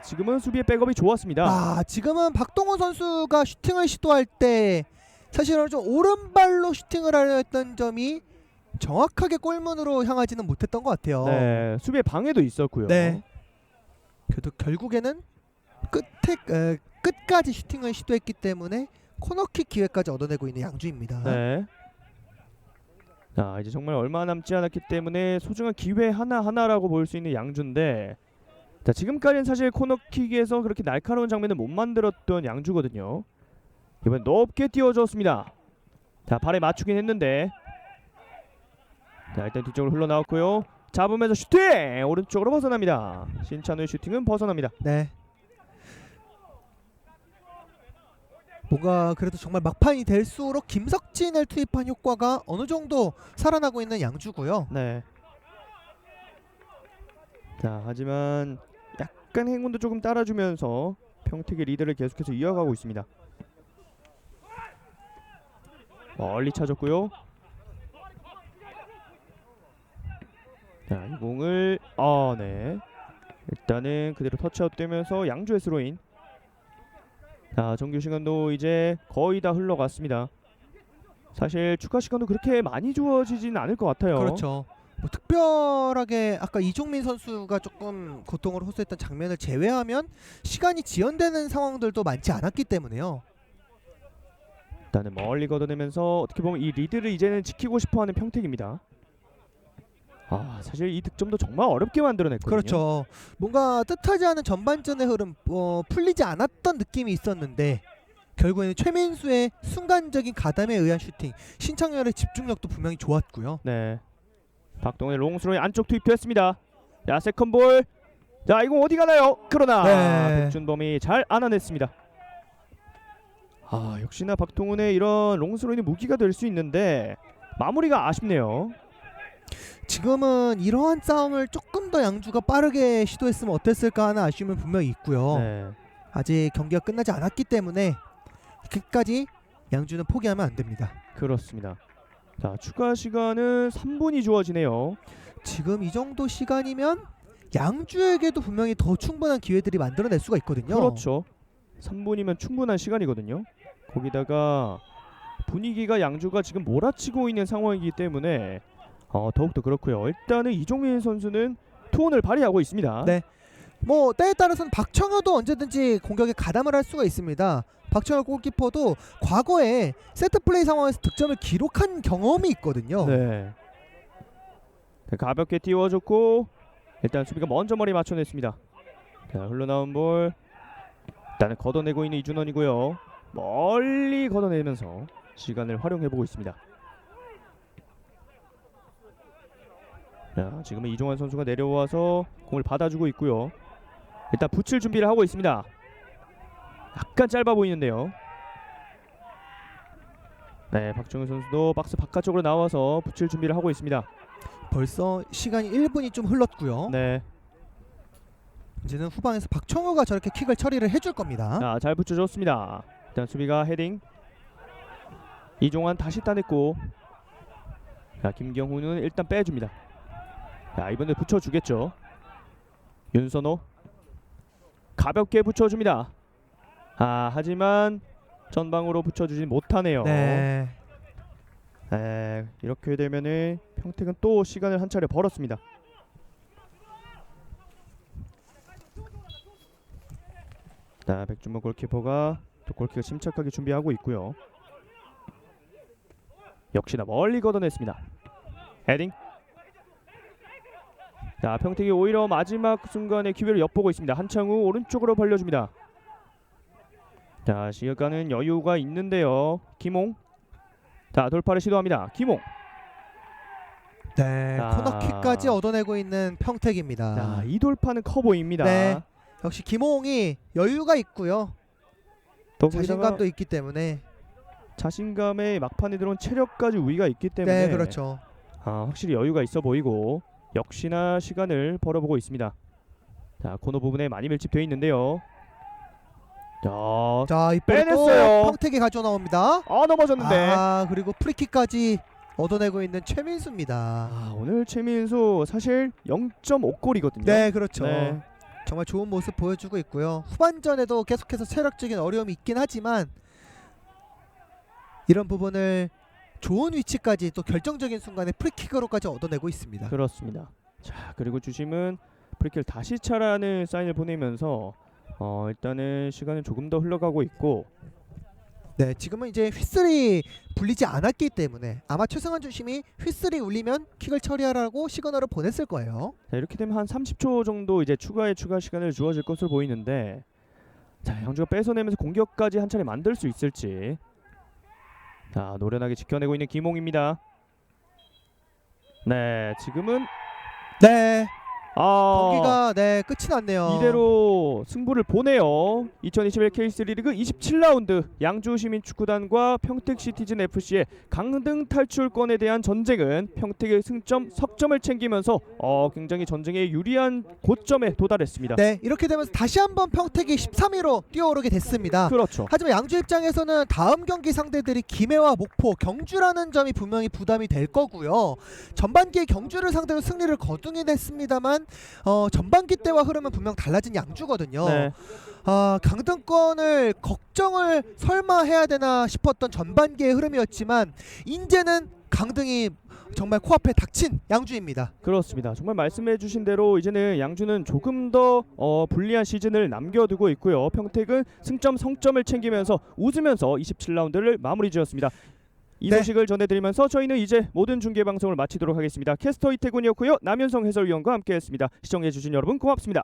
지금은 수비의 백업이 좋았습니다. 지금은 박동원 선수가 슈팅을 시도할 때 사실은 좀 오른발로 슈팅을 하려 했던 점이 정확하게 골문으로 향하지는 못했던 것 같아요. 네, 수비의 방해도 있었고요. 네. 그래도 결국에는 끝까지 슈팅을 시도했기 때문에 코너킥 기회까지 얻어내고 있는 양주입니다. 네. 자, 이제 정말 얼마 남지 않았기 때문에 소중한 기회 하나하나라고 볼 수 있는 양주인데, 자, 지금까지는 사실 코너킥에서 그렇게 날카로운 장면을 못 만들었던 양주거든요. 이번 높게 띄워줬습니다. 자, 발에 맞추긴 했는데, 자, 일단 뒤쪽으로 흘러나왔고요. 잡으면서 슈팅! 오른쪽으로 벗어납니다. 신찬우의 슈팅은 벗어납니다. 네. 뭔가 그래도 정말 막판이 될수록 김석진을 투입한 효과가 어느 정도 살아나고 있는 양주고요. 네. 자, 하지만 약간 행운도 조금 따라주면서 평택의 리드를 계속해서 이어가고 있습니다. 멀리 차줬고요. 자, 이 공을 네. 일단은 그대로 터치아웃 되면서 양주의 스로인. 자, 정규 시간도 이제 거의 다 흘러갔습니다. 사실 추가 시간도 그렇게 많이 주어지진 않을 것 같아요. 그렇죠. 뭐 특별하게 아까 이종민 선수가 조금 고통을 호소했던 장면을 제외하면 시간이 지연되는 상황들도 많지 않았기 때문에요. 일단은 멀리 걷어내면서 어떻게 보면 이 리드를 이제는 지키고 싶어하는 평택입니다. 사실 이 득점도 정말 어렵게 만들어냈거든요. 그렇죠. 뭔가 뜻하지 않은 전반전의 흐름 풀리지 않았던 느낌이 있었는데 결국에는 최민수의 순간적인 가담에 의한 슈팅, 신창렬의 집중력도 분명히 좋았고요. 네. 박동의 롱스로이 안쪽 투입됐습니다. 자, 세컨볼. 자, 이거 어디 가나요? 그러나 네. 백준범이 잘 안아냈습니다. 역시나 박동훈의 이런 롱스로이는 무기가 될 수 있는데 마무리가 아쉽네요. 지금은 이러한 싸움을 조금 더 양주가 빠르게 시도했으면 어땠을까 하는 아쉬움은 분명히 있고요. 네. 아직 경기가 끝나지 않았기 때문에 끝까지 양주는 포기하면 안 됩니다. 그렇습니다. 자, 추가 시간은 3분이 주어지네요. 지금 이 정도 시간이면 양주에게도 분명히 더 충분한 기회들이 만들어낼 수가 있거든요. 그렇죠. 3분이면 충분한 시간이거든요. 거기다가 분위기가 양주가 지금 몰아치고 있는 상황이기 때문에 더욱더 그렇고요. 일단은 이종민 선수는 투혼을 발휘하고 있습니다. 네. 뭐 때에 따라서는 박청효도 언제든지 공격에 가담을 할 수가 있습니다. 박청효 골키퍼도 과거에 세트플레이 상황에서 득점을 기록한 경험이 있거든요. 네. 가볍게 띄워줬고 일단 수비가 먼저 머리 맞춰냈습니다. 자, 흘러나온 볼 일단은 걷어내고 있는 이준원이고요. 멀리 걷어내면서 시간을 활용해보고 있습니다. 자, 지금은 이종환 선수가 내려와서 공을 받아주고 있고요. 일단 붙일 준비를 하고 있습니다. 약간 짧아 보이는데요. 네, 박정현 선수도 박스 바깥쪽으로 나와서 붙일 준비를 하고 있습니다. 벌써 시간이 1분이 좀 흘렀고요. 네, 이제는 후방에서 박청효가 저렇게 킥을 처리를 해줄 겁니다. 자, 잘 붙여줬습니다. 일단 수비가 헤딩. 이종환 다시 따냈고, 자, 김경훈은 일단 빼줍니다. 자, 이번에 붙여주겠죠. 윤선호 가볍게 붙여줍니다. 하지만 전방으로 붙여주진 못하네요. 네. 이렇게 되면은 평택은 또 시간을 한 차례 벌었습니다. 자, 백준범 골키퍼가 또 골킥을 침착하게 준비하고 있고요. 역시나 멀리 걷어냈습니다. 헤딩. 자, 평택이 오히려 마지막 순간에 기회를 엿보고 있습니다. 한창우 오른쪽으로 벌려줍니다. 자, 시간은 여유가 있는데요. 김홍. 자, 돌파를 시도합니다. 김홍. 네, 자. 코너킥까지 얻어내고 있는 평택입니다. 자, 이 돌파는 커 보입니다. 네, 역시 김호웅이 여유가 있고요. 또 거기다가 자신감도 있기 때문에. 자신감에 막판에 들어온 체력까지 우위가 있기 때문에 네, 그렇죠. 확실히 여유가 있어 보이고 역시나 시간을 벌어보고 있습니다. 자, 코너 부분에 많이 밀집되어 있는데요. 자, 이번에 또 빼냈어요. 평택이 가져 나옵니다. 넘어졌는데. 그리고 프리킥까지 얻어내고 있는 최민수입니다. 오늘 최민수 사실 0.5골이거든요. 네, 그렇죠. 네. 정말 좋은 모습 보여주고 있고요. 후반전에도 계속해서 체력적인 어려움이 있긴 하지만 이런 부분을 좋은 위치까지 또 결정적인 순간에 프리킥으로까지 얻어내고 있습니다. 그렇습니다. 자, 그리고 주심은 프리킥을 다시 차라는 사인을 보내면서 일단은 시간은 조금 더 흘러가고 있고, 네, 지금은 이제 휘슬이 불리지 않았기 때문에 아마 최승환 주심이 휘슬이 울리면 킥을 처리하라고 시그널을 보냈을 거예요. 자, 이렇게 되면 한 30초 정도 이제 추가 시간을 주어질 것으로 보이는데, 자, 양주가 뺏어내면서 공격까지 한 차례 만들 수 있을지. 자, 노련하게 지켜내고 있는 김홍입니다. 네, 지금은 네, 경기가 끝이 났네요. 이대로 승부를 보내요. 2021 K3 리그 27라운드 양주시민축구단과 평택시티즌FC의 강등 탈출권에 대한 전쟁은 평택의 승점 석점을 챙기면서 굉장히 전쟁에 유리한 고점에 도달했습니다. 네, 이렇게 되면서 다시 한번 평택이 13위로 뛰어오르게 됐습니다. 그렇죠. 하지만 양주 입장에서는 다음 경기 상대들이 김해와 목포, 경주라는 점이 분명히 부담이 될 거고요. 전반기에 경주를 상대로 승리를 거두긴 했습니다만 전반기 때와 흐름은 분명 달라진 양주거든요. 네. 강등권을 걱정을 설마 해야 되나 싶었던 전반기의 흐름이었지만 이제는 강등이 정말 코앞에 닥친 양주입니다. 그렇습니다. 정말 말씀해주신 대로 이제는 양주는 조금 더 불리한 시즌을 남겨두고 있고요. 평택은 승점 성점을 챙기면서 웃으면서 27라운드를 마무리 지었습니다. 이 네. 소식을 전해드리면서 저희는 이제 모든 중계방송을 마치도록 하겠습니다. 캐스터 이태군이었고요. 남현성 해설위원과 함께했습니다. 시청해주신 여러분 고맙습니다.